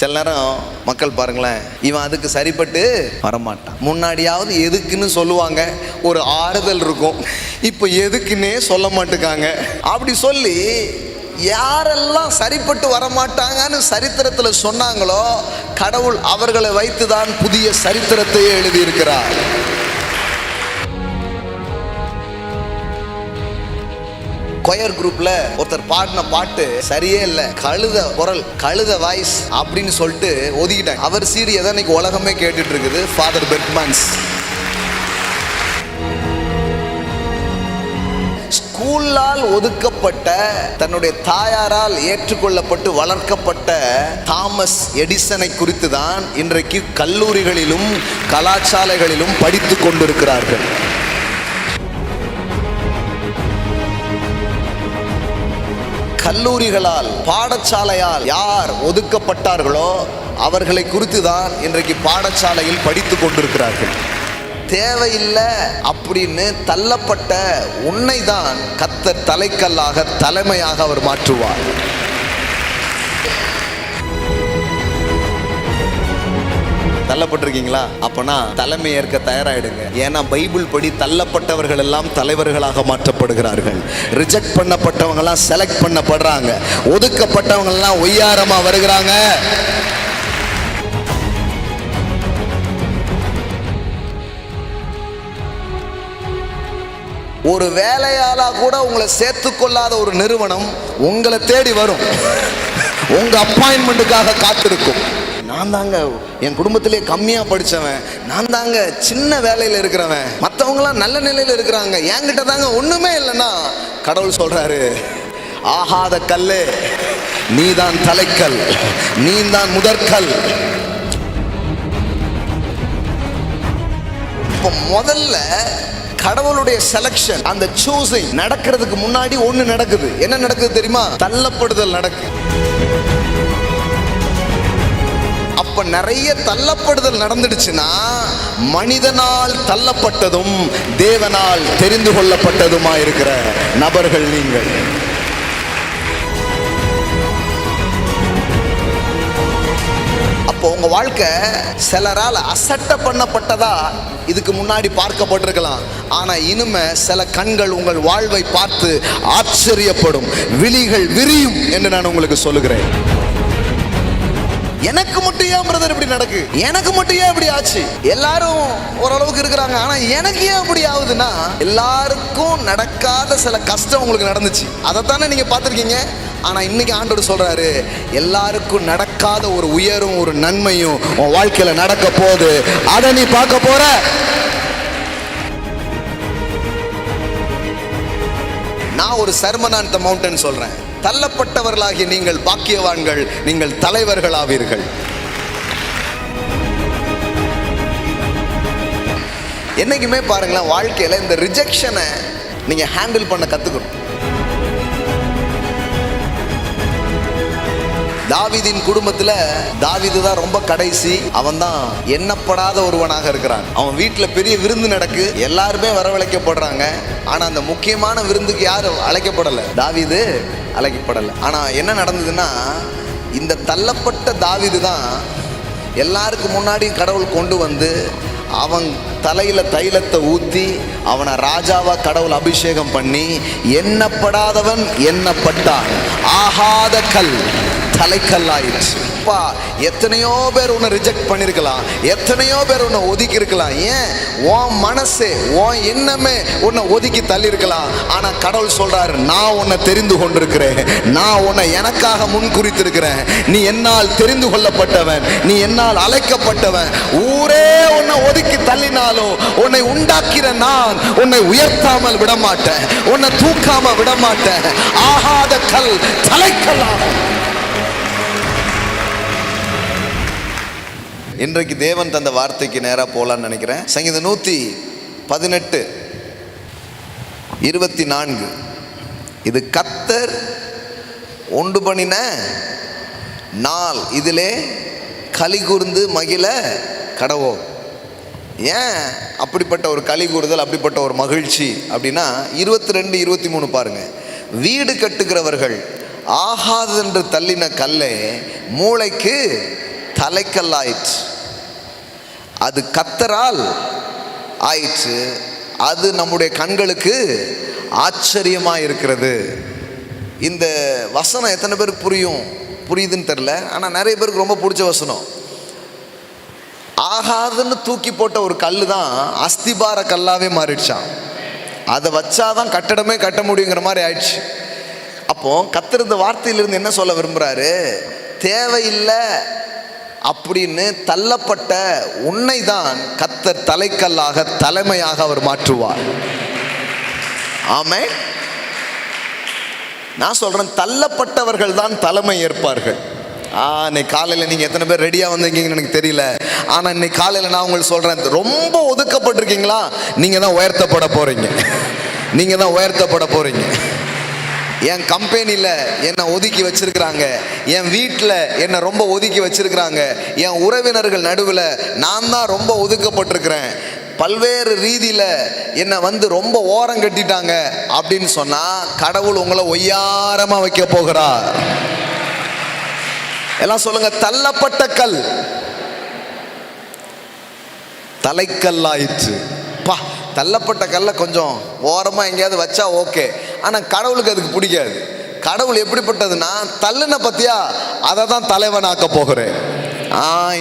சில நேரம் மக்கள் பாருங்களேன், இவன் அதுக்கு சரிப்பட்டு வரமாட்டான். முன்னாடியாவது எதுக்குன்னு சொல்லுவாங்க, ஒரு ஆறுதல் இருக்கும். இப்போ எதுக்குன்னே சொல்ல மாட்டுக்காங்க. அப்படி சொல்லி யாரெல்லாம் சரிப்பட்டு வரமாட்டாங்கன்னு சரித்திரத்தில் சொன்னாங்களோ, கடவுள் அவர்களை வைத்துதான் புதிய சரித்திரத்தையே எழுதியிருக்கிறார். கொயர் குரூப்ல ஒருத்தர் பாடின பாட்டு சரியே இல்லை, கழுத குரல், கழுத வாய்ஸ் அப்படின்னு சொல்லிட்டு ஒதுக்கிட்டாங்க. அவர் சீடி எதை இன்னைக்கு உலகமே கேட்டுட்டு இருக்குது, ஃபாதர் பெர்க்மன்ஸ். ஸ்கூலால் ஒதுக்கப்பட்ட, தன்னுடைய தாயாரால் ஏற்றுக்கொள்ளப்பட்டு வளர்க்கப்பட்ட தாமஸ் எடிசனை குறித்து தான் இன்றைக்கு கல்லூரிகளிலும் கலாசாலைகளிலும் படித்து கொண்டிருக்கிறார்கள். கல்லூரிகளால், பாடசாலையால் யார் ஒதுக்கப்பட்டார்களோ அவர்களை குறித்து தான் இன்றைக்கு பாடசாலையில் படித்து கொண்டிருக்கிறார்கள். தேவையில்லை அப்படின்னு தள்ளப்பட்ட உன்னை தான் கர்த்தர் தலைக்கல்லாக, தலைமையாக அவர் மாற்றுவார். தள்ளப்பட்டிருக்கீங்களா? அப்பனா தலைமை ஏற்க தயாராயிடுங்க. ஏன்னா பைபிள் படி தள்ளப்பட்டவர்கள் எல்லாம் தலைவர்களாக மாற்றப்படுகிறார்கள். ரிஜெக்ட் பண்ணப்பட்டவங்க எல்லாம் செலக்ட் பண்ணப்படுறாங்க. ஒதுக்கப்பட்டவங்க எல்லாம் ஒய்யாரமா வருகிறாங்க. ஒரு வேலையாளா கூட உங்களை சேர்த்துக்கொள்ளாத ஒரு நிறுவனம் உங்களை தேடி வரும். உங்க அப்பாயின்மெண்ட்டுக்காக காத்திருக்கும். நான் தாங்க என் குடும்பத்திலே கம்மியா படிச்சவன், நான் தாங்க சின்ன வேலையில இருக்கிறவன், மற்றவங்களாம் நல்ல நிலையில இருக்கிறாங்க, என்கிட்ட தாங்க ஒண்ணுமே இல்லைன்னா கடவுள் சொல்றாரு, ஆகாத கல்லே நீதான் தலைக்கல், நீ தான் முதற்கல். இப்போ முதல்ல கடவுளுடைய செலக்ஷன், அந்த சூசிங் நடக்கிறதுக்கு முன்னாடி ஒண்ணு நடக்குது. என்ன நடக்குது தெரியுமா? தள்ளப்படுதல் நடக்குது. அப்ப நிறைய தள்ளப்படுதல் நடந்துடுச்சுன்னா, மனிதனால் தள்ளப்பட்டதும் தேவனால் தெரிந்து கொள்ளப்பட்டதுமா இருக்கிற நபர்கள் நீங்கள். அப்போ உங்க வாழ்க்கை சிலரால் அசட்ட பண்ணப்பட்டதா இதுக்கு முன்னாடி பார்க்கப்பட்டிருக்கலாம். ஆனா இனிமே சில கண்கள் உங்கள் வாழ்வை பார்த்து ஆச்சரியப்படும், விழிகள் விரியும் என்று நான் உங்களுக்கு சொல்லுகிறேன். எனக்கு மட்டும் ஏன் பிரதர் இப்படி நடக்கு, எனக்கு மட்டும் ஏன் இப்படி ஆச்சு? எல்லாரும் ஓரளவுக்கு இருக்கிறாங்க, ஆனா எனக்கு ஏன் இப்படி ஆகுதுன்னா, எல்லாருக்கும் நடக்காத சில கஷ்டம் உங்களுக்கு நடந்துச்சு. அதைத்தானே நீங்க பார்த்துருக்கீங்க. ஆனா இன்னைக்கு ஆண்டவர் சொல்றாரு, எல்லாருக்கும் நடக்காத ஒரு உயரும் ஒரு நன்மையும் உன் வாழ்க்கையில நடக்க போகுது. அதை நீ பார்க்க போற. நான் ஒரு சர்மன் ஆன் தி மவுண்டன் சொல்றேன். தள்ளப்பட்டவர்களாகிய நீங்கள் பாக்கியவான்கள், நீங்கள் தலைவர்கள் ஆவீர்கள். என்னைக்குமே பாருங்களேன், வாழ்க்கையில இந்த ரிஜெக்ஷனை நீங்க ஹேண்டில் பண்ண கத்துக்கணும். தாவீதின் குடும்பத்துல தாவீது தான் ரொம்ப கடைசி. அவன் தான் எண்ணப்படாத ஒருவனாக இருக்கிறான். அவன் வீட்டுல பெரிய விருந்து நடக்கு, எல்லாருமே வரவழைக்கப்படுறாங்க. ஆனா அந்த முக்கியமான விருந்துக்கு யாரும் அழைக்கப்படல, தாவீது அழைக்கப்படல. ஆனா என்ன நடந்ததுன்னா, இந்த தள்ளப்பட்ட தாவீது தான் எல்லாருக்கும் முன்னாடி கடவுள் கொண்டு வந்து அவன் தலையில தைலத்தை ஊத்தி அவனை ராஜாவா கடவுள் அபிஷேகம் பண்ணி, எண்ணப்படாதவன் எண்ணப்பட்டான், ஆகாத கல் தலைக்கல் ஆயிடுச்சு. எத்தனையோ பேர் உன்னை ரிஜெக்ட் பண்ணிருக்கலாம், எத்தனையோ பேர் உன்னை ஒதுக்கி இருக்கலாம். ஏன்? உன் மனசே, உன் எண்ணமே உன்னை ஒதுக்கி தள்ளி இருக்கலாம். ஆனா கடவுள் சொல்றாரு, நான் உன்னை தெரிந்து கொண்டிருக்கிறேன், நான் உன்னை எனக்காக முன் குறித்திருக்கிறேன். நீ என்னால் தெரிந்து கொள்ளப்பட்டவன், நீ என்னால் அழைக்கப்பட்டவன். ஊரே உன்னை ஒதுக்கி தள்ளினாலும் உன்னை உண்டாக்கிற நான் உன்னை உயர்த்தாமல் விட மாட்டேன், உன்னை தூக்காம விட மாட்டேன். ஆகாத கல் தலைக்கல்லாகும். இன்றைக்கு தேவன் தந்த வார்த்தைக்கு நேராக போகலான்னு நினைக்கிறேன். சங்கீதம் 118:24. இது கர்த்தர் உண்டு பண்ணின நாள், இதிலே களி கூர்ந்து மகிழ கடவோம். ஏன் அப்படிப்பட்ட ஒரு களி கூறுதல், அப்படிப்பட்ட ஒரு மகிழ்ச்சி அப்படின்னா, 22-23 பாருங்க. வீடு கட்டுகிறவர்கள் ஆகாதென்று தள்ளின கல்லே மூளைக்கு தலைக்கல் ஆயிற்று. அது கர்த்தரால் ஆயிற்று. அது நம்முடைய கண்களுக்கு ஆச்சரியமா இருக்கிறது. இந்த வசனம் எத்தனை பேருக்கு புரியுதுன்னு தெரியல. ஆனால் நிறைய பேருக்கு ரொம்ப பிடிச்ச வசனம். ஆகாதுன்னு தூக்கி போட்ட ஒரு கல் தான் அஸ்திபார கல்லாவே மாறிடுச்சான். அதை வச்சாதான் கட்டடமே கட்ட முடியுங்கிற மாதிரி ஆயிடுச்சு. அப்போ கர்த்தர் இந்த வார்த்தையிலிருந்து என்ன சொல்ல விரும்புறாரு? தேவையில்லை அப்படின்னு தள்ளப்பட்ட உன்னை தான் கர்த்தர் தலைக்கல்லாக தலைமையாக அவர் மாற்றுவார். ஆமென். நான் சொல்றேன், தள்ளப்பட்டவர்கள் தான் தலைமை ஏற்பார்கள். இன்னைக்கு காலையில் நீங்கள் எத்தனை பேர் ரெடியாக வந்திருக்கீங்கன்னு எனக்கு தெரியல. ஆனால் இன்னைக்கு காலையில் நான் உங்களுக்கு சொல்கிறேன், ரொம்ப ஒதுக்கப்பட்டிருக்கீங்களா? நீங்கள் தான் உயர்த்தப்பட போகிறீங்க. நீங்கள் தான் உயர்த்தப்பட போகிறீங்க. என் கம்பெனியில் என்னை ஒதுக்கி வச்சிருக்கிறாங்க, என் வீட்டில் என்னை ரொம்ப ஒதுக்கி வச்சிருக்கிறாங்க, என் உறவினர்கள் நடுவில் நான் தான் ரொம்ப ஒதுக்கப்பட்டிருக்கிறேன், பல்வேறு ரீதியில் என்னை ரொம்ப ஓரம் கட்டிட்டாங்க அப்படின்னு சொன்னால் கடவுள் உங்களை ஒய்யாரமாக வைக்க போகிறார். எல்லாம் சொல்லுங்க, தள்ளப்பட்ட கல் தலைக்கல்லாயிற்று. தள்ளப்பட்ட கல்லை கொஞ்சம் ஓரமாக எங்கேயாவது வச்சா ஓகே. ஆனால் கடவுளுக்கு அதுக்கு பிடிக்காது. கடவுள் எப்படிப்பட்டதுன்னா, தள்ளுன பத்தியா அதை தான் தலைவனாக்க போகிறேன்.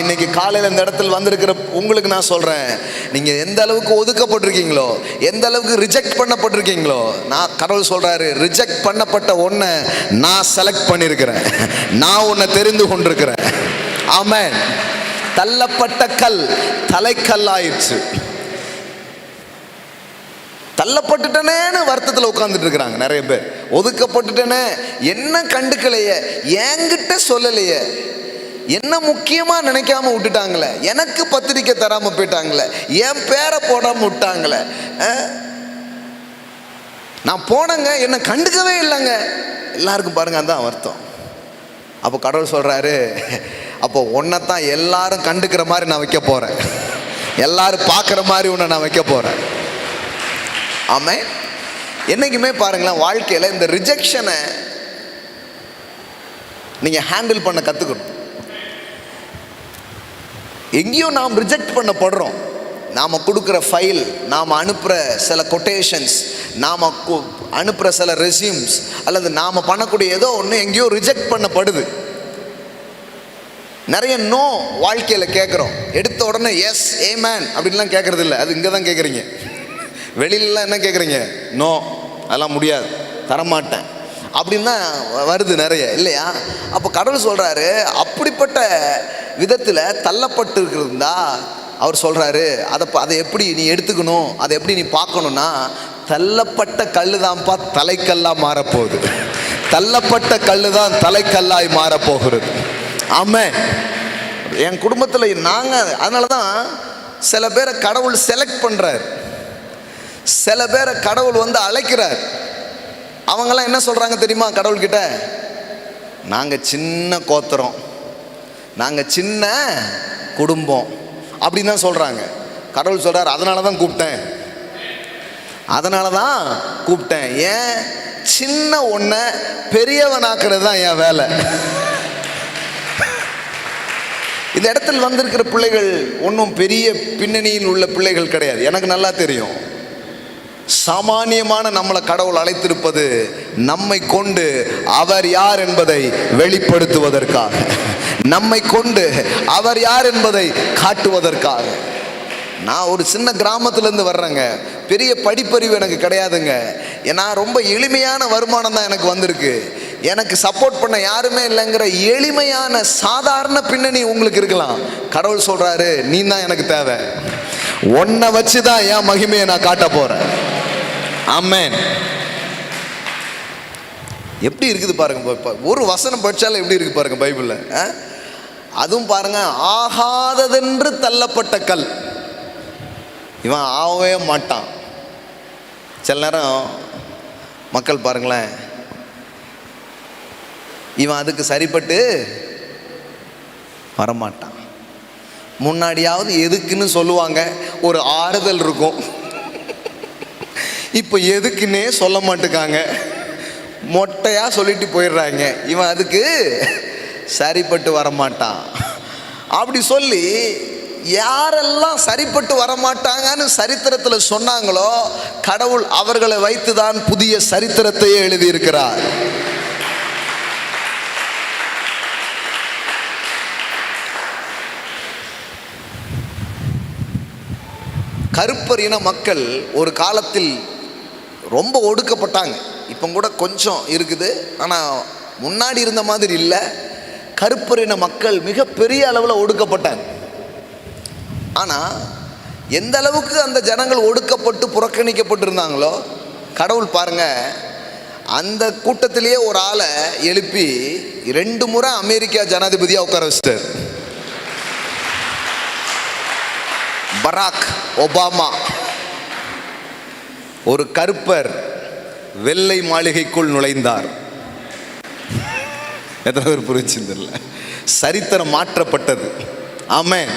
இன்னைக்கு காலையில் இந்த இடத்துல வந்திருக்கிற உங்களுக்கு நான் சொல்கிறேன், நீங்கள் எந்த அளவுக்கு ஒதுக்கப்பட்டிருக்கீங்களோ, எந்த அளவுக்கு ரிஜெக்ட் பண்ணப்பட்டிருக்கீங்களோ, நான் கடவுள் சொல்கிறாரு, ரிஜெக்ட் பண்ணப்பட்ட ஒன்றை நான் செலக்ட் பண்ணியிருக்கிறேன், நான் உன்னை தெரிந்து கொண்டிருக்கிறேன். ஆமென். தள்ளப்பட்ட கல் தலைக்கல்லாயிற்று. தள்ளப்பட்டுட்டேனேன்னு வருத்தத்தில் உட்கார்ந்துட்டு இருக்கிறாங்க நிறைய பேர். ஒதுக்கப்பட்டுட்டேனே, என்ன கண்டுக்கலையே, என்கிட்ட சொல்லலையே, என்ன முக்கியமா நினைக்காம விட்டுட்டாங்களே, எனக்கு பத்திரிக்கை தராம போயிட்டாங்களே, என் பேரை போடாம விட்டாங்களே, நான் போனேங்க என்ன கண்டுக்கவே இல்லைங்க. எல்லாருக்கும் பாருங்க அதான் வருத்தம். அப்போ கடவுள் சொல்றாரு, அப்போ உன்னைத்தான் எல்லாரும் கண்டுக்கிற மாதிரி நான் வைக்க போறேன், எல்லாரும் பார்க்குற மாதிரி உன்னை நான் வைக்க போறேன். ஆமே. என்னைக்குமே பாருங்களேன், வாழ்க்கையில் இந்த ரிஜெக்ஷனை நீங்க ஹேண்டில் பண்ண கத்துக்கணும். எங்கேயோ நாம் ரிஜெக்ட் பண்ணப்படுறோம். நாம் கொடுக்குற ஃபைல், நாம் அனுப்புகிற சில கொட்டேஷன்ஸ், நாம் அனுப்புகிற சில ரெஸ்யூம்ஸ், அல்லது நாம் பண்ணக்கூடிய ஏதோ ஒன்று எங்கேயோ ரிஜெக்ட் பண்ணப்படுது. நிறைய நோ வாழ்க்கையில் கேட்குறோம். எடுத்த உடனே எஸ் ஏமேன் அப்படின்லாம் கேட்குறது இல்லை. அது இங்கே தான் கேட்குறீங்க. வெளியிலலாம் என்ன கேட்குறீங்க? நோ, அதெல்லாம் முடியாது, தரமாட்டேன் அப்படின்னா வருது நிறைய, இல்லையா? அப்போ கடவுள் சொல்கிறாரு, அப்படிப்பட்ட விதத்தில் தள்ளப்பட்டு இருக்கிறதா அவர் சொல்கிறாரு, அதை எப்படி நீ எடுத்துக்கணும், அதை எப்படி நீ பார்க்கணுன்னா, தள்ளப்பட்ட கல்லு தான்ப்பா தலைக்கல்லாக மாறப்போகுது. தள்ளப்பட்ட கல்லு தான் தலைக்கல்லாய் மாறப்போகிறது. ஆமென். என் குடும்பத்தில் அதனால தான் சில பேரை கடவுள் செலக்ட் பண்ணுறார், சில பேரை கடவுள் அழைக்கிறார். அவங்கெல்லாம் என்ன சொல்கிறாங்க தெரியுமா கடவுள்கிட்ட? நாங்கள் சின்ன கோத்திரம், நாங்கள் சின்ன குடும்பம் அப்படின்னு தான் சொல்கிறாங்க. கடவுள் சொல்கிறார், அதனால தான் கூப்பிட்டேன். ஏன்? சின்ன ஒன்றை பெரியவனாக்குறது தான் என் வேலை. இந்த இடத்துல வந்திருக்கிற பிள்ளைகள் ஒன்றும் பெரிய பின்னணியில் உள்ள பிள்ளைகள் கிடையாது. எனக்கு நல்லா தெரியும். சாமானியமான நம்மளை கடவுள் அழைத்திருப்பது நம்மை கொண்டு அவர் யார் என்பதை வெளிப்படுத்துவதற்காக, நம்மை கொண்டு அவர் யார் என்பதை காட்டுவதற்காக. நான் ஒரு சின்ன கிராமத்திலேருந்து வர்றேங்க. பெரிய படிப்பறிவு எனக்கு கிடையாதுங்க. நான் ரொம்ப எளிமையான வருமானம் தான் எனக்கு வந்திருக்கு. எனக்கு சப்போர்ட் பண்ண யாருமே இல்லைங்கிற எளிமையான சாதாரண பின்னணி உங்களுக்கு இருக்கலாம். கடவுள் சொல்றாரு, நீ தான் எனக்கு தேவை, உன்னை வச்சு தான் என் மகிமையை நான் காட்ட போறேன். ஆமென். எப்படி இருக்குது பாருங்க, ஒரு வசனம் படிச்சாலும் எப்படி இருக்கு பாருங்க பைபிள்ல. அதுவும் பாருங்க, ஆகாததென்று தள்ளப்பட்ட கல். இவன் ஆகவே மாட்டான். சில நேரம் மக்கள் பாருங்களேன், இவன் அதுக்கு சரிப்பட்டு வரமாட்டான். முன்னாடியாவது எதுக்குன்னு சொல்லுவாங்க, ஒரு ஆறுதல் இருக்கும். இப்போ எதுக்குன்னே சொல்ல மாட்டேங்காங்க, மொட்டையாக சொல்லிட்டு போயிடுறாங்க. இவன் அதுக்கு சரிப்பட்டு வரமாட்டான். அப்படி சொல்லி யாரெல்லாம் சரிப்பட்டு வரமாட்டாங்கன்னு சரித்திரத்தில் சொன்னாங்களோ கடவுள் அவர்களை வைத்துதான் புதிய சரித்திரத்தையே எழுதியிருக்கிறார். கருப்பர் இன மக்கள் ஒரு காலத்தில் ரொம்ப ஒடுக்கப்பட்டாங்க. இப்போ கூட கொஞ்சம் இருக்குது, ஆனால் முன்னாடி இருந்த மாதிரி இல்லை. கருப்பர் இன மக்கள் மிகப்பெரிய அளவில் ஒடுக்கப்பட்டாங்க. ஆனால் எந்த அளவுக்கு அந்த ஜனங்கள் ஒடுக்கப்பட்டு புறக்கணிக்கப்பட்டு இருந்தாங்களோ கடவுள் பாருங்க, அந்த கூட்டத்திலேயே ஒரு ஆளை எழுப்பி 2 முறை அமெரிக்கா ஜனாதிபதியாக உட்கார வச்சிட்டார். Barack Obama. ஒரு கருப்பர் வெள்ளை மாளிகைக்குள் நுழைந்தார். எத்தனை பேர் புரிஞ்சுன்னு தெரியல. சரித்திரம் மாற்றப்பட்டது. ஆமென்.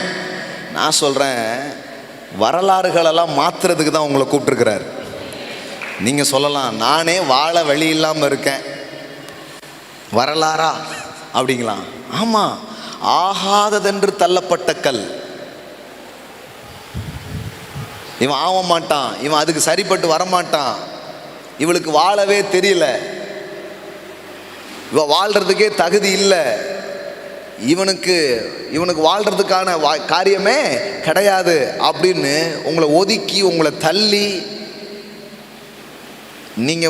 நான் சொல்றேன், வரலாறுகளெல்லாம் மாத்துறதுக்கு தான் உங்களை கூப்பிட்டுருக்கிறார். நீங்க சொல்லலாம், நானே வாழ வழி இல்லாமல் இருக்கேன், வரலாறா அப்படிங்களா? ஆமா, ஆகாததென்று தள்ளப்பட்ட கல். இவன் ஆக மாட்டான், இவன் அதுக்கு சரிப்பட்டு வரமாட்டான், இவளுக்கு வாழவே தெரியல, இவன் வாழ்றதுக்கே தகுதி இல்லை, இவனுக்கு வாழ்றதுக்கான காரியமே கிடையாது அப்படின்னு உங்களை ஒதுக்கி உங்களை தள்ளி நீங்க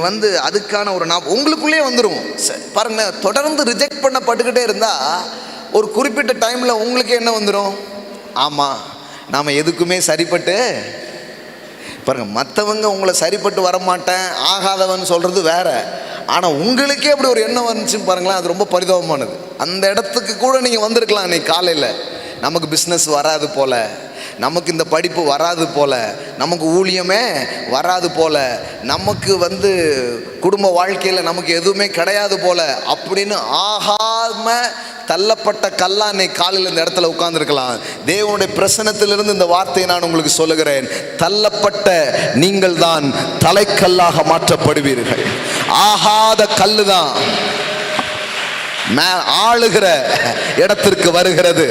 அதுக்கான ஒரு உங்களுக்குள்ளே வந்துடும். பாருங்க, தொடர்ந்து ரிஜெக்ட் பண்ணப்பட்டுக்கிட்டே இருந்தா ஒரு குறிப்பிட்ட டைம்ல உங்களுக்கு என்ன வந்துடும்? ஆமா, நாம எதுக்குமே சரிப்பட்டு பாருங்க, மற்றவங்க உங்களை சரிப்பட்டு வரமாட்டேன் ஆகாதவன் சொல்றது வேற. ஆனால் உங்களுக்கே அப்படி ஒரு எண்ணம் வந்துச்சுன்னு பாருங்களேன், அது ரொம்ப பரிதாபமானது. அந்த இடத்துக்கு கூட நீங்கள் வந்திருக்கலாம். இன்னைக்கு காலையில் நமக்கு பிஸ்னஸ் வராது போல, நமக்கு இந்த படிப்பு வராது போல, நமக்கு ஊழியமே வராது போல, நமக்கு குடும்ப வாழ்க்கையில் நமக்கு எதுவுமே கிடையாது போல அப்படின்னு ஆகாம தள்ளப்பட்ட கல்லா இன்னைக்கு காலையில் இந்த இடத்துல உட்கார்ந்துருக்கலாம். தேவனுடைய பிரசன்னத்திலிருந்து இந்த வார்த்தையை நான் உங்களுக்கு சொல்லுகிறேன். தள்ளப்பட்ட நீங்கள் தான் தலைக்கல்லாக மாற்றப்படுவீர்கள். ஆகாத கல்லு தான் ஆளுகிற இடத்திற்கு வருகிறது.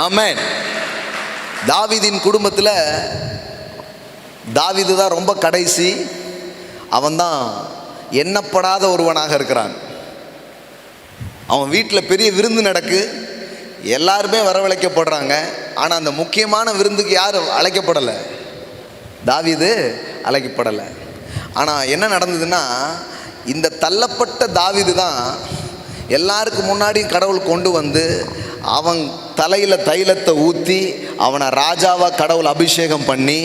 ஆமென். தாவீதின் குடும்பத்தில் தாவீது தான் ரொம்ப கடைசி. அவன் தான் எண்ணப்படாத ஒருவனாக இருக்கிறான். அவன் வீட்டில் பெரிய விருந்து நடக்கு, எல்லாருமே வரவழைக்கப்படுறாங்க. ஆனால் அந்த முக்கியமான விருந்துக்கு யார் அழைக்கப்படலை? தாவீது அழைக்கப்படலை. ஆனால் என்ன நடந்ததுன்னா, இந்த தள்ளப்பட்ட தாவீது தான் எல்லாருக்கு முன்னாடி கடவுள் கொண்டு அவன் தலையில் தைலத்தை ஊற்றி அவனை ராஜாவா கடவுள் அபிஷேகம் பண்ணி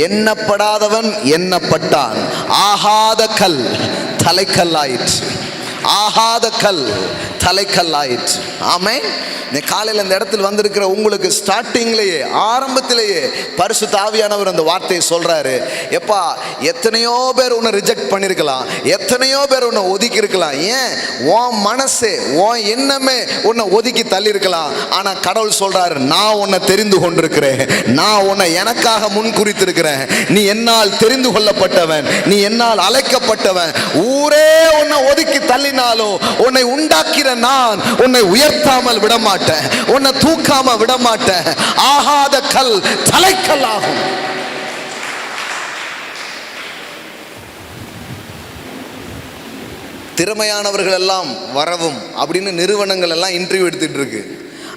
எண்ணப்படாதவன் எண்ணப்பட்டான். ஆகாத கல் தலைக்கல்லாயிற்று. ஆகாத கல் தலைக்கல்லாயிற்று. ஆமென். இந்த காலையில் இந்த இடத்தில் வந்திருக்கிற உங்களுக்கு ஸ்டார்டிங்லேயே ஆரம்பத்திலேயே பரிசுத்த ஆவியானவர் அந்த வார்த்தையை சொல்றாரு. எப்பா, எத்தனையோ பேர் உன்னை ரிஜெக்ட் பண்ணியிருக்கலாம், எத்தனையோ பேர் உன்னை ஒதுக்கி இருக்கலாம், ஏன் உன் மனசே உன் எண்ணமே உன்னை ஒதுக்கி தள்ளி இருக்கலாம். ஆனால் கடவுள் சொல்றாரு, நான் உன்னை தெரிந்து கொண்டிருக்கிறேன், நான் உன்னை எனக்காக முன் குறித்திருக்கிறேன், நீ என்னால் தெரிந்து கொள்ளப்பட்டவன், நீ என்னால் அழைக்கப்பட்டவன். ஊரே உன்னை ஒதுக்கி தள்ளினாலும் உன்னை உண்டாக்கிற நான் உன்னை உயர்த்தாமல் விடமாட்டேன், உன்னை தூக்காம விடமாட்டேன். ஆகாத கல் தலைக்கல்லாகும். திறமையானவர்கள் எல்லாம் வரவும் அப்படின்னு நிறுவனங்கள் எல்லாம் இன்டர்வியூ எடுத்துட்டு இருக்கு.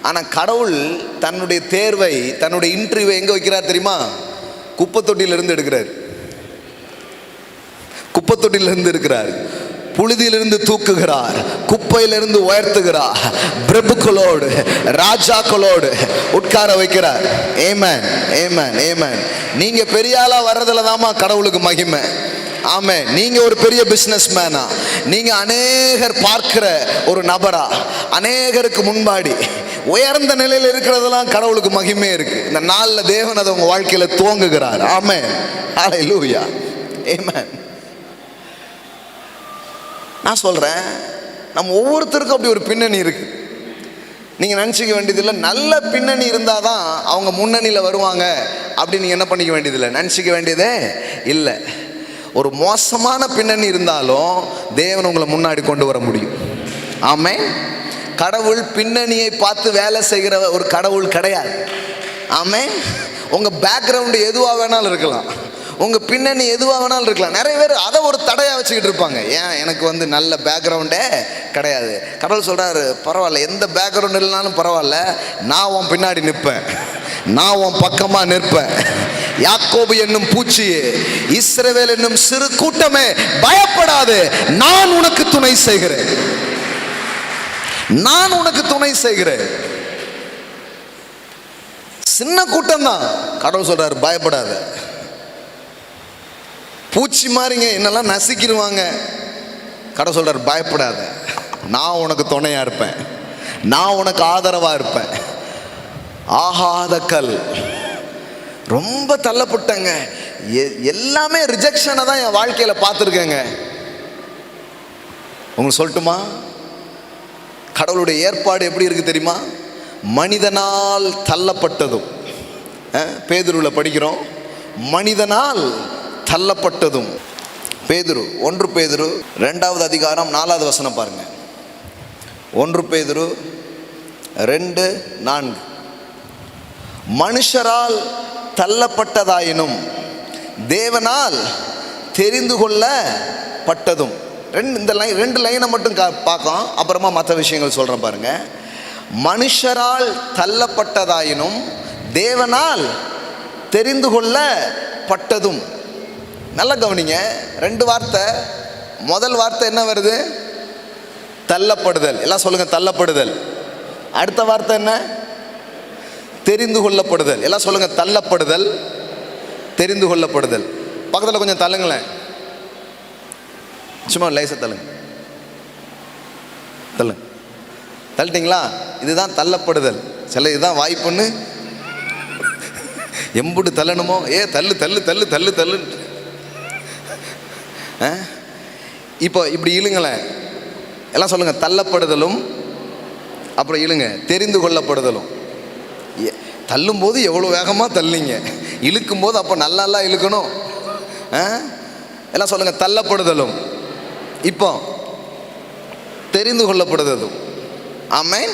ஆனா கடவுள் தன்னுடைய தேர்வை, தன்னுடைய இன்டர்வியூ எங்க வைக்கிறார் தெரியுமா? குப்பத்தொட்டியிலிருந்து எடுக்கிறார். குப்பத்தொட்டியிலிருந்து இருக்கிறார், புழுதியிலிருந்து தூக்குகிறார், குப்பையிலிருந்து உயர்த்துகிறார், பிரபுக்களோடு ராஜாக்களோடு உட்கார வைக்கிறார். ஆமென், ஆமென், ஆமென். நீங்க பெரிய ஆளா வர்றதுல தாமா கடவுளுக்கு மகிமை. ஆமென். நீங்க ஒரு பெரிய பிசினஸ் மேனா, நீங்க அநேகர் பார்க்கிற ஒரு நபரா, அநேகருக்கு முன்பாடி உயர்ந்த நிலையில் இருக்கிறதெல்லாம் கடவுளுக்கு மகிமை இருக்கு. இந்த நாள்ல தேவன் அதை உங்க வாழ்க்கையில துவங்குகிறார். ஆமென், ஹல்லேலூயா, ஆமென். நான் சொல்றேன், நம்ம ஒவ்வொருத்தருக்கும் அப்படி ஒரு பின்னணி இருக்கு. நீங்க நினைச்சுக்க வேண்டியதில்லை, நல்ல பின்னணி இருந்தாதான் அவங்க முன்னணியில் வருவாங்க அப்படின்னு நீங்க என்ன பண்ணிக்க வேண்டியதில்லை, நினைச்சிக்க வேண்டியதே இல்லை. ஒரு மோசமான பின்னணி இருந்தாலும் தேவன் உங்களை முன்னாடி கொண்டு வர முடியும். ஆமென். கடவுள் பின்னணியை பார்த்து வேலை செய்கிற ஒரு கடவுள் கிடையாது. ஆமென். உங்க பேக்ரவுண்டு எதுவாக வேணாலும் இருக்கலாம், உங்க பின்னணி எதுவாக வேணாலும் இருக்கலாம். நிறைய பேர் அதை ஒரு தடையாக வச்சுக்கிட்டு இருப்பாங்க. ஏன் எனக்கு நல்ல பேக்ரவுண்டே கிடையாது. கடவுள் சொல்றாரு, பரவாயில்ல, எந்த பேக்ரவுண்ட் இல்லைனாலும் பரவாயில்ல, நான் உன் பின்னாடி நிற்பேன், நான் உன் பக்கமா நிற்பேன். யாக்கோபு என்னும் பூச்சியே, இஸ்ரவேல் என்னும் சிறு கூட்டமே, பயப்படாது, நான் உனக்கு துணை செய்கிறேன், நான் உனக்கு துணை செய்கிறேன். சின்ன கூட்டம் தான். கடவுள் சொல்றாரு, பயப்படாத. பூச்சி மாறிங்க, என்னெல்லாம் நசுக்கிடுவாங்க. கடவுள் சொல்றாரு, பயப்படாத, நான் உனக்கு துணையா இருப்பேன், நான் உனக்கு ஆதரவா இருப்பேன். ஆகாத கல். ரொம்ப தள்ளப்பட்டங்க, எல்லாமே ரிஜெக்ஷனை தான் என் வாழ்க்கையில பார்த்துருக்கேங்க. உங்களுக்கு சொல்லட்டுமா, கடவுளுடைய ஏற்பாடு எப்படி இருக்கு தெரியுமா? மனிதனால் தள்ளப்பட்டதும், பேதுருவில் படிக்கிறோம், மனிதனால் தள்ளப்பட்டதும். பேதுரு 1 பேதுரு 2வது அதிகாரம் 4வது வசனம் பாருங்க. 1 பேதுரு 2:4. மனுஷரால் தள்ளப்பட்டதாயினும் தேவனால் தெரிந்து கொள்ளப்பட்டதும். இந்த ரெண்டு லைனை மட்டும் பார்க்கலாம், அப்புறமா மற்ற விஷயங்கள் சொல்றேன் பாருங்க. மனுஷரால் தள்ளப்பட்டதாயினும் தேவனால் தெரிந்து கொள்ளப்பட்டதும். நல்ல கவனிங்க, 2 வார்த்தை. முதல் வார்த்தை என்ன வருது? தள்ளப்படுதல். எல்லாம் சொல்லுங்க, தள்ளப்படுதல். அடுத்த வார்த்தை என்ன? தெரிந்து கொள்ளப்படுதல். எல்லாம் சொல்லுங்க, தள்ளப்படுதல், தெரிந்து கொள்ளப்படுதல். பக்கத்தில் கொஞ்சம் தள்ளுங்களேன், சும்மா லேசா தள்ளுங்க, தள்ளுங்க. தள்ளிட்டீங்களா? இதுதான் தள்ளப்படுதல். சில இதுதான் வாய்ப்புன்னு எம்புட்டு தள்ளணுமோ, தள்ளு தள்ளு தள்ளு தள்ளு தள்ளு. இப்போ இப்படி இழுங்களேன். எல்லாம் சொல்லுங்க, தள்ளப்படுதலும், அப்புறம் இழுங்க, தெரிந்து கொள்ளப்படுதலும். தள்ளும் போது எவ்வளோ வேகமாக தள்ளிங்க, இழுக்கும் போது அப்போ நல்லா இழுக்கணும். எல்லாம் சொல்லுங்க, தள்ளப்படுதலும், இப்போ தெரிந்து கொள்ளப்படுதலும். ஆமென்.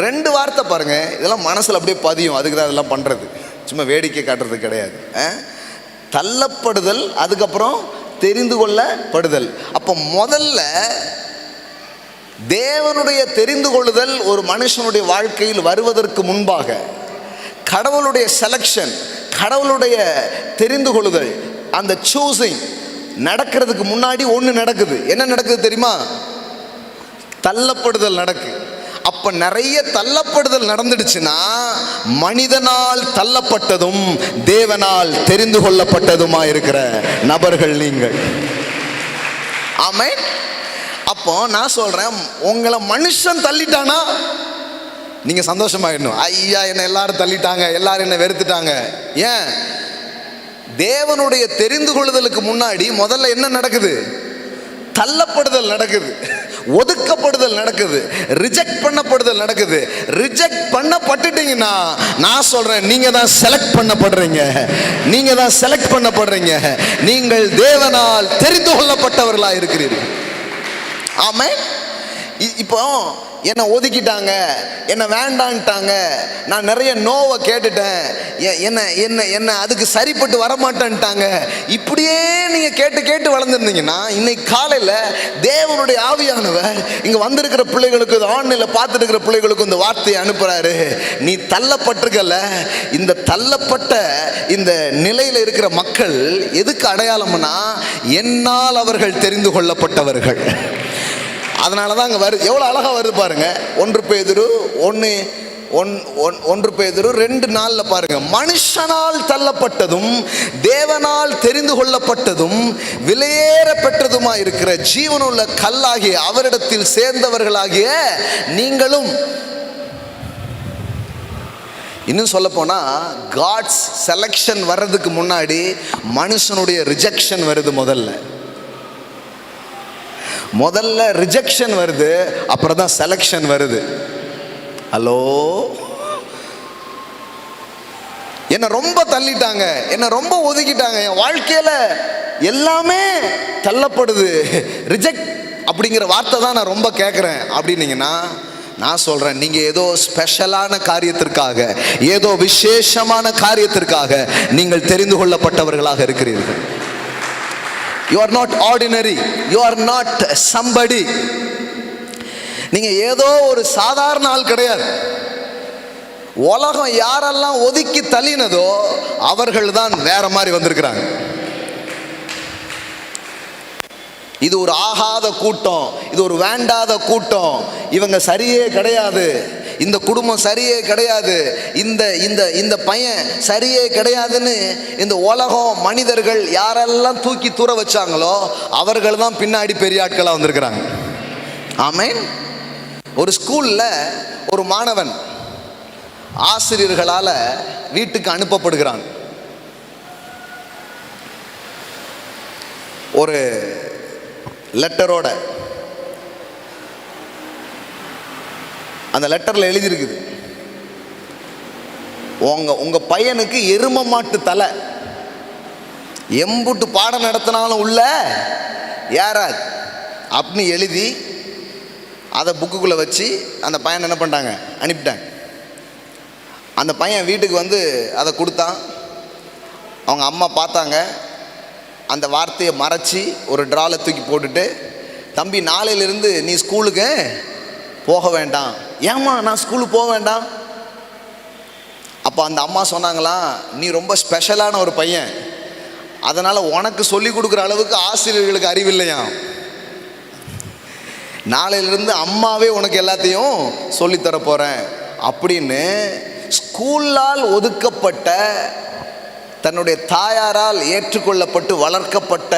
2 வார்த்தை பாருங்க, இதெல்லாம் மனசில் அப்படியே பதியும். அதுக்கு தான் இதெல்லாம் பண்ணுறது, சும்மா வேடிக்கை காட்டுறது கிடையாது. தள்ளப்படுதல், அதுக்கப்புறம் தெரிந்து கொள்ளப்படுதல். அப்போ முதல்ல தேவனுடைய தெரிந்து கொள்ளுதல் ஒரு மனுஷனுடைய வாழ்க்கையில் வருவதற்கு முன்பாக கடவுளுடைய செலக்ஷன், கடவுளுடைய தெரிந்து கொள்ளுதல், அந்த சூசிங் நடக்கிறதுக்கு முன்னாடி ஒன்று நடக்குது. என்ன நடக்குது தெரியுமா? தள்ளப்படுதல் நடக்கு. அப்ப நிறைய தள்ளப்படுதல் நடந்துடுச்சுன்னா மனிதனால் தள்ளப்பட்டதும் தேவனால் தெரிந்து கொள்ளப்பட்டதுமா இருக்கிற நபர்கள் நீங்கள். ஆமென். அப்போ நான் சொல்றேன், உங்களை மனுஷன் தள்ளிட்டானா நீங்க சந்தோஷமாயிடணும். ஐயா, என்ன எல்லாரும் தள்ளிட்டாங்க, எல்லாரும் என்ன வெறுத்துட்டாங்க. ஏன்? தேவனுடைய தெரிந்து கொள்ளுதலுக்கு முன்னாடி முதல்ல என்ன நடக்குது? தள்ளப்படுதல் நடக்குது, ஒதுக்கப்படுதல் நடக்குது, ரிஜெக்ட் பண்ணப்படுதல் நடக்குது. ரிஜெக்ட் பண்ணப்பட்டுட்டீங்கன்னா நான் சொல்றேன், நீங்க தான் செலக்ட் பண்ணப்படுறீங்க, நீங்க தான் செலக்ட் பண்ணப்படுறீங்க. நீங்கள் தேவனால் தெரிந்து கொள்ளப்பட்டவர்களா இருக்கிறீர்கள். ஆமென். இப்போ என்ன ஒதுக்கிட்டாங்க, என்ன வேண்டான்ட்டாங்க, நான் நிறைய நோவை கேட்டுட்டேன், என்ன அதுக்கு சரிப்பட்டு வரமாட்டேன்ட்டாங்க. இப்படியே நீங்க கேட்டு கேட்டு வளர்ந்துருந்தீங்கன்னா இன்னைக்கு காலையில தேவனுடைய ஆவியானவர் இங்க வந்திருக்கிற பிள்ளைகளுக்கு, ஆன்லைன்ல பார்த்துட்டு இருக்கிற பிள்ளைகளுக்கு இந்த வார்த்தையை அனுப்புறாரு. நீ தள்ளப்பட்டிருக்கல, இந்த தள்ளப்பட்ட இந்த நிலையில இருக்கிற மக்கள் எதுக்கு அடையாளம்னா என்னால் அவர்கள் தெரிந்து கொள்ளப்பட்டவர்கள். அதனாலதான் அங்க வருது, எவ்வளவு அழகா வருது பாருங்க. 1 பேதுரு 2:4 பாருங்க. மனுஷனால் தள்ளப்பட்டதும் தேவனால் தெரிந்து கொள்ளப்பட்டதும் விலையேற பெற்றதுமா இருக்கிற ஜீவனுள்ள கல்லாகிய அவரிடத்தில் சேர்ந்தவர்களாகிய நீங்களும். இன்னும் சொல்ல போனா காட்ஸ் செலக்ஷன் வர்றதுக்கு முன்னாடி மனுஷனுடைய ரிஜெக்ஷன் வருது. முதல்ல ரிஜெக்ஷன் வருது, அப்புறம் தான் செலக்ஷன் வருது. ஹலோ, என்ன ரொம்ப தள்ளிட்டாங்க, என்ன ரொம்ப ஒதுக்கிட்டாங்க, என் வாழ்க்கையில எல்லாமே தள்ளப்படுது, ரிஜெக்ட் அப்படிங்கிற வார்த்தை தான் நான் ரொம்ப கேட்குறேன் அப்படின்னீங்கன்னா, நான் சொல்கிறேன், நீங்கள் ஏதோ ஸ்பெஷலான காரியத்திற்காக, ஏதோ விசேஷமான காரியத்திற்காக நீங்கள் தெரிந்து கொள்ளப்பட்டவர்களாக இருக்கிறீர்கள். You are not ordinary. You are not somebody. நீங்க ஏதோ ஒரு சாதாரண ஆள் கிடையாது. உலகம் யாரெல்லாம் ஒதுக்கி தள்ளினதோ அவர்கள் தான் வேற மாதிரி வந்திருக்கிறாங்க. இது ஒரு ஆகாத கூட்டம், இது ஒரு வேண்டாத கூட்டம், இவங்க சரியே கிடையாது, இந்த குடும்பம் சரியே கிடையாது, இந்த இந்த இந்த பையன் சரியே கிடையாதுன்னு இந்த உலகம் மனிதர்கள் யாரெல்லாம் தூக்கி தூர வச்சாங்களோ அவர்கள் தான் பின்னாடி பெரிய ஆட்களாக வந்திருக்கிறாங்க. ஆமென். ஒரு ஸ்கூல்ல ஒரு மாணவன் ஆசிரியர்களால் வீட்டுக்கு அனுப்பப்படுகிறான். ஒரு லெட்டரோட. அந்த லெட்டரில் எழுதியிருக்குது, உங்க பையனுக்கு எரும மாட்டு தலை, எம்புட்டு பாடம் நடத்தினாலும் உள்ள யாராது அப்படின்னு எழுதி அதை புக்குக்குள்ளே வச்சு அந்த பையன் என்ன பண்ணிட்டாங்க, அனுப்பிட்டாங்க. அந்த பையன் வீட்டுக்கு வந்து அதை கொடுத்தான். அவங்க அம்மா பார்த்தாங்க, அந்த வார்த்தையை மறைச்சி ஒரு ட்ராவில் தூக்கி போட்டுட்டு, தம்பி நாளையிலிருந்து நீ ஸ்கூலுக்கு போக வேண்டாம். ஏம்மா நான் ஸ்கூலுக்கு போக வேண்டாம்? அப்போ அந்த அம்மா சொன்னாங்களாம், நீ ரொம்ப ஸ்பெஷலான ஒரு பையன், அதனால் உனக்கு சொல்லி கொடுக்குற அளவுக்கு ஆசிரியர்களுக்கு அறிவில்லையா, நாளையிலிருந்து அம்மாவே உனக்கு எல்லாத்தையும் சொல்லித்தர போகிறேன் அப்படின்னு ஸ்கூலால் ஒதுக்கப்பட்ட, தன்னுடைய தாயாரால் ஏற்றுக்கொள்ளப்பட்டு வளர்க்கப்பட்ட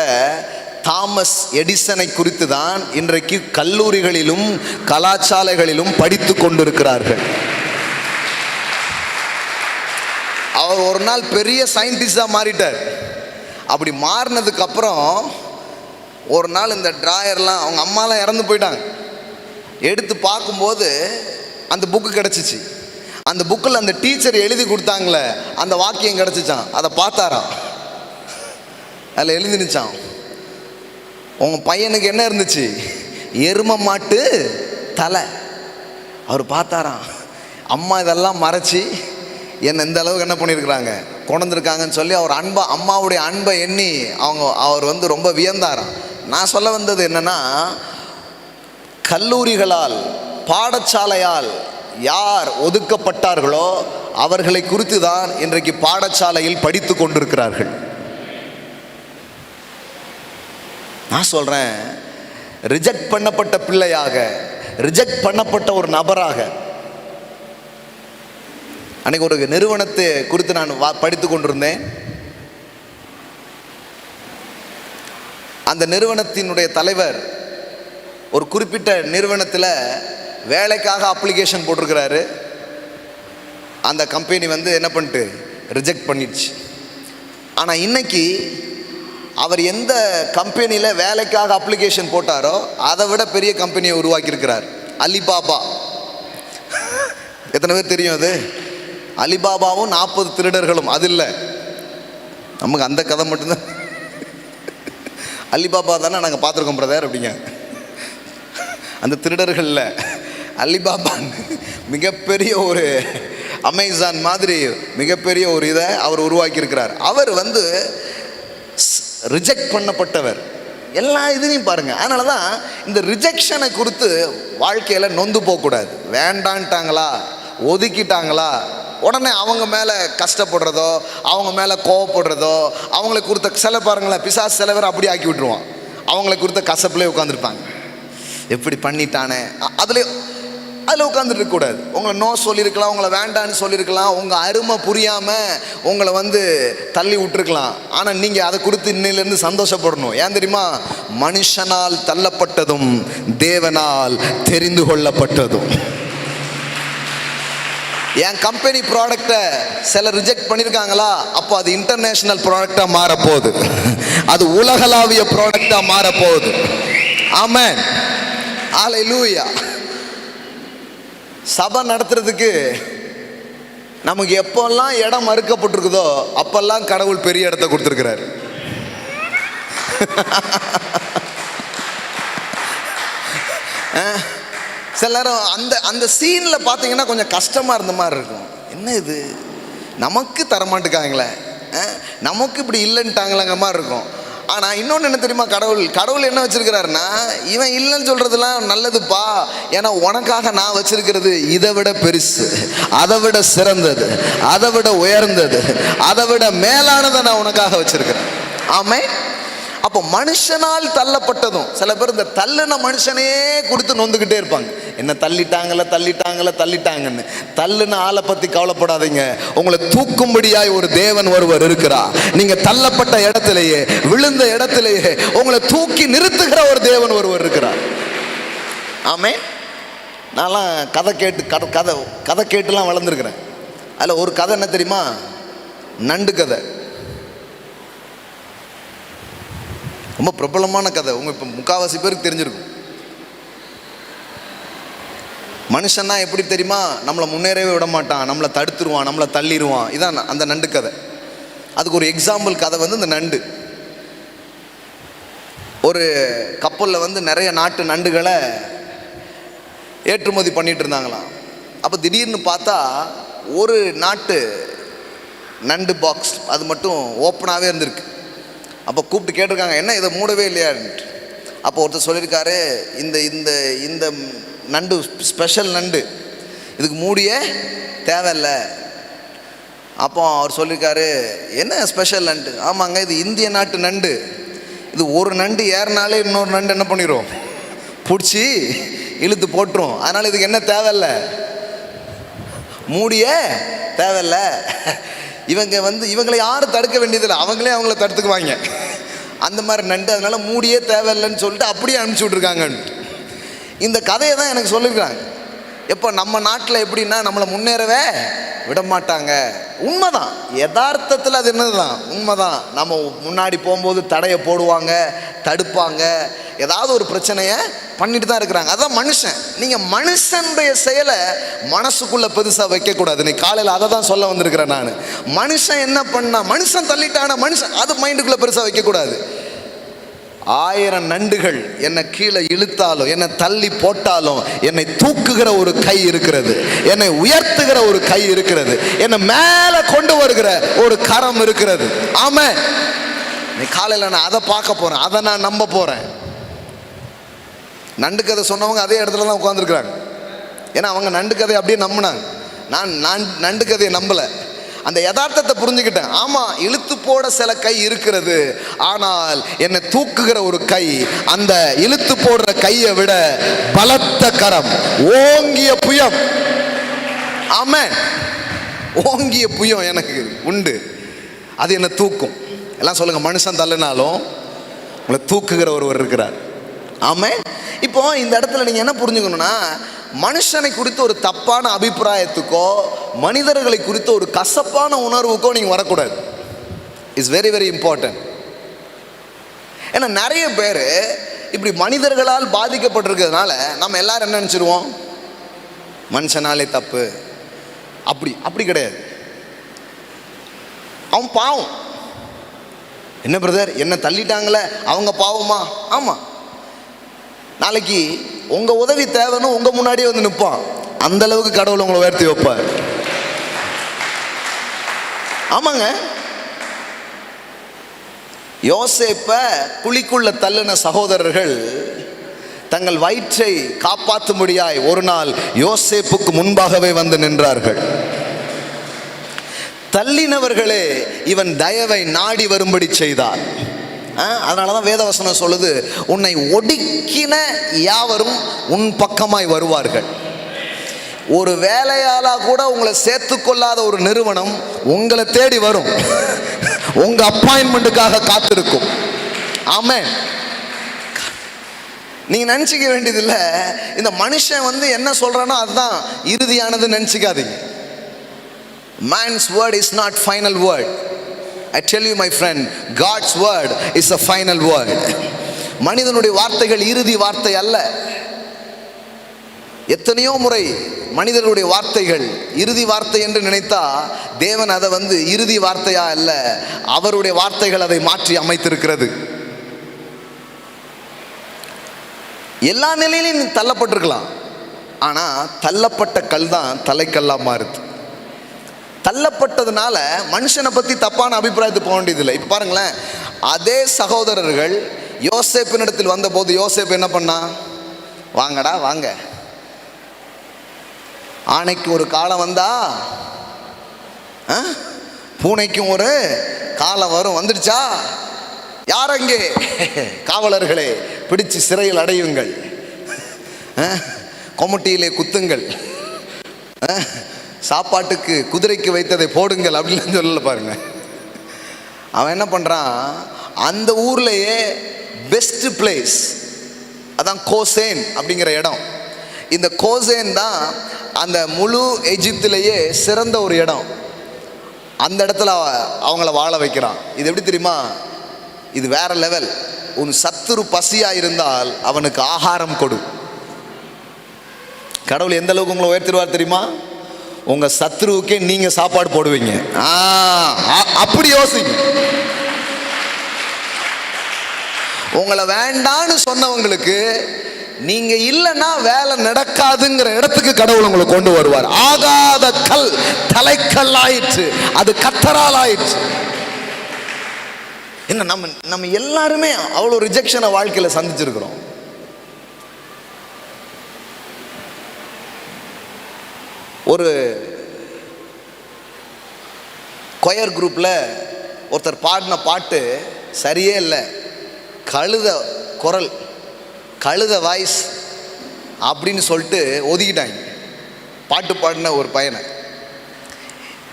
தாமஸ் எடிசனை குறித்து தான் இன்றைக்கு கல்லூரிகளிலும் கலாசாலைகளிலும் படித்து கொண்டிருக்கிறார்கள். அவர் ஒரு நாள் பெரிய சயின்டிஸ்டாக மாறிட்டார். அப்படி மாறினதுக்கு அப்புறம் ஒரு நாள் இந்த டிராயர்லாம், அவங்க அம்மாலாம் இறந்து போயிட்டாங்க, எடுத்து பார்க்கும்போது அந்த புக்கு கிடச்சிச்சு. அந்த புக்கில் அந்த டீச்சர் எழுதி கொடுத்தாங்களே அந்த வாக்கியம் கிடச்சிச்சான். அதை பார்த்தாராம், அதில் எழுதினுச்சான், உங்கள் பையனுக்கு என்ன இருந்துச்சு, எரும மாட்டு தலை. அவர் பார்த்தாராம், அம்மா இதெல்லாம் மறைச்சி என்ன இந்த அளவுக்கு என்ன பண்ணியிருக்கிறாங்க, கொண்டிருக்காங்கன்னு சொல்லி அவர் அம்மாவுடைய அன்பை எண்ணி அவர் வந்து ரொம்ப வியந்தாராம். நான் சொல்ல வந்தது என்னன்னா, கல்லூரிகளால் பாடசாலையால் யார் ஒதுக்கப்பட்டார்களோ அவர்களை குறித்து தான் இன்றைக்கு பாடசாலையில் படித்து கொண்டிருக்கிறார்கள். நான் சொல்றேன், ரிஜெக்ட் பண்ணப்பட்ட பிள்ளையாக, ரிஜெக்ட் பண்ணப்பட்ட ஒரு நபராக. அன்னைக்கு ஒரு நிறுவனத்தை குறித்து நான் படித்து கொண்டிருந்தேன். அந்த நிறுவனத்தினுடைய தலைவர் ஒரு குறிப்பிட்ட நிறுவனத்தில் வேலைக்காக அப்ளிகேஷன் போட்டிருக்கிறாரு. அந்த கம்பெனி வந்து என்ன பண்ணிட்டு ரிஜெக்ட் பண்ணிடுச்சு. ஆனால் இன்னைக்கு அவர் எந்த கம்பெனியில் வேலைக்காக அப்ளிகேஷன் போட்டாரோ அதை விட பெரிய கம்பெனியை உருவாக்கியிருக்கிறார், அலிபாபா. எத்தனை பேர் தெரியும் அது? அலிபாபாவும் 40 திருடர்களும். அது இல்லை, நமக்கு அந்த கதை மட்டும்தான். அலிபாபா தானே நாங்கள் பார்த்துருக்கோம் பிரதர் அப்படிங்க. அந்த திருடர்களில் அலிபாபா மிகப்பெரிய ஒரு அமேசான் மாதிரி மிகப்பெரிய ஒரு இதை அவர் உருவாக்கியிருக்கிறார். அவர் வந்து ரிஜெக்ட் பண்ணப்பட்டவர். எல்லா இதுலையும் பாருங்கள். அதனால தான் இந்த ரிஜெக்ஷனை குறித்து வாழ்க்கையில் நொந்து போகக்கூடாது. வேண்டான்ட்டாங்களா, ஒதுக்கிட்டாங்களா, உடனே அவங்க மேலே கஷ்டப்படுறதோ, அவங்க மேலே கோவப்படுறதோ, அவங்களை குறித்த சில பாருங்களேன், பிசாசு சில பேர் அப்படி ஆக்கி விட்டுருவான். அவங்களை குறித்த கசப்புலேயே உட்காந்துருப்பாங்க, எப்படி பண்ணிட்டானே, அதில் உட்காந்துட்டு இருக்கக்கூடாது. உங்களை நோ சொல்லியிருக்கலாம், உங்களை வேண்டான்னு சொல்லியிருக்கலாம், உங்கள் அருமை புரியாமல் உங்களை வந்து தள்ளி விட்டுருக்கலாம். ஆனால் நீங்கள் அதை கொடுத்து இன்னிலேருந்து சந்தோஷப்படணும். ஏன் தெரியுமா? மனுஷனால் தள்ளப்பட்டதும் தேவனால் தெரிந்து கொள்ளப்பட்டதும். என் கம்பெனி ப்ராடக்டை சில ரிஜெக்ட் பண்ணியிருக்காங்களா, அப்போ அது இன்டர்நேஷ்னல் ப்ராடக்டாக மாறப்போகுது, அது உலகளாவிய ப்ராடக்டாக மாறப்போகுது. ஆமென், ஹல்லேலூயா. சபை நடத்துறதுக்கு நமக்கு எப்பெல்லாம் இடம் மறுக்கப்பட்டிருக்குதோ அப்பெல்லாம் கடவுள் பெரிய இடத்தை கொடுத்துருக்கிறார். சில நேரம் அந்த அந்த சீனில் பார்த்தீங்கன்னா கொஞ்சம் கஷ்டமாக இருந்த மாதிரி இருக்கும். என்ன இது நமக்கு தரமாட்டுக்காங்களே, நமக்கு இப்படி இல்லைன்ட்டாங்களேங்கிற மாதிரி இருக்கும். ஆனால் இன்னொன்று என்ன தெரியுமா, கடவுள் என்ன வச்சிருக்கிறாருன்னா, இவன் இல்லைன்னு சொல்றதுலாம் நல்லதுப்பா, ஏன்னா உனக்காக நான் வச்சிருக்கிறது இதை விட பெருசு, அதை விட சிறந்தது, அதை விட உயர்ந்தது, அதை விட மேலானதை நான் உனக்காக வச்சிருக்கிறேன். ஆமென். அப்போ மனுஷனால் தள்ளப்பட்டதும், சில பேர் இந்த தள்ளுன மனுஷனையே கொடுத்து நொந்துக்கிட்டே இருப்பாங்க. என்ன தள்ளிட்டாங்கன்னு. தள்ளுன ஆளை பத்தி கவலைப்படாதீங்க, உங்களை தூக்கும்படியாய் ஒரு தேவன் ஒருவர் இருக்கிறார். நீங்க தள்ளப்பட்ட இடத்திலேயே, விழுந்த இடத்திலேயே உங்களை தூக்கி நிறுத்துகிற ஒரு தேவன் ஒருவர் இருக்கிறார். ஆமென். நான்லாம் கதை கேட்டுலாம் வளர்ந்துருக்கிறேன். அதில் ஒரு கதை என்ன தெரியுமா, நண்டு கதை. ரொம்ப பிரபலமான கதை, உங்க இப்போ முக்காவாசி பேருக்கு தெரிஞ்சிருக்கும். மனுஷன்னா எப்படி தெரியுமா, நம்மளை முன்னேறவே விட மாட்டான், நம்மளை தடுத்துருவான், நம்மளை தள்ளிடுவான். இதான் அந்த நண்டு கதை. அதுக்கு ஒரு எக்ஸாம்பிள் கதை வந்து இந்த நண்டு. ஒரு கப்பலில் வந்து நிறைய நாட்டு நண்டுகளை ஏற்றுமதி பண்ணிட்டு இருந்தாங்களாம். அப்போ திடீர்னு பார்த்தா ஒரு நாட்டு நண்டு பாக்ஸ் அது மட்டும் ஓப்பனாகவே இருந்திருக்கு. அப்போ கூப்பிட்டு கேட்டிருக்காங்க, என்ன இதை மூடவே இல்லையான்ட்டு. அப்போ ஒருத்தர் சொல்லியிருக்காரு, இந்த இந்த இந்த நண்டு ஸ்பெஷல் நண்டு, இதுக்கு மூடியே தேவையில்லை. அப்போ அவர் சொல்லியிருக்காரு, என்ன ஸ்பெஷல் நண்டு? ஆமாங்க, இது இந்திய நாட்டு நண்டு, இது ஒரு நண்டு ஏறினாலே இன்னொரு நண்டு என்ன பண்ணிடும், பிடிச்சி இழுத்து போட்டுரும், அதனால் இதுக்கு என்ன தேவையில்லை, மூடியே தேவையில்லை. இவங்களை யாரும் தடுக்க வேண்டியதில்லை, அவங்களே அவங்கள தடுத்துக்குவாங்க, அந்த மாதிரி நண்டு, அதனால மூடியே தேவையில்லைன்னு சொல்லிட்டு அப்படியே அனுப்பிச்சி விட்ருக்காங்க. இந்த கதையை தான் எனக்கு சொல்லியிருக்காங்க. எப்போ நம்ம நாட்டில் எப்படின்னா நம்மளை முன்னேறவே விட மாட்டாங்க. உண்மைதான், யதார்த்தத்தில் அது என்னதுதான் உண்மைதான். நம்ம முன்னாடி போகும்போது தடையை போடுவாங்க, தடுப்பாங்க, ஏதாவது ஒரு பிரச்சனையை பண்ணிட்டு தான் இருக்கிறாங்க. அதான் மனுஷன். நீங்கள் மனுஷனுடைய செயலை மனசுக்குள்ளே பெருசாக வைக்கக்கூடாது. நீ காலையில் அதை தான் சொல்ல வந்திருக்கிறேன் நான். மனுஷன் என்ன பண்ணா, மனுஷன் தள்ளிட்டான மனுஷன், அது மைண்டுக்குள்ளே பெருசாக வைக்கக்கூடாது. 1000 நண்டுகள் என்னை கீழே இழுத்தாலும், என்னை தள்ளி போட்டாலும், என்னை தூக்குகிற ஒரு கை இருக்கிறது, என்னை உயர்த்துகிற ஒரு கை இருக்கிறது, என்னை மேலே கொண்டு வருகிற ஒரு கரம் இருக்கிறது. ஆமென். நீ காலையில் நான் அதை பார்க்க போகிறேன், அதை நான் நம்ப போகிறேன். நண்டு கதை சொன்னவங்க அதே இடத்துல தான் உட்காந்துருக்குறாங்க. ஏன்னா அவங்க நண்டு கதையை அப்படியே நம்பினாங்க. நான் நண்டு கதையை நம்பலை, அந்த யதார்த்தத்தை புரிஞ்சுக்கிட்டேன். ஆமாம், இழுத்து போட சில கை இருக்கிறது, ஆனால் என்னை தூக்குகிற ஒரு கை, அந்த இழுத்து போடுற கையை விட பலத்த கரம், ஓங்கிய புயம். ஆமென். ஓங்கிய புயம் எனக்கு உண்டு, அது என்னை தூக்கும். எல்லாம் சொல்லுங்க, மனுஷன் தள்ளினாலும் உங்களை தூக்குகிற ஒருவர் இருக்கிறார். ஆமென். இப்போ இந்த இடத்துல நீங்க என்ன புரிஞ்சுக்கணும்னா, மனுஷனை குறித்து ஒரு தப்பான அபிப்பிராயத்துக்கோ, மனிதர்களை குறித்து ஒரு கசப்பான உணர்வுக்கோ நீங்க வரக்கூடாது. It's very very important. ஏன்னா நிறைய பேர் இப்படி மனிதர்களால் பாதிக்கப்பட்டிருக்கிறதுனால நம்ம எல்லாரும் என்ன நினைச்சிருவோம், மனுஷனாலே தப்பு. அப்படி கிடையாது. அவன் பாவம். என்ன பிரதர், என்ன தள்ளிட்டாங்களே, அவங்க பாவமா? ஆமா, நாளைக்கு உங்க உதவி தேவைன்னு உங்க முன்னாடியே வந்து நிற்பான். அந்த அளவுக்கு கடவுள் உங்களை உயர்த்தி வைப்பார். ஆமாங்க. யோசேப்ப குழிக்குள்ள தள்ளின சகோதரர்கள் தங்கள் வயிற்றை காப்பாற்றும்படியாய் ஒரு நாள் யோசேப்புக்கு முன்பாகவே வந்து நின்றார்கள். தள்ளினவர்களே இவன் தயவை நாடி வரும்படி செய்தார். அதனாலதான் வேதவசனம் சொல்லுது, உன்னை ஒடுக்கின யாவரும் உன் பக்கமாய் வருவார்கள். ஒரு வேலையாளா கூட உங்களை சேர்த்துக்கொள்ளாத ஒரு நிறுவனம் உங்களை தேடி வரும், உங்க அப்பாயின்மெண்ட்டுக்காக காத்திருக்கும். ஆமென். நீங்க நினைச்சுக்க வேண்டியதில்லை, இந்த மனுஷன் வந்து என்ன சொல்றானோ அதுதான் இறுதியானது நினைச்சுக்காதீங்க. Man's word is not final word. I tell you my friend, God's word is a final word. மனிதனுடைய வார்த்தைகள் இறுதி வார்த்தை அல்ல. எத்தனையோ முறை மனிதனுடைய வார்த்தைகள் இறுதி வார்த்தை என்று நினைத்தா தேவன் அதை வந்து இறுதி வார்த்தையா அல்ல, அவருடைய வார்த்தைகள் அதை மாற்றி அமைத்திருக்கிறது. எல்லா நிலையிலும் நீ தள்ளப்பட்டிருக்கலாம், ஆனால் தள்ளப்பட்ட கல் தான் தலைக்கல்லாக மாறுது. தள்ளப்பட்டதுனால மனுஷனை பற்றி தப்பான அபிப்பிராயத்தை போக வேண்டியதில்லை. இப்போ பாருங்களேன், அதே சகோதரர்கள் யோசேப்பினிடத்தில் வந்தபோது யோசேப்பு என்ன பண்ணா? வாங்கடா வாங்க, ஆணைக்கு ஒரு காலம் வந்தா பூனைக்கும் ஒரு காலம் வரும், வந்துடுச்சா? யார் அங்கே? காவலர்களே, பிடிச்சு சிறையில் அடையுங்கள், கொமட்டியிலே குத்துங்கள், சாப்பாட்டுக்கு குதிரைக்கு வைத்ததை போடுங்கள் அப்படின்னு சொல்லல பாருங்க. அவன் என்ன பண்றான்? அந்த ஊர்லயே பெஸ்ட் பிளேஸ், அதான் கோசேன் அப்படிங்கிற இடம். இந்த கோசேன் தான் அந்த முழு எகிப்திலேயே சிறந்த ஒரு இடம். அந்த இடத்துல அவங்கள வாழ வைக்கிறான். இது எப்படி தெரியுமா? இது வேற லெவல். உன் சத்துரு பசியா இருந்தால் அவனுக்கு ஆகாரம் கொடு. கடவுள் எந்த அளவுக்கு உங்களை உயர்த்திடுவார் தெரியுமா? உங்க சத்துருவுக்கே நீங்க சாப்பாடு போடுவீங்க. அப்படி யோசிங்க. உங்களை வேண்டான்னு சொன்னவங்களுக்கு நீங்க இல்லைன்னா வேலை நடக்காதுங்கிற இடத்துக்கு கடவுள் உங்களை கொண்டு வருவார். ஆகாத கல் தலைக்கல் ஆயிற்று, அது கத்தரால் ஆயிற்று. என்ன நம்ம எல்லாருமே அவ்வளோ ரிஜெக்ஷனை வாழ்க்கையில சந்திச்சிருக்கிறோம். ஒரு கொயர் குரூப்ல ஒருத்தர் பாடின பாட்டு சரியே இல்லை, கழுத குரல், கழுத வாய்ஸ் அப்படின்னு சொல்லிட்டு ஒதுக்கிட்டாங்க பாட்டு பாடின ஒரு பையனை.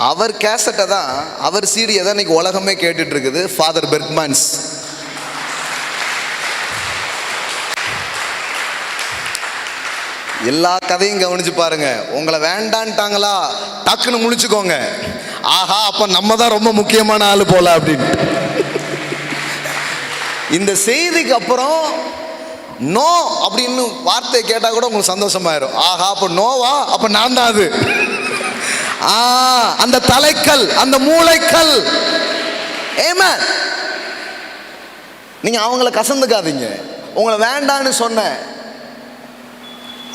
அவர் கேசட்டை தான், அவர் சீடியை தான் இன்னைக்கு உலகமே கேட்டுட்டு இருக்குது, ஃபாதர் பெர்க்மன்ஸ். எல்லா கதையும் கவனிச்சு பாருங்க. உங்களை வேண்டான்ட்டாங்களா, டக்குன்னு முடிச்சுக்கோங்க, ஆஹா அப்ப நம்ம தான் ரொம்ப முக்கியமான ஆளு போல அப்படின்னு. இந்த செய்திக்கு அப்புறம் நோ அப்படின்னு வார்த்தையை கேட்டா கூட உங்களுக்கு சந்தோஷமாயிரும். ஆஹா அப்ப நோவா, அப்ப நான் தான் அது. அந்த தலைக்கல், அந்த மூளைக்கல். ஆமென். நீங்க அவங்கள கசந்துக்காதீங்க. உங்களை வேண்டான்னு சொன்ன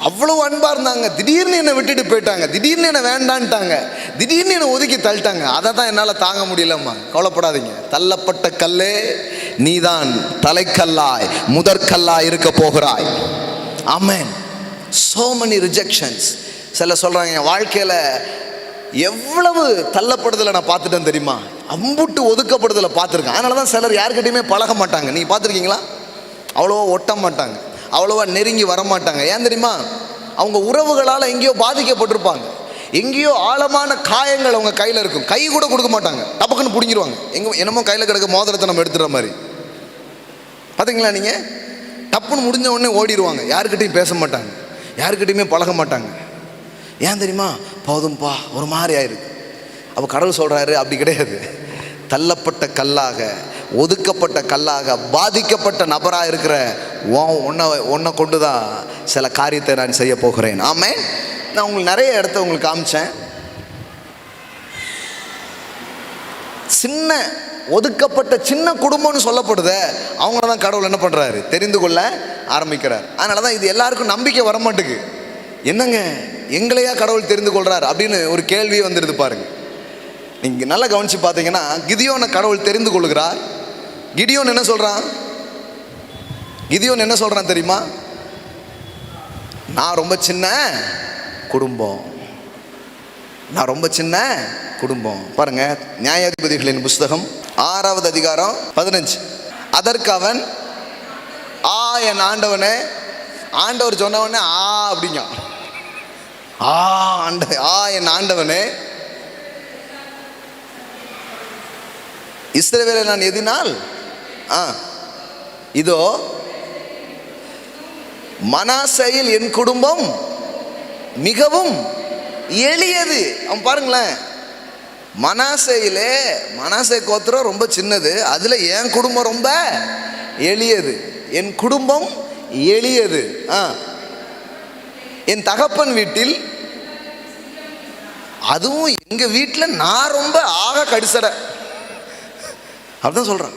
அவ்வளவு அன்பா இருந்தாங்க, திடீர்னு என்னை விட்டுட்டு போயிட்டாங்க, திடீர்னு என்னை வேண்டான்ட்டாங்க, திடீர்னு என்னை ஒதுக்கி தள்ளிட்டாங்க, அதை தான் என்னால் தாங்க முடியலம்மா. கவலைப்படாதீங்க, தள்ளப்பட்ட கல்லே நீதான் தலைக்கல்லாய் முதற்கல்லாய் இருக்க போகிறாய். ஆமென். so many rejections. சில சொல்றாங்க, என் வாழ்க்கையில எவ்வளவு தள்ளப்படுதலை நான் பார்த்துட்டேன் தெரியுமா, அம்புட்டு ஒதுக்கப்படுதலை பார்த்துருக்கேன். அதனால தான் சிலர் யாருக்கிட்டையுமே பழக மாட்டாங்க. நீங்கள் பார்த்துருக்கீங்களா? அவ்வளோவா ஒட்ட மாட்டாங்க, அவ்வளோவா நெருங்கி வரமாட்டாங்க. ஏன் தெரியுமா? அவங்க உறவுகளால் எங்கேயோ பாதிக்கப்பட்டிருப்பாங்க, எங்கேயோ ஆழமான காயங்கள் அவங்க கையில் இருக்கும். கை கூட கொடுக்க மாட்டாங்க, டப்புக்குன்னு பிடிங்கிடுவாங்க. என்னமோ கையில் கிடக்க மோதிரத்தை நம்ம எடுத்துகிற மாதிரி. பார்த்தீங்களா நீங்கள்? டப்புன்னு முடிஞ்ச உடனே ஓடிடுவாங்க, யாருக்கிட்டையும் பேச மாட்டாங்க, யாருக்கிட்டையுமே பழக மாட்டாங்க. ஏன் தெரியுமா? போதும்பா ஒரு மாதிரி ஆயிருக்கு. அப்போ கடவுள் சொல்கிறாரு, அப்படி கிடையாது. தள்ளப்பட்ட கல்லாக, ஒதுக்கப்பட்ட கல்லாக, பாதிக்கப்பட்ட நபராக இருக்கிற உன்னை கொண்டு தான் சில காரியத்தை நான் செய்ய போகிறேன். ஆமென். நான் உங்களுக்கு நிறைய இடத்த உங்களுக்கு காமிச்சேன். சின்ன ஒதுக்கப்பட்ட சின்ன குடும்பம்னு சொல்லப்படுது, அவங்கள தான் கடவுள் என்ன பண்ணுறாரு? தெரிந்து கொள்ள ஆரம்பிக்கிறார். அதனால தான் இது எல்லாருக்கும் நம்பிக்கை வரமாட்டுக்கு. என்னங்க எங்களையா கடவுள் தெரிந்து கொள்றார் அப்படின்னு ஒரு கேள்வியே வந்துடுது பாருங்க. நீங்க நல்லா கவனிச்சு பார்த்தீங்கன்னா, கிதியோனை கடவுள் தெரிந்து கொள்கிறார். கிதியோன் என்ன சொல்றான்? கிதியோன் என்ன சொல்றான் தெரியுமா? நான் ரொம்ப சின்ன குடும்பம், நான் ரொம்ப சின்ன குடும்பம். பாருங்க, நியாயாதிபதிகளின் புஸ்தகம் 6வது அதிகாரம் 15. அதற்கு அவன், என் ஆண்டவனே, ஆண்டவர் சொன்னவனே அப்படிங்க, என் ஆண்டவனே, இஸ்ரவேலை நான் எதினால் இதோ மனாசேயில் என் குடும்பம் மிகவும் எளியது. அவன் பாருங்களேன், மனாசே கோத்திரம் ரொம்ப சின்னது, அதுல என் குடும்பம் ரொம்ப எளியது. என் குடும்பம் எளியது. என் தகப்பன் வீட்டில், அதுவும் எங்க வீட்டில் நான் ரொம்ப கடிசட. அப்படிதான் சொல்றான்.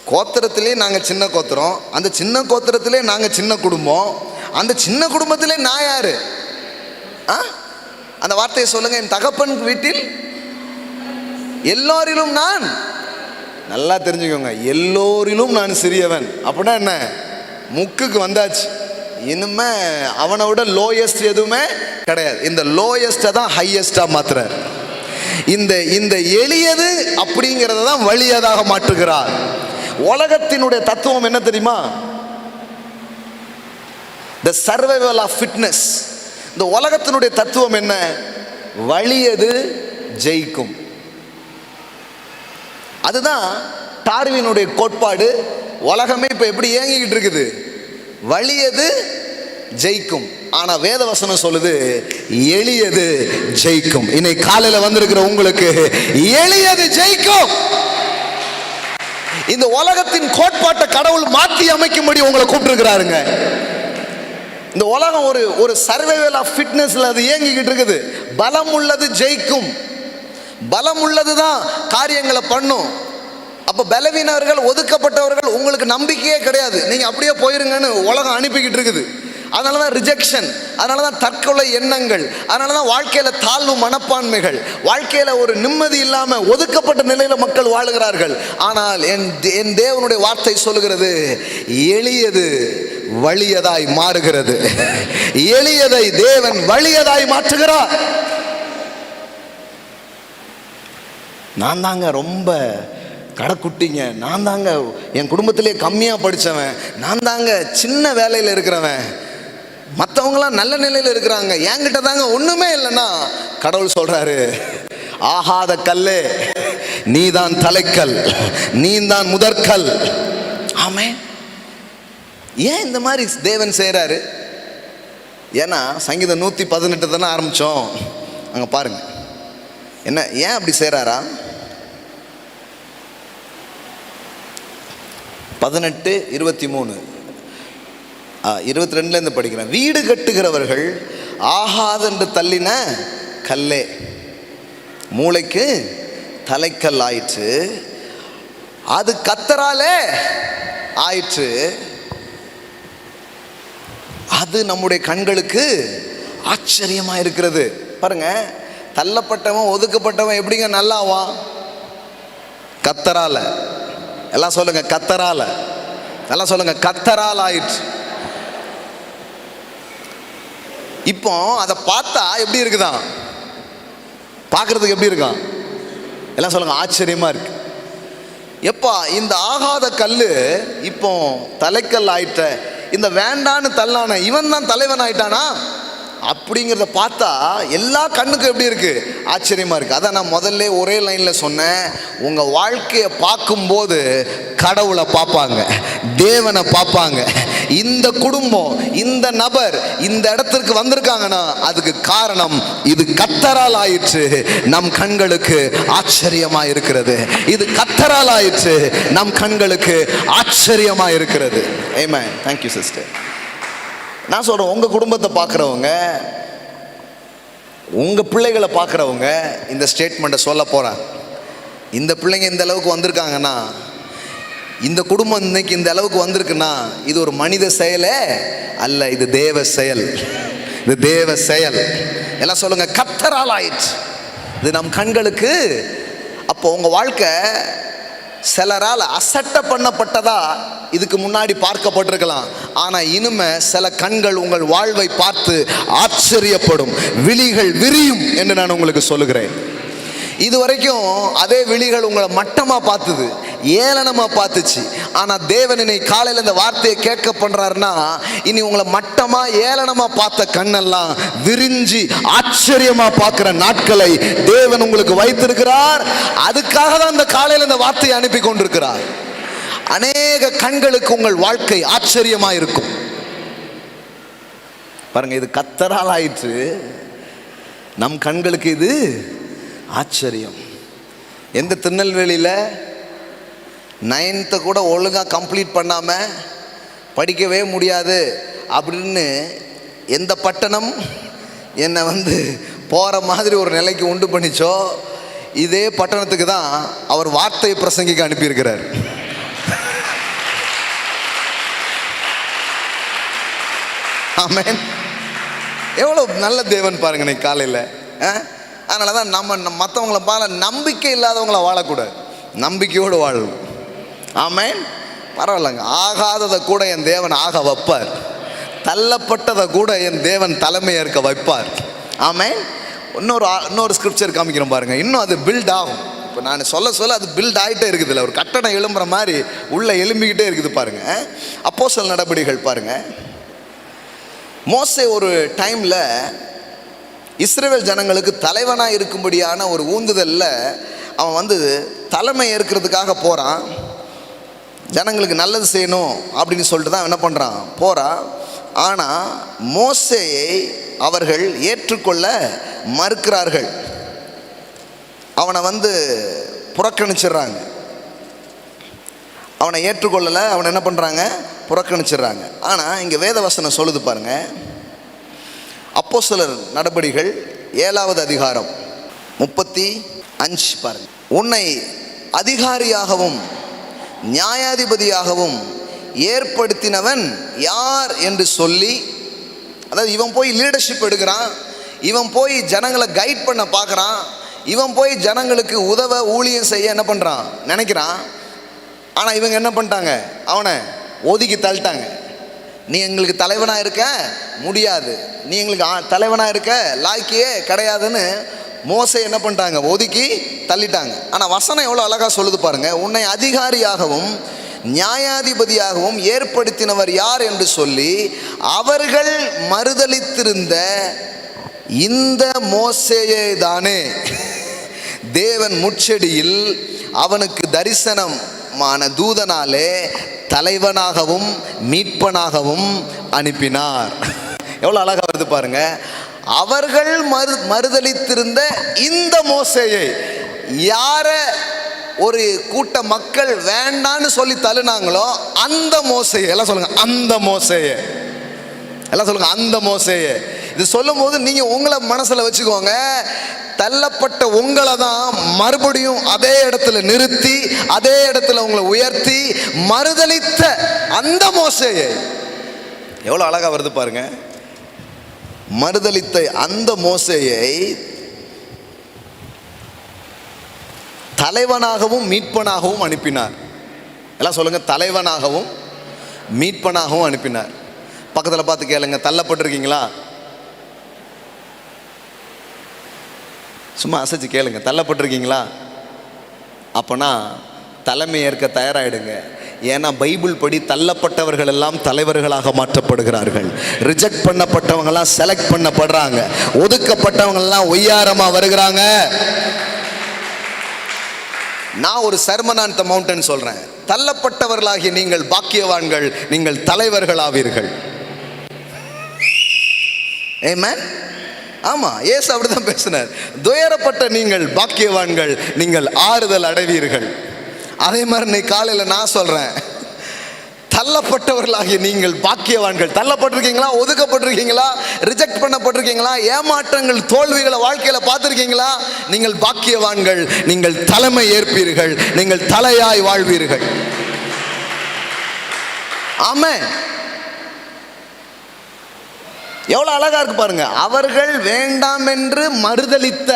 கோத்திரத்திலே நாங்கள் சின்ன கோத்திரம், அந்த சின்ன கோத்திரத்திலே நாங்கள் சின்ன குடும்பம், அந்த சின்ன குடும்பத்திலே நான் யாரு? அந்த வார்த்தையை சொல்லுங்க. என் தகப்பன் வீட்டில் எல்லோரிலும் நான், நல்லா தெரிஞ்சுக்கோங்க, எல்லோரிலும் நான் சிறியவன். அப்படின்னா என்ன? முக்குக்கு வந்தாச்சு. இனிமே அவனை விட லோயஸ்ட் எதுவுமே கிடையாது. இந்த லோயஸ்ட்டை தான் ஹையஸ்டா மாத்துறார். இந்த எளியது அப்படிங்கிறத தான் வலியதாக மாற்றுகிறார். உலகத்தினுடைய தத்துவம் என்ன தெரியுமா? the survival of fitness. இந்த உலகத்தினுடைய தத்துவம் என்ன? வலியது ஜெயிக்கும். அதுதான் டார்வினுடைய கோட்பாடு. உலகமே இப்ப எப்படி இயங்கிக்கிட்டு இருக்குது? வலியது ஜெயிக்கும். ஆனா வேத வசனம் சொல்லுது எளியது ஜெயிக்கும். இன்னைக்கு காலையில வந்திருக்கிற உங்களுக்கு எளியது ஜெயிக்கும். இந்த உலகத்தின் கோட்பாட்டை கடவுள் மாற்றி அமைக்கும்படி உங்களை கூப்பிட்டுருக்கிறாருங்க. இந்த உலகம் ஒரு சர்வைவல் ஆஃப் ஃபிட்னஸ்ல அது இயங்கிக்கிட்டு இருக்குது. பலம் உள்ளது ஜெயிக்கும். பலம் உள்ளது தான் காரியங்களை பண்ணும். அப்ப பலவீனவர்கள், ஒதுக்கப்பட்டவர்கள், உங்களுக்கு நம்பிக்கையே கிடையாது, நீங்க அப்படியே போயிருங்கன்னு உலகம் அனுப்பிக்கிட்டு இருக்குது. அதனாலதான் ரிஜெக்ஷன், அதனாலதான் தற்கொலை எண்ணங்கள், அதனாலதான் வாழ்க்கையில தாழ்வு மனப்பான்மைகள், வாழ்க்கையில ஒரு நிம்மதி இல்லாம ஒதுக்கப்பட்ட நிலையில மக்கள் வாழுகிறார்கள். ஆனால் என் தேவனுடைய வார்த்தை சொல்லுகிறது எளியது வலியதாய் மாறுகிறது. எளியதை தேவன் வலியதாய் மாற்றுகிறார். நான் தாங்க ரொம்ப கடைக்குட்டிங்க, நான் தாங்க என் குடும்பத்திலே கம்மியா படிச்சவன், நான் தாங்க சின்ன வேலையில இருக்கிறவன், மற்றவங்களாம் நல்ல நிலையில இருக்கிறாங்க, என்கிட்ட தாங்க ஒண்ணுமே இல்லைன்னா கடவுள் சொல்றாரு ஆகாத கல்லே நீதான் தலைக்கல், நீதான் முதற்கல். ஆமென். ஏன் இந்த மாதிரி தேவன் செய்யறாரு? ஏன்னா சங்கீதம் 118 தானே ஆரம்பிச்சோம். அங்க பாருங்க என்ன, ஏன் அப்படி செய்யறாரா? 18, 23, 22 இருந்து படிக்கிறேன். வீடு கட்டுகிறவர்கள் ஆகாதென்று தள்ளின கல்லே மூளைக்கு தலைக்கல் ஆயிற்று, அது கர்த்தராலே ஆயிற்று, அது நம்முடைய கண்களுக்கு ஆச்சரியமா இருக்கிறது. பாருங்க, தள்ளப்பட்டவன் ஒதுக்கப்பட்டவன் எப்படிங்க நல்லாவான்? கர்த்தரால. எல்லாம் சொல்லுங்க கர்த்தரால. எல்லாம் சொல்லுங்க கர்த்தரால் ஆயிற்று. இப்போ அதை பார்த்தா எப்படி இருக்குதான்? பார்க்கறதுக்கு எப்படி இருக்கான்? எல்லாம் சொல்லுங்க ஆச்சரியமா இருக்கு. எப்பா இந்த ஆகாத கல்லு இப்போ தலைக்கல் ஆயிட்ட, இந்த வேண்டான்னு தள்ளான இவன் தான் தலைவன் ஆயிட்டானா அப்படிங்கிறத பார்த்தா எல்லா கண்ணுக்கும் எப்படி இருக்கு? ஆச்சரியமா இருக்கு. அதான் நான் முதல்ல ஒரே லைன்ல சொன்னேன், உங்க வாழ்க்கையை பார்க்கும்போது கடவுளை பார்ப்பாங்க, தேவனை பார்ப்பாங்க. இந்த குடும்பம், இந்த நபர் இந்த இடத்திற்கு வந்திருக்காங்கன்னா அதுக்கு காரணம் இது கர்த்தரால் ஆயிற்று, நம் கண்களுக்கு ஆச்சரியமா இருக்கிறது. இது கர்த்தரால் ஆயிற்று, நம் கண்களுக்கு ஆச்சரியமா இருக்கிறது. ஆமென். Thank you sister. நான் சொல்றேன், உங்க குடும்பத்தை பார்க்குறவங்க, உங்க பிள்ளைகளை பார்க்குறவங்க இந்த ஸ்டேட்மெண்ட்டை சொல்ல போறாங்க. இந்த பிள்ளைங்க இந்த அளவுக்கு வந்திருக்காங்கன்னா, இந்த குடும்பம் இன்னைக்கு இந்த அளவுக்கு வந்திருக்குன்னா இது ஒரு மனித செயலே அல்ல, இது தேவ செயல். இது தேவ செயல். எல்லாம் சொல்லுங்க கர்த்தரால் ஆயிற்று, இது நம் கண்களுக்கு. அப்போ உங்க வாழ்க்கை சிலரால் அசட்டை பண்ணப்பட்டதா இதுக்கு முன்னாடி பார்க்கப்பட்டிருக்கலாம். ஆனா இனிமே சில கண்கள் உங்கள் வாழ்வை பார்த்து ஆச்சரியப்படும், விழிகள் விரியும் என்று நான் உங்களுக்கு சொல்லுகிறேன். இதுவரைக்கும் அதே விழிகள் உங்களை மட்டமா பார்த்தது, ஏளனமா பார்த்துச்சு. ஆனா தேவன் இன்னைக்கு காலையில இந்த வார்த்தையை கேட்க பண்றாருன்னா, இனி உங்களை மட்டமா ஏளனமா பார்த்த கண்ணெல்லாம் விரிஞ்சி ஆச்சரியமா பார்க்கிற நாட்களை தேவன் உங்களுக்கு வைத்திருக்கிறார். அதுக்காக தான் இந்த காலையில இந்த வார்த்தையை அனுப்பி கொண்டிருக்கிறார். அநேக கண்களுக்கு உங்கள் வாழ்க்கை ஆச்சரியமா இருக்கும். பாருங்க, இது கர்த்தரால் ஆயிற்று, நம் கண்களுக்கு இது ஆச்சரியம். எந்த திருநெல்வேலியில 9th கூட ஒழுங்கா கம்ப்ளீட் பண்ணாம படிக்கவே முடியாது அப்படின்னு எந்த பட்டணம் என்னை போற மாதிரி ஒரு நிலைக்கு உண்டு பண்ணிச்சோ, இதே பட்டணத்துக்கு தான் அவர் வார்த்தையை பிரசங்கிக்க அனுப்பியிருக்கிறார். ஆமென். எவ்வளோ நல்ல தேவன் பாருங்க இன்னைக்கு காலையில். அதனால தான் நம்ம மற்றவங்களை நம்பிக்கை இல்லாதவங்கள வாழக்கூடாது, நம்பிக்கையோடு வாழணும். ஆமென். பரவாயில்லைங்க, ஆகாததை கூட என் தேவன் ஆக வைப்பார், தள்ளப்பட்டதை கூட என் தேவன் தலைமை ஏற்க வைப்பார். ஆமென். இன்னொரு ஸ்கிரிப்சர் காமிக்கிறோம் பாருங்க, இன்னும் அது பில்ட் ஆகும். இப்போ நான் சொல்ல அது பில்ட் ஆகிட்டே இருக்குது, இல்லை ஒரு கட்டணம் எழும்புற மாதிரி உள்ள எழும்பிக்கிட்டே இருக்குது பாருங்க. அப்போஸ்தலர் நடபடிகள் பாருங்க. மோசே ஒரு டைமில் இஸ்ரவேல் ஜனங்களுக்கு தலைவனாக இருக்கும்படியான ஒரு ஊந்துதலில் அவன் தலைமை ஏற்கிறதுக்காக போகிறான். ஜனங்களுக்கு நல்லது செய்யணும் அப்படின்னு சொல்லிட்டு தான் என்ன பண்ணுறான், போகிறான். ஆனால் மோசேயை அவர்கள் ஏற்றுக்கொள்ள மறுக்கிறார்கள், அவனை புறக்கணிச்சிடுறாங்க. அவனை ஏற்றுக்கொள்ளலை, அவனை என்ன பண்ணுறாங்க, புறக்கணிச்சிடுறாங்க. ஆனால் இங்கே வேதவசனம் சொல்லுது பாருங்க, அப்போஸ்தலர் நடபடிகள் 7வது அதிகாரம் 35 பாருங்க. உன்னை அதிகாரியாகவும் நியாயாதிபதியாகவும் ஏற்படுத்தினவன் யார் என்று சொல்லி, அதாவது இவன் போய் லீடர்ஷிப் எடுக்கிறான், இவன் போய் ஜனங்களை கைட் பண்ண பார்க்குறான், இவன் போய் ஜனங்களுக்கு உதவ ஊழியம் செய்ய என்ன பண்ணுறான் நினைக்கிறான். ஆனால் இவங்க என்ன பண்ணிட்டாங்க, அவனை ஒதுக்கி தள்ளிட்டாங்க. நீ எங்களுக்கு தலைவனாக இருக்க முடியாது, நீ எங்களுக்கு தலைவனாக இருக்க லாய்க்கியே கிடையாதுன்னு மோசே என்ன பண்ணிட்டாங்க, ஒதுக்கி தள்ளிட்டாங்க. ஆனால் வசனம் எவ்வளோ அழகாக சொல்லுது பாருங்க, உன்னை அதிகாரியாகவும் நியாயாதிபதியாகவும் ஏற்படுத்தினவர் யார் என்று சொல்லி அவர்கள் மறுதலித்திருந்த இந்த மோசேயே தானே தேவன் முட்செடியில் அவனுக்கு தரிசனமான தூதனாலே தலைவனாகவும் மீட்பனாகவும் அனுப்பினார். எவ்வளோ அழகாக வருது பாருங்க. அவர்கள் மறுதலித்திருந்த இந்த மோசேயை, யார ஒரு கூட்ட மக்கள் வேண்டான்னு சொல்லி தள்ளினாங்களோ அந்த மோசேயை, எல்லாம் சொல்லுங்க அந்த மோசேயை, எல்லாம் சொல்லுங்க அந்த மோசேயை. இது சொல்லும் போது நீங்க உங்களை மனசுல வச்சுக்கோங்க, தள்ளப்பட்ட உங்களை தான் மறுபடியும் அதே இடத்துல நிறுத்தி அதே இடத்துல உங்களை உயர்த்தி மறுதலித்த அந்த மோசேயை. எவ்வளவு அழகா வருது பாருங்க. மறுதலித்த அந்த மோசேயை தலைவனாகவும் மீட்பனாகவும் அனுப்பினார். எல்லாம் சொல்லுங்க, தலைவனாகவும் மீட்பனாகவும் அனுப்பினார். பக்கத்தில் பார்த்து கேளுங்க, தள்ளப்பட்டிருக்கீங்களா? சும்மா அசைச்சு கேளுங்க, தள்ளப்பட்டிருக்கீங்களா? அப்போனா தலைமை ஏற்க தயாராகிடுங்க. ஏன்னா பைபிள் படி தள்ளப்பட்டவர்கள் எல்லாம் தலைவர்களாக மாற்றப்படுகிறார்கள், ரிஜெக்ட் பண்ணப்பட்டவங்கெல்லாம் செலக்ட் பண்ணப்படுறாங்க, ஒதுக்கப்பட்டவங்கெல்லாம் ஒய்யாரமாக வருகிறாங்க. நான் ஒரு சர்மன் ஆன் தி மவுண்டன் சொல்றேன், தள்ளப்பட்டவர்களாகிய நீங்கள் பாக்கியவான்கள், நீங்கள் தலைவர்கள் ஆவீர்கள். ஆமென். ஆமா, இயேசு அப்படிதான் பேசினார். துயரப்பட்ட நீங்கள் பாக்கியவான்கள், நீங்கள் ஆறுதல் அடைவீர்கள். அதே மாதிரி இன்னைக்கு காலையில் நான் சொல்றேன், தள்ளப்பட்டவர்களாகிய நீங்கள் பாக்கியவான்கள். தள்ளப்பட்டிருக்கீங்களா? ஒதுக்கப்பட்டிருக்கீங்களா? ரிஜெக்ட் பண்ணப்பட்டிருக்கீங்களா? ஏமாற்றங்கள் தோல்விகளை வாழ்க்கையில பார்த்திருக்கீங்களா? நீங்கள் பாக்கியவான்கள், நீங்கள் தலைமை ஏற்பீர்கள், நீங்கள் தலையாய் வாழ்வீர்கள். ஆமென். எவ்வளவு அழகா இருக்கு பாருங்க. அவர்கள் வேண்டாம் என்று மறுதலித்த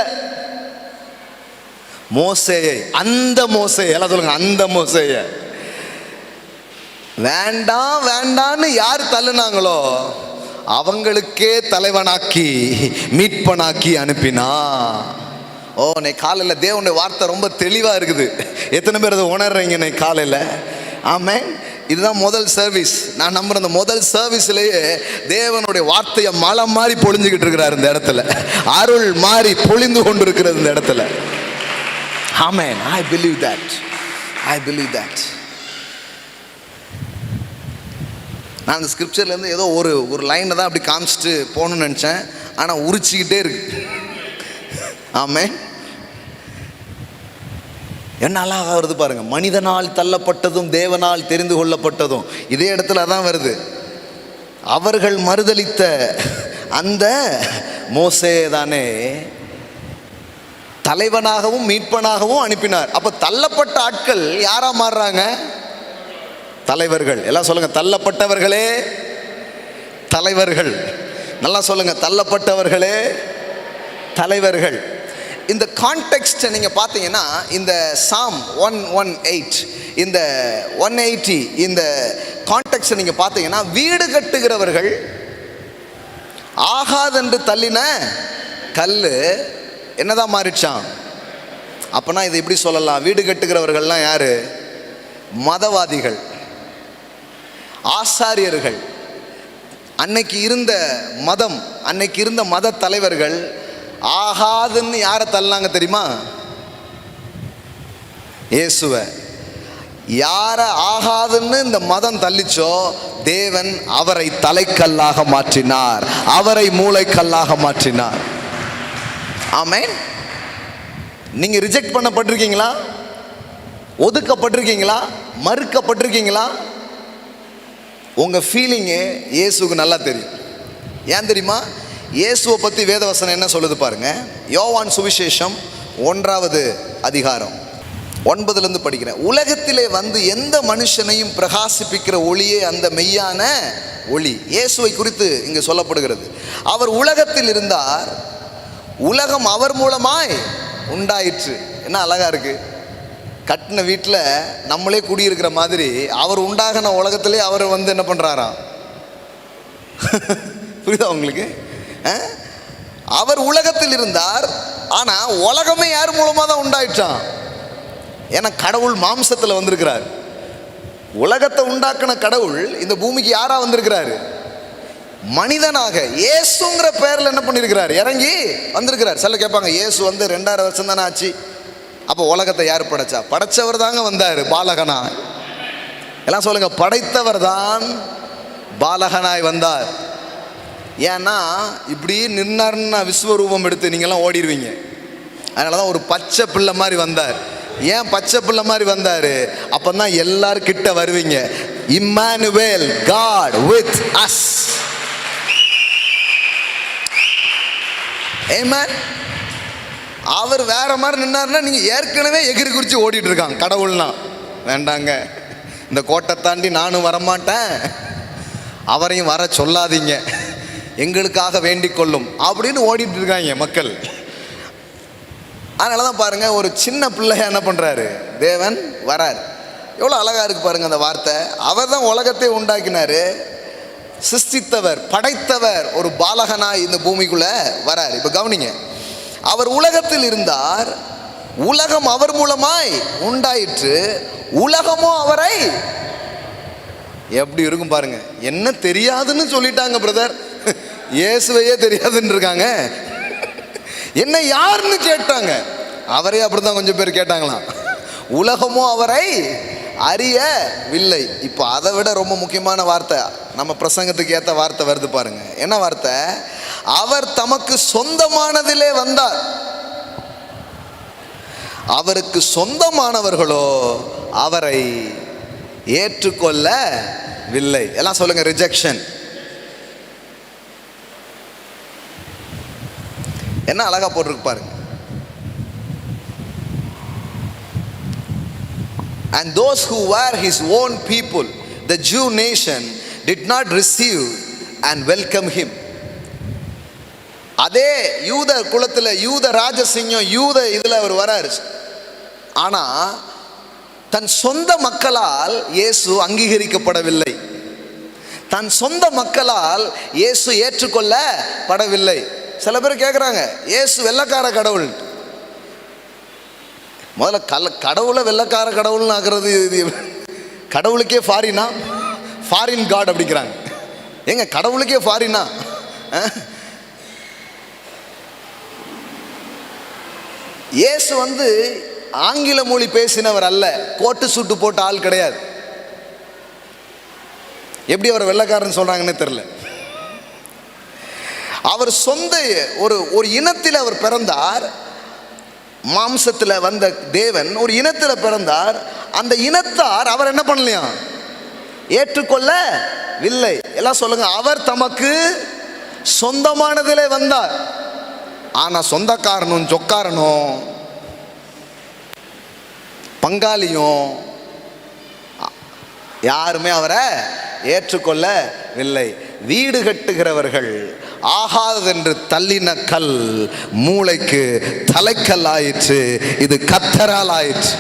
மோசேயை, அந்த மோசேயை, எல்லாம் சொல்லுங்க அந்த மோசேயை, வேண்டாம் வேண்டான்னு யார் தள்ளுனாங்களோ அவங்களுக்கே தலைவனாக்கி மீட்பனாக்கி அனுப்பினா. ஓ, இன்னைக்கு காலையில் தேவனுடைய வார்த்தை ரொம்ப தெளிவாக இருக்குது. எத்தனை பேர் அதை உணர்றீங்க இன்னைக்கு காலையில்? ஆமென். இதுதான் முதல் சர்வீஸ். நான் நம்புறேன், அந்த முதல் சர்வீஸ்லேயே தேவனுடைய வார்த்தையை மழை மாதிரி பொழிஞ்சுக்கிட்டு இருக்கிறார் இந்த இடத்துல, அருள் மாறி பொழிந்து கொண்டு இருக்கிறது இந்த இடத்துல. ஆமென். I believe that. I believe that. நான் அந்த ஸ்கிரிப்சர்லேருந்து ஏதோ ஒரு லைனை தான் அப்படி காமிச்சிட்டு போகணும்னு நினச்சேன், ஆனால் உரிச்சிக்கிட்டே இருக்கு. ஆமென். என்ன அழகா வருது பாருங்க. மனிதனால் தள்ளப்பட்டதும் தேவனால் தெரிந்து கொள்ளப்பட்டதும் இதே இடத்துல தான் வருது. அவர்கள் மறுதலித்த அந்த மோசே தானே தலைவனாகவும் மீட்பனாகவும் அனுப்பினார். அப்ப தள்ளப்பட்ட ஆட்கள் யாரா மாறுறாங்க? தலைவர்கள். எல்லாம் சொல்லுங்க, தள்ளப்பட்டவர்களே தலைவர்கள். நல்லா சொல்லுங்க, தள்ளப்பட்டவர்களே தலைவர்கள். இந்த கான்டெக்ஸ்ட் நீங்க பார்த்தீங்கன்னா, இந்த சாம் 118, இந்த 180, இந்த கான்டெக்ஸ்ட் நீங்க பார்த்தீங்கன்னா, வீடு கட்டுகிறவர்கள் ஆகாதென்று தள்ளின கல்லு என்னதான் மாறிச்சான். அப்பனா இதை எப்படி சொல்லலாம்? வீடு கட்டுகிறவர்கள்லாம் யாரு? மதவாதிகள், ஆசாரியர்கள். அன்னைக்கு இருந்த மதம், அன்னைக்கு இருந்த மத தலைவர்கள் ஆகாதுன்னு யாரை தள்ளாங்க தெரியுமா? இயேசுவை. யார ஆகாதுன்னு இந்த மதம் தள்ளிச்சோ, தேவன் அவரை தலைக்கல்லாக மாற்றினார், அவரை மூளைக்கல்லாக மாற்றினார். ஆமென். நீங்க ரிஜெக்ட் பண்ணப்பட்டிருக்கீங்களா? ஒதுக்கப்பட்டிருக்கீங்களா? மறுக்கப்பட்டிருக்கீங்களா? உங்க ஃபீலிங்கு இயேசுக்கு நல்லா தெரியும். ஏன் தெரியுமா? இயேசுவை பற்றி வேதவசனம் என்ன சொல்லுது பாருங்க. யோவான் சுவிசேஷம் 1வது அதிகாரம் 9 படிக்கிறேன். உலகத்திலே வந்து எந்த மனுஷனையும் பிரகாசிப்பிக்கிற ஒளியே அந்த மெய்யான ஒளி. இயேசுவை குறித்து இங்கு சொல்லப்படுகிறது. அவர் உலகத்தில் இருந்தார், உலகம் அவர் மூலமாய் உண்டாயிற்று. என்ன அழகா இருக்கு. கட்டின வீட்டில் நம்மளே குடியிருக்கிற மாதிரி அவர் உண்டாகின உலகத்திலே அவர் வந்து என்ன பண்ணுறாராம்? புரியுதா உங்களுக்கு? அவர் உலகத்தில் இருந்தார், ஆனால் உலகமே யார் மூலமாக தான் உண்டாயிட்டான்? ஏன்னா கடவுள் மாம்சத்தில் வந்திருக்கிறார். உலகத்தை உண்டாக்கின கடவுள் இந்த பூமிக்கு யாரா வந்திருக்கிறாரு? மனிதனாக. இயேசுங்கிற பெயரில் என்ன பண்ணியிருக்கிறார்? இறங்கி வந்திருக்கிறார். சில கேட்பாங்க, இயேசு வந்து 2000 வருஷம் தானே ஆச்சு, அப்போ உலகத்தை யார் படைச்சா? படைச்சவர் தாங்க வந்தார் பாலகனாய். எல்லாம் சொல்லுங்க, படைத்தவர் தான் பாலகனாய் வந்தார். ஏன்னா இப்படி நின்னார்னா விஸ்வரூபம் எடுத்து நீங்கள்லாம் ஓடிடுவீங்க. அதனால தான் ஒரு பச்சை பிள்ளை மாதிரி வந்தார். ஏன் பச்சை பிள்ளை மாதிரி வந்தார்? அப்போ தான் எல்லாரும் கிட்ட வருவீங்க. Immanuel, God with us. Amen. அவர் வேற மாதிரி நின்னார்னா நீங்க ஏற்கனவே எகிரி குறிச்சு ஓடிட்டு இருக்காங்க. கடவுள்னா வேண்டாங்க, இந்த கோட்டை தாண்டி நானும் வரமாட்டேன், அவரையும் வர சொல்லாதீங்க, எங்களுக்காக வேண்டிக் கொள்ளும் அப்படின்னு ஓடிட்டு இருக்காங்க மக்கள். அதனால தான் பாருங்க, ஒரு சின்ன பிள்ளைய என்ன பண்றாரு? தேவன் வரார். எவ்வளோ அழகா இருக்கு பாருங்க அந்த வார்த்தை. அவர் தான் உலகத்தை உண்டாக்கினாரு, சிருஷ்டித்தவர், படைத்தவர். ஒரு பாலகனாய் இந்த பூமிக்குள்ள வரார். இப்ப கவனிங்க, அவர் உலகத்தில் இருந்தார், உலகம் அவர் மூலமாய் உண்டாயிற்று, உலகமோ அவரை. எப்படி இருக்கும் பாருங்க. என்ன தெரியாதுன்னு சொல்லிட்டாங்க பிரதர், இயேசுவையே தெரியாதுன்னு இருக்காங்க. என்ன யாருன்னு கேட்டாங்க, அவரே அப்படிதான் கொஞ்சம் பேர் கேட்டாங்களாம். உலகமோ அவரை அறியவில்லை. இப்போ அதை விட ரொம்ப முக்கியமான வார்த்தை நம்ம பிரசங்கத்துக்கு ஏற்ற வார்த்தை வருது பாருங்க. என்ன வார்த்தை? அவர் தமக்கு சொந்தமானதிலே வந்தார், அவருக்கு சொந்தமானவர்களோ அவரை ஏற்றுக்கொள்ளவில்லை. எல்லாம் சொல்லுங்க, ரிஜெக்ஷன். என்ன அழகா போட்டிருக்கு பாருங்க. And those who were his own people, the Jew nation, did not receive and welcome him. அதே யூத குலத்தில், யூத ராஜசிங்கம், யூத இதில் அவர் வராரு. ஆனா தன் சொந்த மக்களால் இயேசு அங்கீகரிக்கப்படவில்லை, தன் சொந்த மக்களால் இயேசு ஏற்றுக்கொள்ளப்படவில்லை. சில பேர் கேட்குறாங்க, இயேசு வெள்ளக்கார கடவுள். முதல்ல கடவுளை வெள்ளக்கார கடவுள்னு ஆக்குறது, இது கடவுளுக்கே ஃபாரினா, ஃபாரின் காட் அப்படிங்கிறாங்க. ஏங்க கடவுளுக்கே ஃபாரினா? இயேசு வந்து ஆங்கில மொழி பேசினவர் அல்ல, கோட்டு சூட்டு போட்ட ஆள் கிடையாது. எப்படி அவர் வெள்ளக்காரன்னு சொல்றாங்கன்னு தெரியல. அவர் சொந்த ஒரு இனத்தில் அவர் பிறந்தார். மாம்சத்தில் வந்த தேவன் ஒரு இனத்தில் பிறந்தார். அந்த இனத்தார் அவர் என்ன பண்ணலையா? ஏற்றுக்கொள்ளவில்லை. எல்லாம் சொல்லுங்க, அவர் தமக்கு சொந்தமானதிலே வந்தார். ஆனா சொந்தக்காரனும் சொக்காரனும் பங்காளியும் யாருமே அவரை ஏற்றுக்கொள்ளவில்லை. வீடு கட்டுகிறவர்கள் ஆகாதென்று தள்ளின கல் மூளைக்கு தலைக்கல் ஆயிற்று, இது கர்த்தரால் ஆயிற்று.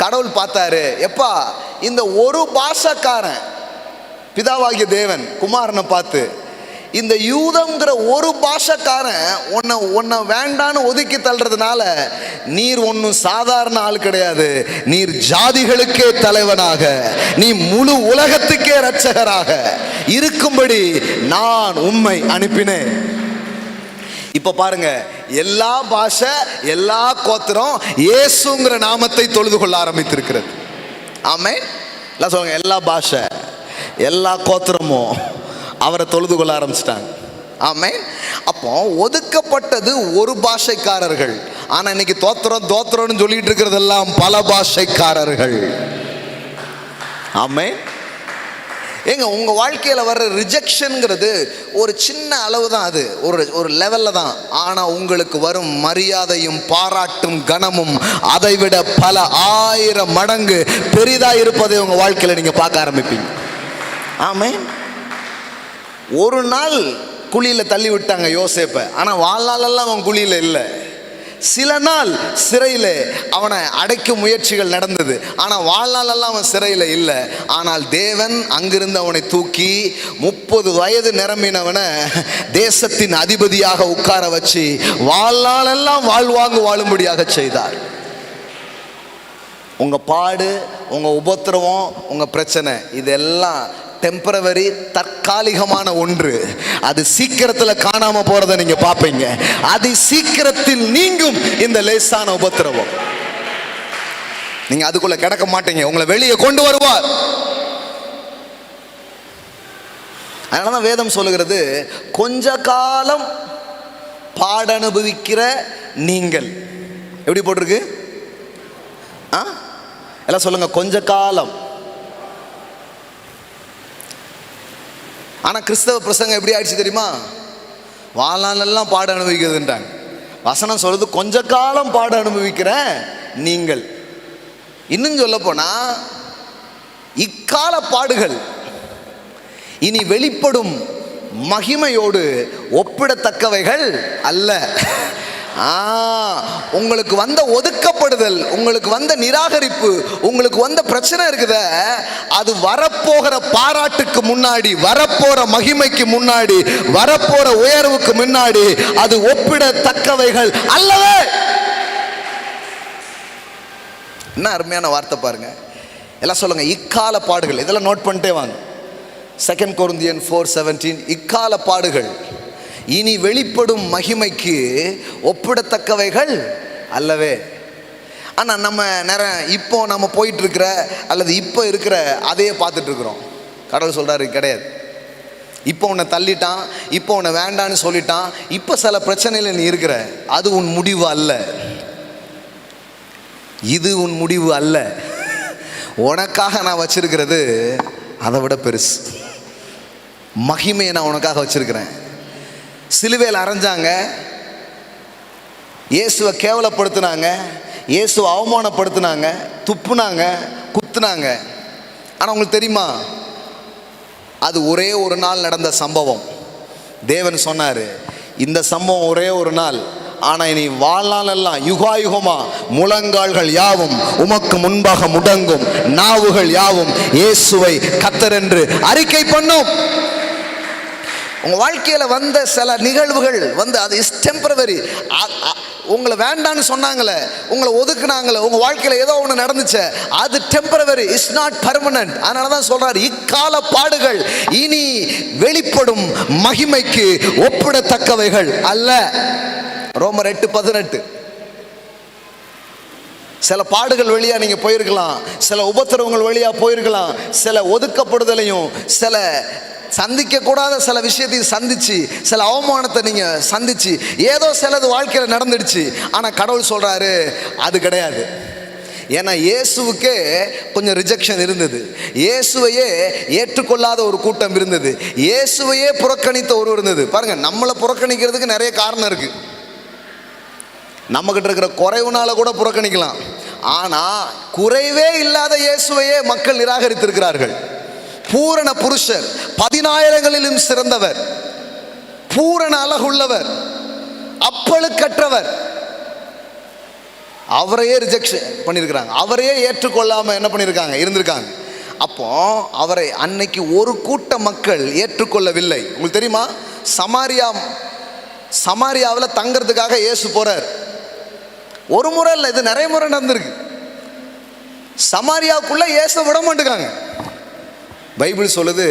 கடவுள் பார்த்தாரு, எப்பா இந்த ஒரு பாஷக்காரன் பிதாவாகிய தேவன் குமாரனை பார்த்து, இந்த யூதம்ங்கிற ஒரு பாஷக்காரன் உன்னை வேண்டான்னு ஒதுக்கி தள்ளுறதுனால நீர் ஒன்றும் சாதாரண ஆள் கிடையாது, நீர் ஜாதிகளுக்கே தலைவனாக, நீ முழு உலகத்துக்கே இரட்சகராக இருக்கும்படி நான் உம்மை அனுப்பினேன். இப்ப பாருங்க, எல்லா பாஷை எல்லா கோத்திரம் இயேசுங்கிற நாமத்தை தொழுது கொள்ள ஆரம்பித்திருக்கிறது. ஆமென். எல்லாம் சொல்லுங்க, எல்லா பாஷை எல்லா கோத்திரமும் அவரை தொழுது கொள்ள ஆரம்பிச்சிட்டாங்க. ஆமென். அப்போ ஒதுக்கப்பட்டது ஒரு பாஷைக்காரர்கள், ஆனா இன்னைக்கு தோத்திரம்னு சொல்லிட்டு இருக்கிறதெல்லாம் பல பாஷைக்காரர்கள். ஆமென். ஏங்க, உங்க வாழ்க்கையில வர்ற ரிஜெக்ஷன்ங்கிறது ஒரு சின்ன அளவு தான், அது ஒரு லெவல்ல தான். ஆனா உங்களுக்கு வரும் மரியாதையும் பாராட்டும் கனமும் அதைவிட பல 1000 மடங்கு பெரிதா இருப்பதை உங்க வாழ்க்கையில நீங்க பார்க்க ஆரம்பிப்பீங்க. ஆமென். ஒரு நாள் குழியில தள்ளி விட்டாங்க யோசேப்பை, ஆனா வாழ்நாளெல்லாம் அவன் குழியில இல்லை. சில நாள் சிறையில் அவனை அடைக்கும் முயற்சிகள் நடந்தது, ஆனால் வாழ்நாளெல்லாம் அவன் சிறையில் இல்லை. ஆனால் தேவன் அங்கிருந்து அவனை தூக்கி 30 வயது நிரம்பினவனை தேசத்தின் அதிபதியாக உட்கார வச்சு வாழ்நாளெல்லாம் வாழ்வாங்கு வாழும்படியாக செய்தார். உங்கள் பாடு, உங்கள் உபத்திரவம், உங்கள் பிரச்சனை இதெல்லாம் டெம்பரவரி, தற்காலிகமான ஒன்று. அது சீக்கிரத்தில் காணாம போறதை நீங்க பார்ப்பீங்க. அது சீக்கிரத்தில் நீங்கும் இந்த லேசான உபத்திரவம். நீங்க அதுக்குள்ள கிடக்க மாட்டீங்க, உங்களை வெளியே கொண்டு வருவார். அதனாலதான் வேதம் சொல்லுகிறது, கொஞ்ச காலம் பாட அனுபவிக்கிற நீங்கள். எப்படி போட்டிருக்கு? எல்லாம் சொல்லுங்க, கொஞ்ச காலம். ஆனால் கிறிஸ்தவ பிரசங்கம் எப்படி ஆயிடுச்சு தெரியுமா? வாழ்நாளெல்லாம் பாட அனுபவிக்கிறதுன்றாங்க. வசனம் சொல்றது கொஞ்ச காலம் பாட அனுபவிக்கிற நீங்கள். இன்னும் சொல்ல போனா இக்கால பாடுகள் இனி வெளிப்படும் மகிமையோடு ஒப்பிடத்தக்கவைகள் அல்ல. உங்களுக்கு வந்த ஒதுக்கப்படுதல், உங்களுக்கு வந்த நிராகரிப்பு, உங்களுக்கு வந்த பிரச்சனை இருக்குத, அது வரப்போகிற பாராட்டுக்கு முன்னாடி, வரப்போற மகிமைக்கு முன்னாடி, வரப்போற உயர்வுக்கு முன்னாடி அது ஒப்பிடத்தக்கவைகள் அல்லவே. என்ன அருமையான வார்த்தை பாருங்க. எல்லாம் சொல்லுங்க, இக்கால பாடுகள். இதெல்லாம் நோட் பண்ணிட்டே வாங்க. 2 Corinthians 4:17 இக்கால பாடுகள் இனி வெளிப்படும் மகிமைக்கு ஒப்பிடத்தக்கவைகள் அல்லவே. ஆனால் நம்ம நேரம் இப்போ நம்ம போயிட்டு இருக்கிற அல்லது இப்போ இருக்கிற அதையே பார்த்துட்டு இருக்கிறோம். கடவுள் சொல்றாரு, கிடையாது. இப்போ உன்னை தள்ளிட்டான், இப்போ உன்னை வேண்டான்னு சொல்லிட்டான், இப்போ சில பிரச்சனையில் நீ இருக்கிற, அது உன் முடிவு அல்ல. இது உன் முடிவு அல்ல. உனக்காக நான் வச்சிருக்கிறது அதை விட பெருசு. மகிமையை நான் உனக்காக வச்சிருக்கிறேன். சிலுவையில் அரைஞ்சாங்க, இயேசுவை கேவலப்படுத்தினாங்க, இயேசுவை அவமானப்படுத்தினாங்க, துப்புனாங்க, குத்துனாங்க. ஆனால் உங்களுக்கு தெரியுமா, அது ஒரே ஒரு நாள் நடந்த சம்பவம். தேவன் சொன்னார், இந்த சம்பவம் ஒரே ஒரு நாள், ஆனால் இனி வாழ்நாளெல்லாம் யுகாயுகமா முழங்கால்கள் யாவும் உமக்கு முன்பாக முடங்கும், நாவுகள் யாவும் இயேசுவை கர்த்தர் என்று அறிக்கை பண்ணும். உங்க வாழ்க்கையில வந்த சில நிகழ்வுகள் அது இஸ் டெம்பரவரி. உங்களை வேண்டான்னு சொன்னாங்களே, உங்களை ஒதுக்குனாங்களே, உங்க வாழ்க்கையில ஏதோ ஒன்று நடந்துச்சு, அது டெம்பரவரி, இஸ் நாட் பர்மனன்ட். அதனாலதான் சொல்றாரு, இக்கால பாடுகள் இனி வெளிப்படும் மகிமைக்கு ஒப்பிடத்தக்கவைகள் அல்ல. ரோமர் 8:18. சில பாடுகள் வழியா நீங்க போயிருக்கலாம், சில உபத்திரவங்கள் வழியா போயிருக்கலாம், சில ஒதுக்கப்படுதலையும் சில சந்திக்க கூடாத சில விஷயத்தையும் சந்திச்சு, சில அவமானத்தை நீங்க சந்திச்சு, ஏதோ சிலது வாழ்க்கையில் நடந்துடுச்சு. ஆனா கடவுள் சொல்றாரு, அது கிடையாது. ஏன்னா இயேசுவுக்கே கொஞ்சம் ரிஜெக்ஷன் இருந்தது, இயேசுவையே ஏற்றுக்கொள்ளாத ஒரு கூட்டம் இருந்தது, இயேசுவையே புறக்கணித்த ஒருவர் இருந்தது. பாருங்க, நம்மளை புறக்கணிக்கிறதுக்கு நிறைய காரணம் இருக்கு. நம்ம கிட்ட இருக்கிற குறைவுனால கூட புறக்கணிக்கலாம். ஆனா குறைவே இல்லாத இயேசுவையே மக்கள் நிராகரித்திருக்கிறார்கள். பூரண புருஷர், 10,000களிலும் சிறந்தவர், பூரண அழகுள்ளவர், அப்பழுக்கற்றவர், அவரையே ரிஜெக்ஷன் பண்ணியிருக்கிறாங்க. அவரையே ஏற்றுக்கொள்ளாம என்ன பண்ணியிருக்காங்க, இருந்திருக்காங்க. அப்போ அவரை அன்னைக்கு ஒரு கூட்ட மக்கள் ஏற்றுக்கொள்ளவில்லை. உங்களுக்கு தெரியுமா, சமாரியாவில் தங்கிறதுக்காக இயேசு போறார். ஒரு முறை இல்லை, இது நிறைய முறை நடந்திருக்கு. சமாரியாவுக்குள்ள இயேசு விட மாட்டேங்காங்க. பைபிள் சொல்லுது,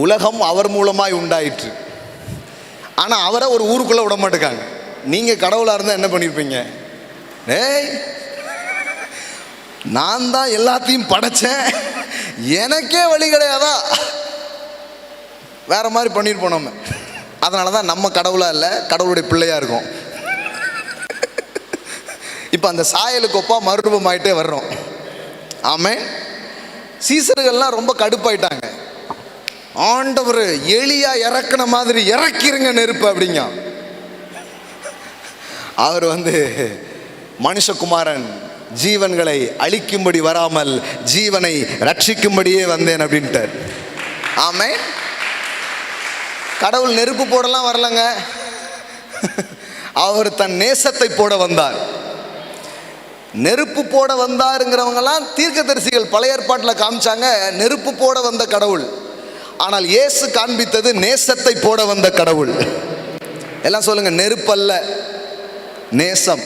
உலகம் அவர் மூலமாய் உண்டாயிற்று, ஆனா அவரை ஒரு ஊருக்குள்ள விட மாட்டேங்காங்க. நீங்க கடவுளா இருந்தா என்ன பண்ணிருப்பீங்க? ஏய், நான் தான் எல்லாத்தையும் படைச்சேன், எனக்கே வழி கிடையாதா, வேற மாதிரி பண்ணிருப்போம் நம்ம. அதனாலதான் நம்ம கடவுளா இல்லை, கடவுளுடைய பிள்ளையா இருக்கும். இப்ப அந்த சாயலுக்கு ஒப்பா மறுரூபம் ஆயிட்டே வர்றோம். ஆமே. சீசர்கள்லாம் ரொம்ப கடுப்பாயிட்டாங்க. ஆண்டவர் எலியா இறக்குன மாதிரி இறக்கிருங்க நெருப்பு அப்படிங்க. அவர் மனுஷகுமாரன் ஜீவன்களை அழிக்கும்படி வராமல் ஜீவனை ரட்சிக்கும்படியே வந்தேன் அப்படின்ட்டார். ஆமே. கடவுள் நெருப்பு போடலாம் வரலங்க, அவர் தன் நேசத்தை போட வந்தார். நெருப்பு போட வந்தாருங்கிறவங்கலாம் தீர்க்கதரிசிகள் பழைய ஏற்பாட்டில் காமிச்சாங்க நெருப்பு போட வந்த கடவுள். ஆனால் இயேசு காண்பித்தது நேசத்தை போட வந்த கடவுள். எல்லாம் சொல்லுங்க, நெருப்பல்ல நேசம்.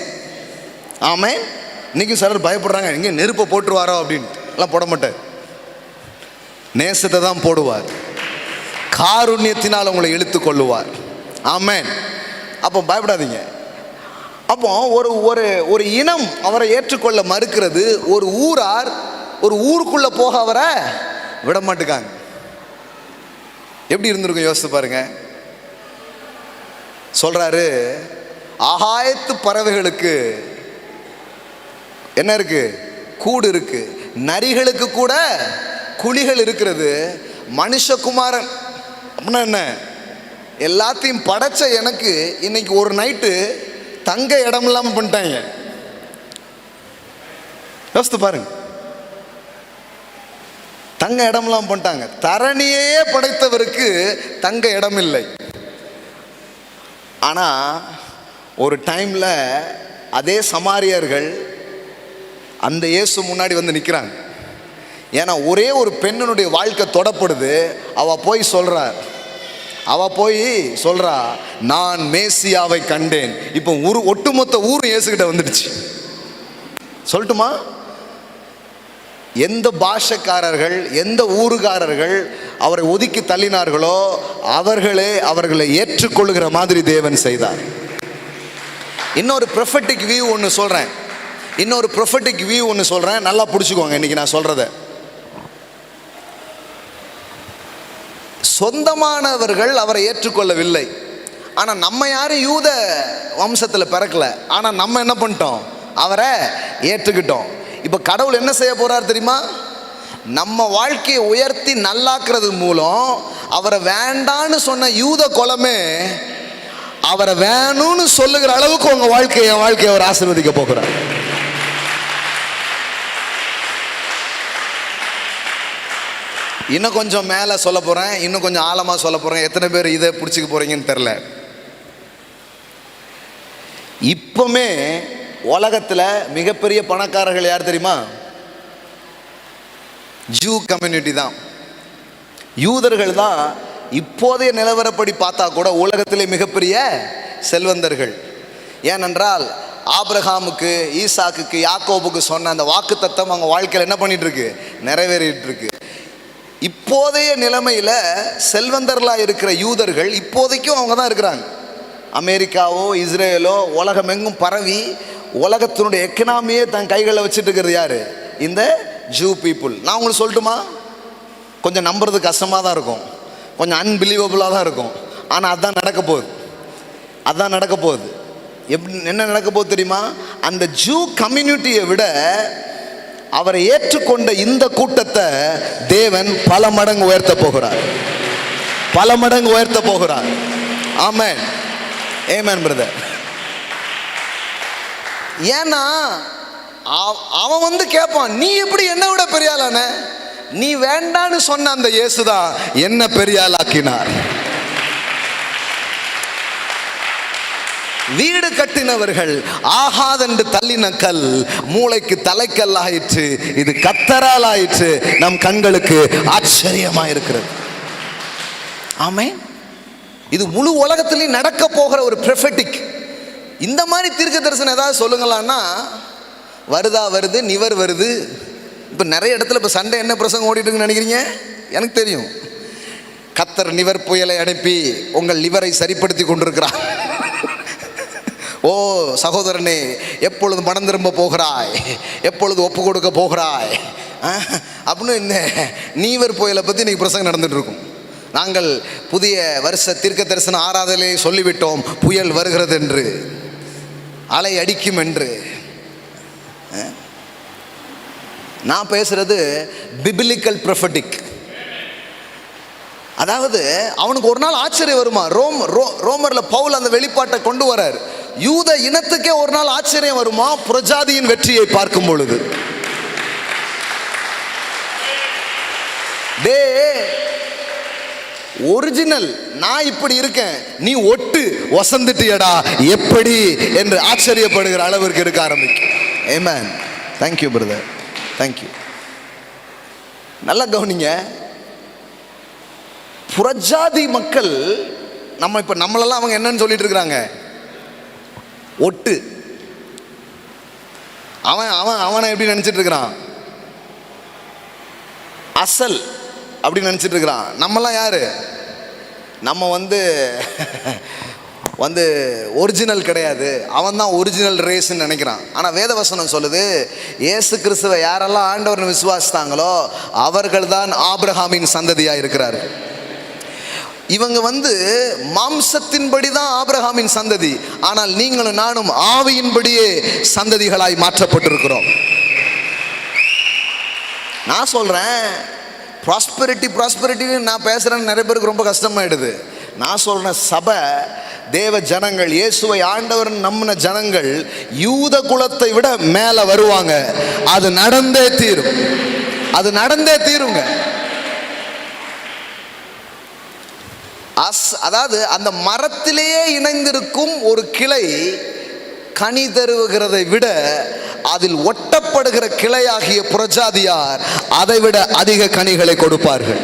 ஆமே. இன்னைக்கு சிலர் பயப்படுறாங்க, இங்கே நெருப்பை போட்டுருவாரோ அப்படின்னு. எல்லாம் போட மாட்டார், நேசத்தை தான் போடுவார். காருண்யத்தினால் உங்களை இழுத்து கொள்ளுவார். ஆமென். அப்போ பயப்படாதீங்க. அப்போ ஒரு ஒரு ஒரு இனம் அவரை ஏற்றுக்கொள்ள மறுக்கிறது, ஒரு ஊரார் ஒரு ஊருக்குள்ள போக அவரை விட மாட்டுக்காங்க. எப்படி இருந்திருக்கும் யோசித்து பாருங்க. சொல்றாரு, ஆகாயத்து பறவைகளுக்கு என்ன இருக்கு? கூடு இருக்கு. நரிகளுக்கு கூட குழிகள் இருக்கிறது. மனுஷகுமாரன் அப்படின்னா என்ன? எல்லாத்தையும் படைச்ச எனக்கு இன்னைக்கு ஒரு நைட்டு தங்க இடம் இல்லாம பண்ணிட்டாங்க. யோசித்து பாருங்க, தங்க இடம் இல்லாம பண்ணிட்டாங்க. தரணியே படைத்தவருக்கு தங்க இடம் இல்லை. ஆனா ஒரு டைம்ல அதே சமாரியர்கள் அந்த இயேசு முன்னாடி நிற்கிறாங்க. ஏன்னா ஒரே ஒரு பெண்ணுடைய வாழ்க்கை தொடப்படுது. அவ போய் சொல்றா, நான் மேசியாவை கண்டேன். இப்போ ஒட்டுமொத்த ஊரும் இயேசுகிட்ட வந்துடுச்சு. சொல்லட்டுமா? எந்த பாஷக்காரர்கள், எந்த ஊருக்காரர்கள் அவரை ஒதுக்கி தள்ளினார்களோ அவர்களை ஏற்றுக்கொள்ளுகிற மாதிரி தேவன் செய்தார். இன்னொரு ப்ரொஃபெட்டிக் வியூ ஒன்று சொல்றேன், நல்லா பிடிச்சுக்கோங்க. இன்னைக்கு நான் சொல்றத, சொந்தமானவர்கள் அவரை ஏற்றுக்கொள்ளவில்லை. ஆனா நம்ம யாரும் யூத வம்சத்தில் பிறக்கல, ஆனா நம்ம என்ன பண்ணிட்டோம்? அவரை ஏற்றுக்கிட்டோம். இப்ப கடவுள் என்ன செய்ய போறார் தெரியுமா? நம்ம வாழ்க்கையை உயர்த்தி நல்லாக்குறது மூலம் அவரை வேண்டான்னு சொன்ன யூத குலமே அவரை வேணும்னு சொல்லுகிற அளவுக்கு உங்க வாழ்க்கையை அவர் ஆசீர்வதிக்க போகிறார். இன்னும் கொஞ்சம் மேலே சொல்ல போகிறேன், இன்னும் கொஞ்சம் ஆழமாக சொல்ல போகிறேன். எத்தனை பேர் இதை பிடிச்சிக்க போகிறீங்கன்னு தெரில. இப்போமே உலகத்தில் மிகப்பெரிய பணக்காரர்கள் யார் தெரியுமா? ஜூ கம்யூனிட்டி தான். யூதர்கள் தான் இப்போதைய நிலவரப்படி பார்த்தா கூட உலகத்திலே மிகப்பெரிய செல்வந்தர்கள். ஏனென்றால் ஆபிரகாமுக்கு, ஈசாக்குக்கு, யாக்கோபுக்கு சொன்ன அந்த வாக்கு தத்தம் அவங்க வாழ்க்கையில் என்ன பண்ணிட்டு இருக்கு? நிறைவேறிட்டு இருக்கு. இப்போதைய நிலைமையில் செல்வந்தர்களாக இருக்கிற யூதர்கள் இப்போதைக்கும் அவங்க தான் இருக்கிறாங்க. அமெரிக்காவோ இஸ்ரேலோ உலகமெங்கும் பரவி உலகத்தினுடைய எக்கனாமியே தன் கைகளில் வச்சுட்டு இருக்கிறது யாரு? இந்த ஜூ பீப்புள். நான் உங்களுக்கு சொல்லட்டுமா? கொஞ்சம் நம்புறது கஷ்டமாக தான் இருக்கும், கொஞ்சம் அன்பிலீவபுளாக தான் இருக்கும். ஆனால் அதுதான் நடக்க போகுது. என்ன நடக்க போகுது தெரியுமா? அந்த ஜூ கம்யூனிட்டியை விட அவரை ஏற்றுக்கொண்ட இந்த கூட்டத்தை தேவன் பல மடங்கு உயர்த்த போகிறார். ஆமென், ஆமென் பிரதர். ஏன்னா அவன் கேட்பான், நீ எப்படி என்னை விட பெரிய ஆளான? நீ வேண்டான்னு சொன்ன அந்த இயேசுதான் என்ன பெரிய ஆளாக்கினார். வீடு கட்டினவர்கள் ஆகாதென்று தள்ளின கல் மூளைக்கு தலைக்கல் ஆயிற்று, இது கர்த்தரால் ஆயிற்று. நம் கண்களுக்கு ஆச்சரியமா இருக்கிறது. ஆமென். இது முழு உலகத்திலையும் நடக்க போகிற ஒரு ப்ரொஃபெட்டிக். இந்த மாதிரி தீர்க்க தரிசனம் ஏதாவது சொல்லுங்களான்னா வருது, நிவர் வருது. இப்போ நிறைய இடத்துல இப்போ சண்டை என்ன பிரசங்கம் ஓடிட்டு இருக்குன்னு நினைக்கிறீங்க? எனக்கு தெரியும். கர்த்தர் நிவர் புயலை அனுப்பி உங்கள் லிவரை சரிப்படுத்தி கொண்டிருக்கிறார். ஓ சகோதரனே, எப்பொழுது மனம் திரும்ப போகிறாய், எப்பொழுது ஒப்பு கொடுக்க போகிறாய் அப்படின்னு இந்த நீவர் புயலை பற்றி இன்னைக்கு பிரசங்கம் நடந்துட்டு இருக்கும். நாங்கள் புதிய வருஷ தீர்க்க தரிசன ஆராதனையை சொல்லிவிட்டோம், புயல் வருகிறது என்று, அலை அடிக்கும் என்று. நான் பேசுறது பிபிலிக்கல் ப்ரொஃபெட்டிக். அதாவது அவனுக்கு ஒரு நாள் ஆச்சரியம் வருமா. ரோமர்ல பவுல் அந்த வெளிப்பாட்டை கொண்டு வரார். யூத இனத்துக்கே ஒரு நாள் ஆச்சரியம் வருமா புறஜாதியின் வெற்றியை பார்க்கும் பொழுது. டே ஒரிஜினல் நான் இப்படி இருக்கேன், நீ ஒட்டு வசந்துட்டியடா எப்படி என்று ஆச்சரியப்படுகிற அளவிற்கு இருக்க ஆரம்பிக்கும். Amen. Thank you brother, thank you. நல்லா கவனிங்க. புறஜாதி மக்கள் நம்ம இப்ப நம்மளெல்லாம் அவங்க என்னன்னு சொல்லிட்டு இருக்கிறாங்க, ஒட்டு. அவனை எப்படி நினைச்சிட்டு இருக்கிறான், அசல் அப்படின்னு நினைச்சிட்டு இருக்கிறான். நம்மலாம் யாரு, நம்ம வந்து ஒரிஜினல் கிடையாது, அவன் தான் ஒரிஜினல் ரேஸ்ன்னு நினைக்கிறான். ஆனால் வேதவசனம் சொல்லுது, இயேசு கிறிஸ்துவை யாரெல்லாம் ஆண்டவர்னு விசுவாசித்தாங்களோ அவர்கள் தான் ஆபிரகாமின் சந்ததியாக இருக்கிறார்கள். இவங்க மாம்சத்தின்படி தான் ஆபிரகாமின் சந்ததி, ஆனால் நீங்களும் நானும் ஆவியின்படியே சந்ததிகளாய் மாற்றப்பட்டிருக்கிறோம். நான் சொல்றேன் ப்ராஸ்பெரிட்டி நான் பேசுறேன்னு நிறைய பேருக்கு ரொம்ப கஷ்டமாயிடுது. நான் சொல்றேன், சபை தேவ ஜனங்கள், இயேசுவை ஆண்டவர் நம்பின ஜனங்கள் யூத குலத்தை விட மேல வருவாங்க. அது நடந்தே தீரும், அது நடந்தே தீருங்க. அதாவது அந்த மரத்திலேயே இணைந்திருக்கும் ஒரு கிளை கனி தருகிறதை விட அதில் ஒட்டப்படுகிற கிளையாகிய புறஜாதியார் அதை விட அதிக கனிகளை கொடுப்பார்கள்.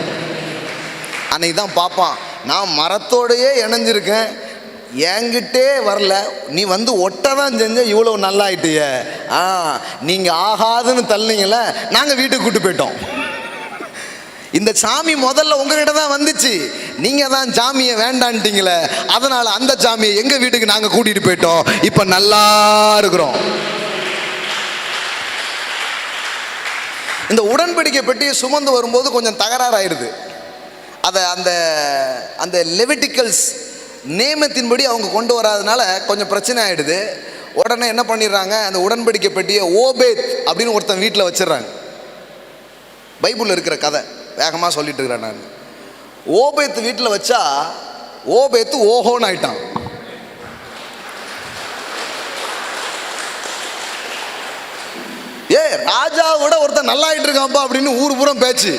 அன்னைக்கு தான் பார்ப்பான், நான் மரத்தோடையே இணைஞ்சிருக்கேன், என்கிட்டே வரல, நீ ஒட்டதான் செஞ்ச, இவ்வளோ நல்லாயிட்டிய. நீங்கள் ஆகாதுன்னு தள்ளிங்கள, நாங்கள் வீட்டுக்கு கூட்டு போயிட்டோம். இந்த சாமி முதல்ல உங்ககிட்ட தான் வந்துச்சு, நீங்க தான் சாமியை வேண்டான்ட்டீங்களே, அதனால அந்த சாமியை எங்க வீட்டுக்கு நாங்க கூட்டிட்டு போயிட்டோம், இப்ப நல்லா இருக்கிறோம். இந்த உடன்படிக்கை பெட்டியை சுமந்து வரும்போது கொஞ்சம் தகராறாயிருது. அதை அந்த அந்த லெவிட்டிக்கல்ஸ் நியமத்தின்படி அவங்க கொண்டு வராதனால கொஞ்சம் பிரச்சனை ஆயிடுது. உடனே என்ன பண்ணிடுறாங்க, அந்த உடன்படிக்கை பெட்டியை ஓபேத் அப்படின்னு ஒருத்தன் வீட்டில் வச்சிடறாங்க. பைபிளில் இருக்கிற கதை வேகமாக சொல்லிட்டு இருக்கிறேன் நான். ஓபேத்து வீட்டில் வச்சா ஓபேத்து ஓஹோன்னு ஆயிட்டான். ராஜாவோட ஒருத்தன் நல்லா ஆயிட்டு இருக்கான்ப்பா அப்படின்னு ஊர் பூரம் பேச்சு.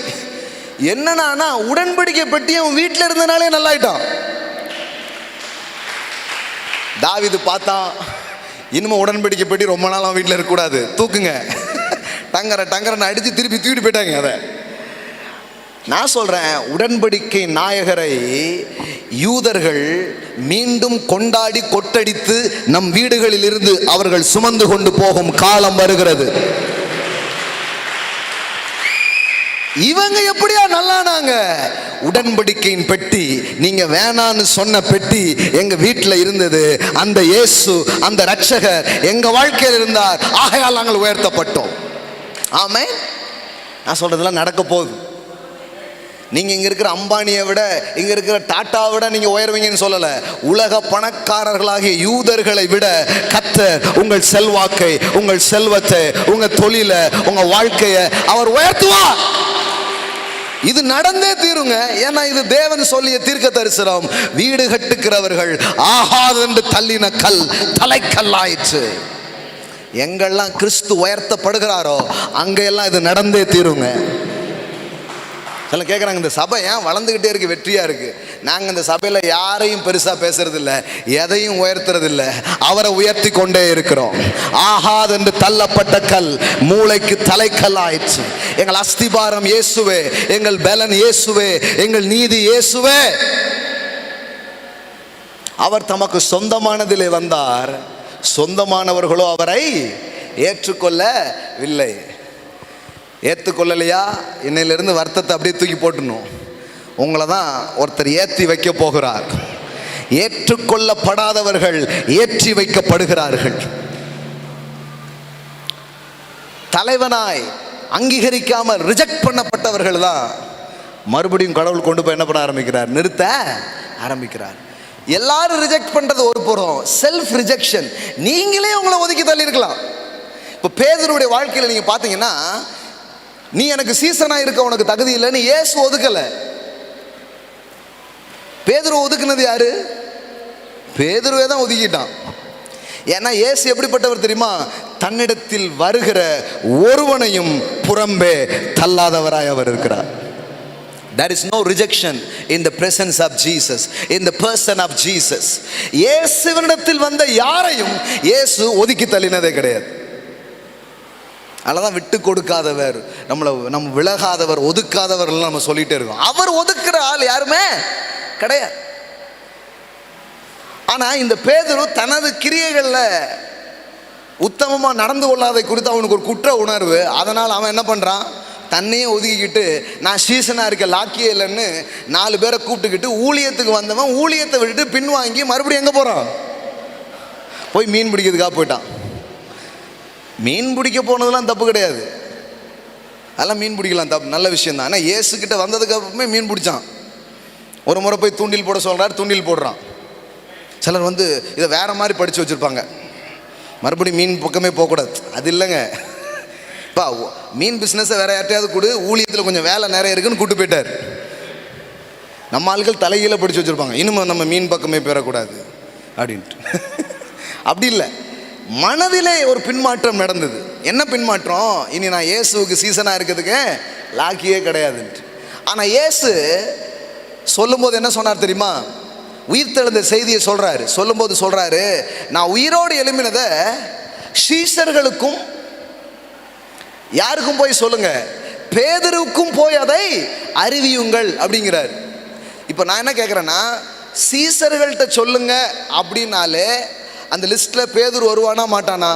என்னன்னா உடன்படிக்கை பெட்டி அவன் வீட்டில் இருந்தனாலே நல்லாயிட்டான். தாவீது பார்த்தான், இனிமே உடன்படிக்கை பெட்டி ரொம்ப நாள் அவன் வீட்டில் இருக்கக்கூடாது, தூக்குங்க, டங்கரன்னு அடிச்சு திருப்பி தூக்கிட்டு போயிட்டாங்க. அதை நான் சொல்றேன், உடன்படிக்கை நாயகரை யூதர்கள் மீண்டும் கொண்டாடி கொட்டடித்து நம் வீடுகளில் இருந்து அவர்கள் சுமந்து கொண்டு போகும் காலம் வருகிறது. இவங்க எப்படியா நல்லானாங்க? உடன்படிக்கையின் பெட்டி, நீங்க வேணான்னு சொன்ன பெட்டி எங்க வீட்டில் இருந்தது. அந்த இயேசு, அந்த ரட்சகர் எங்க வாழ்க்கையில் இருந்தார், ஆகையால் நாங்கள் உயர்த்தப்பட்டோம். ஆமென். நான் சொல்றதெல்லாம் நடக்க போகுது. நீங்க இங்க இருக்கிற அம்பானியை விட, இங்க இருக்கிற டாட்டாவை விட நீங்க உயர்வீங்கன்னு சொல்லல. உலக பணக்காரர்களாகிய யூதர்களை விட கர்த்தர் உங்கள் செல்வாக்கை, உங்கள் செல்வத்தை, உங்க தொழிலை, உங்க வாழ்க்கையை அவர் உயர்த்துவார். இது நடந்தே தீருங்க. ஏன்னா இது தேவன் சொல்லிய தீர்க்க தரிசனம். வீடு கட்டுகிறவர்கள் ஆகாதென்று தள்ளின கல் தலைக்கல்லாயிற்று. எங்கெல்லாம் கிறிஸ்து உயர்த்தப்படுகிறாரோ அங்கெல்லாம் இது நடந்தே தீருங்க. அதில் கேட்குறாங்க, இந்த சபை ஏன் வளர்ந்துக்கிட்டே இருக்குது, வெற்றியாக இருக்குது? நாங்கள் இந்த சபையில் யாரையும் பெருசாக பேசுறதில்ல, எதையும் உயர்த்துறதில்ல, அவரை உயர்த்தி கொண்டே இருக்கிறோம். ஆகாதென்று தள்ளப்பட்ட கல் மூளைக்கு தலைக்கல் ஆயிடுச்சு. எங்கள் அஸ்திபாரம் இயேசுவே, எங்கள் பலன் இயேசுவே, எங்கள் நீதி இயேசுவே. அவர் தமக்கு சொந்தமானதிலே வந்தார், சொந்தமானவர்களோ அவரை ஏற்றுக்கொள்ளவில்லை. ஏற்றுக்கொள்ளலையா, இன்னையிலிருந்து வருத்தத்தை அப்படியே தூக்கி போட்டுணும். உங்களை தான் ஒருத்தர் ஏற்றி வைக்க போகிறார். ஏற்றுக்கொள்ளப்படாதவர்கள் ஏற்றி வைக்கப்படுகிறார்கள். தலைவனாய் அங்கீகரிக்காமல் ரிஜெக்ட் பண்ணப்பட்டவர்கள் தான் மறுபடியும் கடவுள் கொண்டு போய் என்ன பண்ண ஆரம்பிக்கிறார், நிறுத்த ஆரம்பிக்கிறார். எல்லாரும் ரிஜெக்ட் பண்றது ஒரு புறம், செல்ஃப் ரிஜெக்ஷன். நீங்களே உங்களை ஒதுக்கி தள்ளி இருக்கலாம். இப்போ பேதுருடைய வாழ்க்கையில் நீங்க பாத்தீங்கன்னா, நீ எனக்கு சீசனா இருக்க உனக்கு தகுதி இல்லைன்னு இயேசு ஒதுக்கல. பேதுரு ஒதுக்குனது யாரு? பேதுருவே தான் ஒதுக்கிட்டான். ஏன்னா இயேசு எப்படிப்பட்டவர் தெரியுமா? தன்னிடத்தில் வருகிற ஒருவனையும் புறம்பே தள்ளாதவராய் அவர் இருக்கிறார். There is no rejection in the presence of Jesus, in the person of Jesus. இயேசுவினிடத்தில் வந்த யாரையும் இயேசு ஒதுக்கி தள்ளினதே கிடையாது. அதனாலதான் விட்டு கொடுக்காதவர், நம்ம விலகாதவர், ஒதுக்காதவர் நம்ம சொல்லிட்டே இருக்கோம். அவர் ஒதுக்குற ஆள் யாருமே கிடையாது. ஆனா இந்த பேதுரு தனது கிரியைகள்ல உத்தமமா நடந்து கொள்ளாதை குறித்து அவனுக்கு ஒரு குற்ற உணர்வு. அதனால் அவன் என்ன பண்றான், தன்னையே ஒதுக்கிக்கிட்டு நான் சீசனாக இருக்க லாக்கியே இல்லைன்னு 4 பேரை கூப்பிட்டுக்கிட்டு ஊழியத்துக்கு வந்தவன் ஊழியத்தை விட்டுட்டு பின்வாங்கி மறுபடியும் எங்கே போகிறான், போய் மீன் பிடிக்கிறதுக்காக போயிட்டான். மீன் பிடிக்க போனதெல்லாம் தப்பு கிடையாது, அதெல்லாம் மீன் பிடிக்கலாம், தப்பு, நல்ல விஷயம் தான். ஆனால் இயேசுக்கிட்ட வந்ததுக்கு அப்புறமே மீன் பிடிச்சான். ஒரு முறை போய் தூண்டில் போட சொல்கிறார், தூண்டில் போடுறான். சிலர் இதை வேற மாதிரி படித்து வச்சுருப்பாங்க, மறுபடியும் மீன் பக்கமே போகக்கூடாது. அது இல்லைங்க, பா மீன் பிஸ்னஸை வேற யார்ட்டையாவது கொடு, ஊழியத்தில் கொஞ்சம் வேலை நிறைய இருக்குன்னு கூட்டு போயிட்டார். நம்ம ஆட்கள் தலைகீழ படித்து வச்சுருப்பாங்க, இனிமே நம்ம மீன் பக்கமே பெறக்கூடாது அப்படின்ட்டு. அப்படி இல்லை, மனதிலே ஒரு பின்மாற்றம் நடந்தது. என்ன பின்மாற்றம்? இனி நான் இயேசுவுக்கு சீசனாக இருக்கிறதுக்கு லாக்கியே கிடையாதுன்ட்டு. ஆனால் இயேசு சொல்லும்போது என்ன சொன்னார் தெரியுமா? உயிர்த்தெழுந்த செய்தியை சொல்லும்போது சொல்றாரு, நான் உயிரோடு எழுப்பினதை சீஷர்களுக்கும் யாருக்கும் போய் சொல்லுங்க, பேதுருவுக்கும் போய் அதை அறிவியுங்கள் அப்படிங்கிறார். இப்போ நான் என்ன கேட்குறேன்னா, சீஷர்கள்ட்ட சொல்லுங்க அப்படின்னாலே அந்த லிஸ்ட்ல பேதுரு வருவானா மாட்டானா?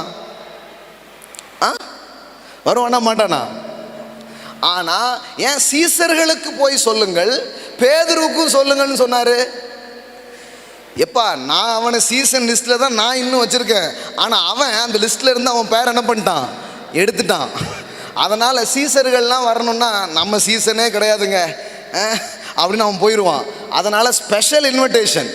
வருவானா மாட்டானா? ஆனா ஏன் சீஷர்களுக்கு போய் சொல்லுங்கள் பேதுருவுக்கும் சொல்லுங்கன்னு சொன்னாரு? எப்பா, நான் அவனை சீசன் லிஸ்ட்ல தான் நான் இன்னும் வச்சிருக்கேன். ஆனா அவன் அந்த லிஸ்ட்ல இருந்து அவன் பேர் என்ன பண்ணிட்டான், எடுத்துட்டான். அதனால சீசர்கள்லாம் வரணும்னா நம்ம சீசனே கிடையாதுங்க அப்படின்னு அவன் போயிடுவான். அதனால ஸ்பெஷல் இன்விடேஷன்.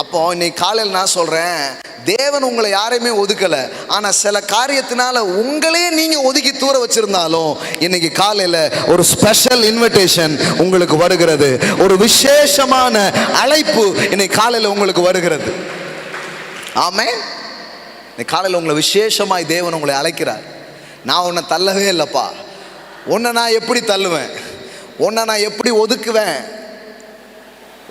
அப்போ இன்னைக்கு காலையில் நான் சொல்றேன், தேவன் உங்களை யாரையுமே ஒதுக்கல. ஆனா சில காரியத்தினால உங்களையே நீங்க ஒதுக்கி தூர வச்சிருந்தாலும் இன்னைக்கு காலையில ஒரு ஸ்பெஷல் இன்விடேஷன் உங்களுக்கு வருகிறது, ஒரு விசேஷமான அழைப்பு இன்னைக்கு காலையில உங்களுக்கு வருகிறது. ஆமென். இன்னைக்கு காலையில உங்களை விசேஷமாய் தேவன் உங்களை அழைக்கிறார். நான் உன்னை தள்ளவே இல்லைப்பா, உன்னை நான் எப்படி தள்ளுவேன், உன்னை நான் எப்படி ஒதுக்குவேன்?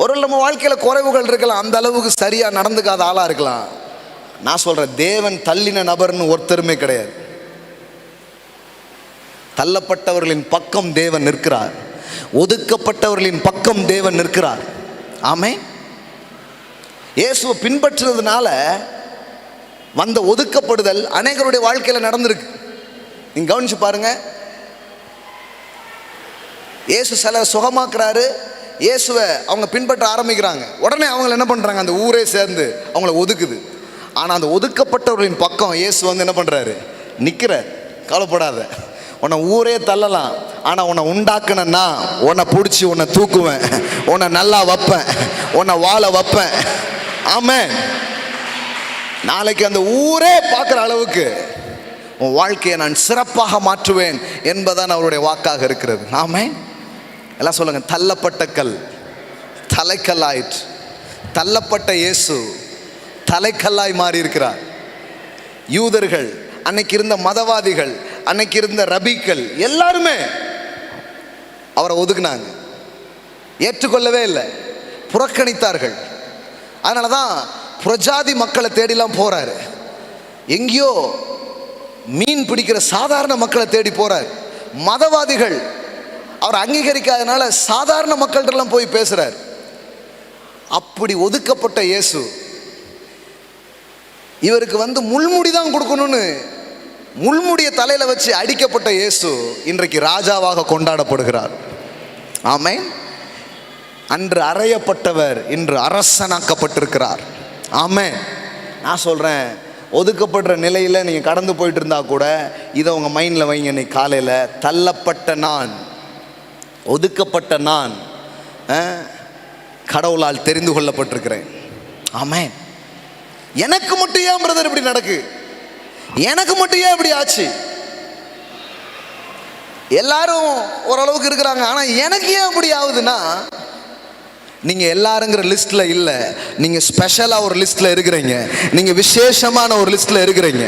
ஒரு நம்ம வாழ்க்கையில் குறைவுகள் இருக்கலாம், அந்த அளவுக்கு சரியா நடந்துக்காத ஆளா இருக்கலாம். நான் சொல்றேன், தேவன் தள்ளின நபர்னு ஒருத்தருமே கிடையாது. தள்ளப்பட்டவர்களின் பக்கம் தேவன் நிற்கிறார், ஒதுக்கப்பட்டவர்களின் பக்கம் தேவன் நிற்கிறார். ஆமென். இயேசுவை பின்பற்றுறதுனால வந்த ஒதுக்கப்படுதல் அநேகருடைய வாழ்க்கையில் நடந்திருக்கு. நீங்க கவனிச்சு பாருங்க. இயேசு சிலர் சுகமாக்குறாரு, இயேசுவை அவங்க பின்பற்ற ஆரம்பிக்கிறாங்க. உடனே அவங்க என்ன பண்றாங்க, அந்த ஊரே சேர்ந்து அவங்கள ஒதுக்குது. ஆனா அந்த ஒதுக்கப்பட்டவர்களின் பக்கம் இயேசு என்ன பண்றாரு, நிக்கிறார். கவலைப்படாத, உன்னை ஊரே தள்ளலாம், ஆனா உன்னை உண்டாக்குனா உன்னை பிடிச்சி உன்னை தூக்குவேன், உன்னை நல்லா வைப்பேன், உன்னை வாழ வைப்பேன். ஆமென். நாளைக்கு அந்த ஊரே பார்க்குற அளவுக்கு உன் வாழ்க்கையை நான் சிறப்பாக மாற்றுவேன் என்பதான் அவருடைய வாக்காக இருக்கிறது. ஆமென். எல்லாம் சொல்லுங்க, தள்ளப்பட்ட கல் தலைக்கல்லாயிற்று. தள்ளப்பட்ட இயேசு தலைக்கல்லாய் மாறி இருக்கிறார். யூதர்கள், அன்னைக்கு இருந்த மதவாதிகள், அன்னைக்கு இருந்த ரபிக்கள் எல்லாருமே அவரை ஒதுக்குனாங்க. ஏற்றுக்கொள்ளவே இல்லை, புறக்கணித்தார்கள். அதனால தான் புறஜாதி மக்களை தேடிலாம் போறாரு. எங்கேயோ மீன் பிடிக்கிற சாதாரண மக்களை தேடி போறார். மதவாதிகள் அவர் அங்கீகரிக்காதனால சாதாரண மக்கள்கிட்டலாம் போய் பேசுறார். அப்படி ஒதுக்கப்பட்ட இயேசு இவருக்கு முள்முடி தான் கொடுக்கணும்னு முள்முடிய தலையில வச்சு அடிக்கப்பட்ட இயேசு இன்றைக்கு ராஜாவாக கொண்டாடப்படுகிறார். ஆமென். அன்று அறையப்பட்டவர் இன்று அரசனாக்கப்பட்டிருக்கிறார். ஆமென். நான் சொல்றேன், ஒதுக்கப்படுற நிலையில் நீங்கள் கடந்து போயிட்டு இருந்தா கூட இதை உங்கள் மைண்டில் வைங்க. இன்னைக்கு காலையில் தள்ளப்பட்ட நான், ஒதுக்கப்பட்ட நான் கடவுளால் தெரிந்து கொள்ளப்பட்டிருக்கிறேன். ஆமென். எனக்கு மட்டும் ஏன் பிரதர் இப்படி நடக்கு? எனக்கு மட்டும் ஏன் இப்படி ஆச்சு? எல்லாரும் ஓரளவுக்கு இருக்கிறாங்க, ஆனால் எனக்கு ஏன் இப்படி ஆகுதுன்னா, நீங்க எல்லாருங்கிற லிஸ்ட்ல இல்ல, நீங்க ஸ்பெஷலா ஒரு லிஸ்ட்ல இருக்கிறீங்க, நீங்க விசேஷமான ஒரு லிஸ்ட்ல இருக்கிறீங்க.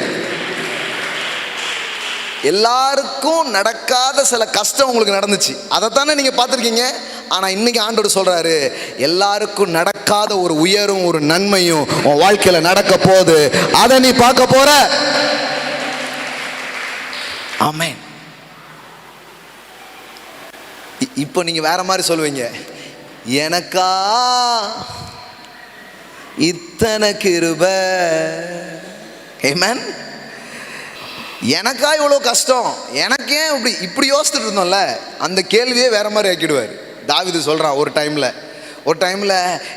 எல்லாருக்கும் நடக்காத சில கஷ்டம் உங்களுக்கு நடந்துச்சு, அதைத்தானே நீங்க பார்த்துருக்கீங்க. ஆனா இன்னைக்கு ஆண்டவர் சொல்றாரு, எல்லாருக்கும் நடக்காத ஒரு உயரும் ஒரு நன்மையும் உன் வாழ்க்கையில நடக்க போகுது, அதை நீ பார்க்க போற. ஆமென். இப்போ நீங்க வேற மாதிரி சொல்லுவீங்க, எனக்கா இத்தனை கிருபை. ஆமென். எனக்கா இவ்வளவு கஷ்டம், எனக்கு ஏன் இப்படி யோசிச்சுட்டு இருந்தோம்ல, அந்த கேள்வியே வேற மாதிரி ஆக்கிடுவார். தாவீது சொல்றான், ஒரு டைம்ல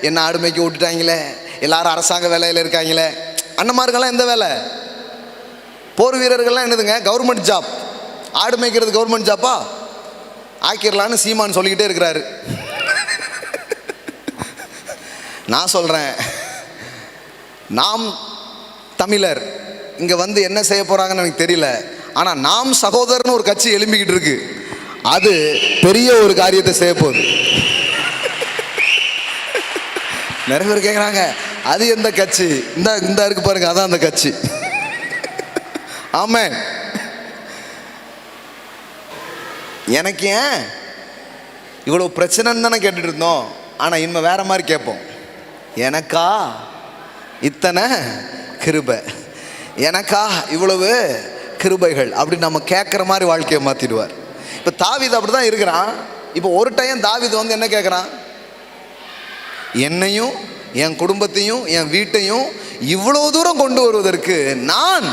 என்ன ஆடுமைக்கு விட்டுட்டாங்களே, எல்லாரும் அரசாங்க வேலையில் இருக்காங்களே, அண்ணமார்கள்லாம் எந்த வேலை? போர் வீரர்கள்லாம் என்னதுங்க? Government job. ஆடு மேய்க்கிறது கவர்மெண்ட் ஜாப்பா? ஆக்கிடலான்னு சீமான் சொல்லிக்கிட்டே இருக்கிறாரு. நான் சொல்றேன், நாம் தமிழர் இங்க என்ன செய்ய போறாங்கன்னு எனக்கு தெரியல, ஆனா நாம் சகோதரர்னு ஒரு கட்சி எழும்பிக்கிட்டு இருக்கு, அது பெரிய ஒரு காரியத்தை செய்ய போகுது. நிறைய பேர் கேட்குறாங்க, அது எந்த கட்சி? இந்த இருக்கு பாருங்க, அதான் அந்த கட்சி. ஆமென். எனக்கு ஏன் இவ்வளவு பிரச்சனைன்னு தானே கேட்டுட்டு இருந்தோம், ஆனா இனிமே வேற மாதிரி கேட்போம். எனக்கா இத்தனை கிருபை, எனக்கா இவ்வளவு கிருபைகள், அப்படி நம்ம கேட்குற மாதிரி வாழ்க்கையை மாற்றிடுவார். இப்போ தாவீது அப்படி தான் இருக்கிறான். இப்போ ஒரு டைம் தாவீது என்ன கேட்குறான்? என்னையும் என் குடும்பத்தையும் என் வீட்டையும் இவ்வளோ தூரம் கொண்டு வருவதற்கு நான்,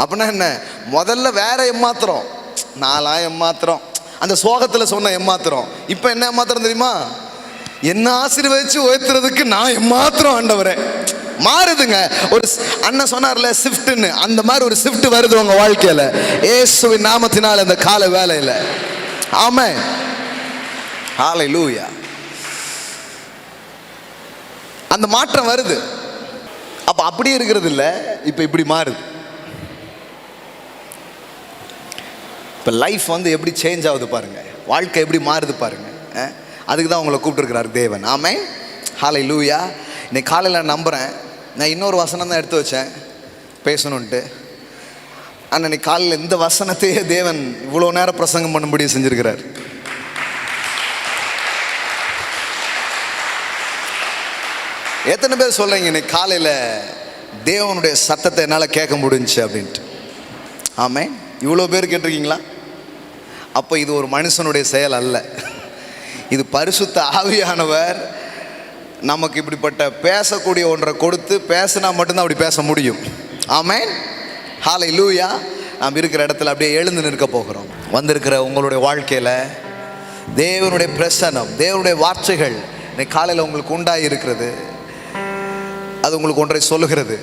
அப்படின்னா என்ன? முதல்ல வேற எம்மாத்திரம், நாளா எம்மாத்திரம், அந்த சோகத்தில் சொன்ன எம்மாத்திரம். இப்போ என்ன எம்மாத்திரம் தெரியுமா? என்ன ஆசீர்வதிச்சு உயர்த்துறதுக்கு நான் எம்மாத்திரம் ஆண்டவரே. மாறுதுங்க. ஒரு அண்ணன் சொன்னார்ல ஷிஃப்ட்னு, அந்த மாதிரி ஒரு ஷிஃப்ட் வருது உங்க வாழ்க்கையில இயேசுவின் நாமத்தினால் அந்த கால வேலையில. ஆமென். ஹல்லேலூயா. அந்த மாற்றம் வருது. அப்ப அப்படி இருக்கிறது இல்ல, இப்ப இப்படி மாறுது. இப்ப லைஃப் எப்படி சேஞ்ச் ஆகுது பாருங்க, வாழ்க்கை எப்படி மாறுது பாருங்க. அதுக்கு தான் உங்களை கூப்பிட்டுருக்கிறார் தேவன். ஆமென். ஹல்லேலூயா. இன்னைக்கு காலையில் நம்புகிறேன், நான் இன்னொரு வசனம் தான் எடுத்து வச்சேன் பேசணுன்ட்டு. ஆனால் இன்னைக்கு காலையில் இந்த வசனத்தையே தேவன் இவ்வளோ நேரம் பிரசங்கம் பண்ணும்படி செஞ்சுருக்கிறார். எத்தனை பேர் சொல்கிறீங்க இன்னைக்கு காலையில் தேவனுடைய சத்தத்தை என்னால் கேட்க முடிஞ்சுச்சு அப்படின்ட்டு? ஆமென். இவ்வளோ பேர் கேட்டிருக்கீங்களா? அப்போ இது ஒரு மனுஷனுடைய செயல் அல்ல, இது பரிசுத்த ஆவியானவர் நமக்கு இப்படிப்பட்ட பேசக்கூடிய ஒன்றை கொடுத்து பேசினா மட்டும்தான் அப்படி பேச முடியும். ஆமென். ஹல்லேலூயா. நாம் இருக்கிற இடத்துல அப்படியே எழுந்து நிற்க போகிறோம். வந்திருக்கிற உங்களுடைய வாழ்க்கையில் தேவனுடைய பிரசன்னம், தேவனுடைய வார்த்தைகள் இன்னைக்கு காலையில் உங்களுக்கு உண்டாகி இருக்கிறது. அது உங்களுக்கு ஒன்றை சொல்லுகிறது,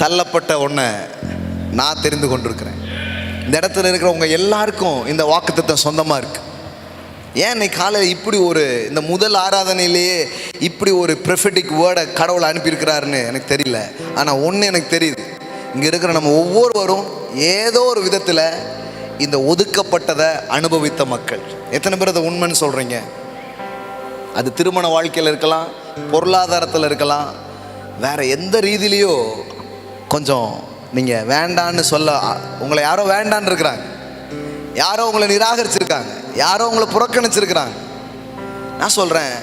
தள்ளப்பட்ட ஒன்றை நான் தெரிந்து கொண்டிருக்கிறேன். இந்த இடத்துல இருக்கிற உங்க எல்லாருக்கும் இந்த வாக்குத்தத்தம் சொந்தமாக இருக்கு. ஏன் இன்னைக்கு காலையில் இப்படி ஒரு, இந்த முதல் ஆராதனையிலேயே இப்படி ஒரு ப்ரொஃபெட்டிக் வேர்டை கடவுளை அனுப்பியிருக்கிறாருன்னு எனக்கு தெரியல. ஆனால் ஒன்று எனக்கு தெரியுது, இங்கே இருக்கிற நம்ம ஒவ்வொருவரும் ஏதோ ஒரு விதத்தில் இந்த ஒதுக்கப்பட்டதை அனுபவித்த மக்கள். எத்தனை பேர் அதை உண்மைன்னு சொல்கிறீங்க? அது திருமண வாழ்க்கையில் இருக்கலாம், பொருளாதாரத்தில் இருக்கலாம், வேற எந்த ரீதியிலையோ கொஞ்சம் நீங்கள் வேண்டான்னு சொல்ல, உங்களை யாரோ வேண்டான்னு இருக்கிறாங்க, யாரோ உங்களை நிராகரிச்சிருக்காங்க, யாரோ உங்களை புறக்கணிச்சிருக்கிறாங்க. நான் சொல்றேன்,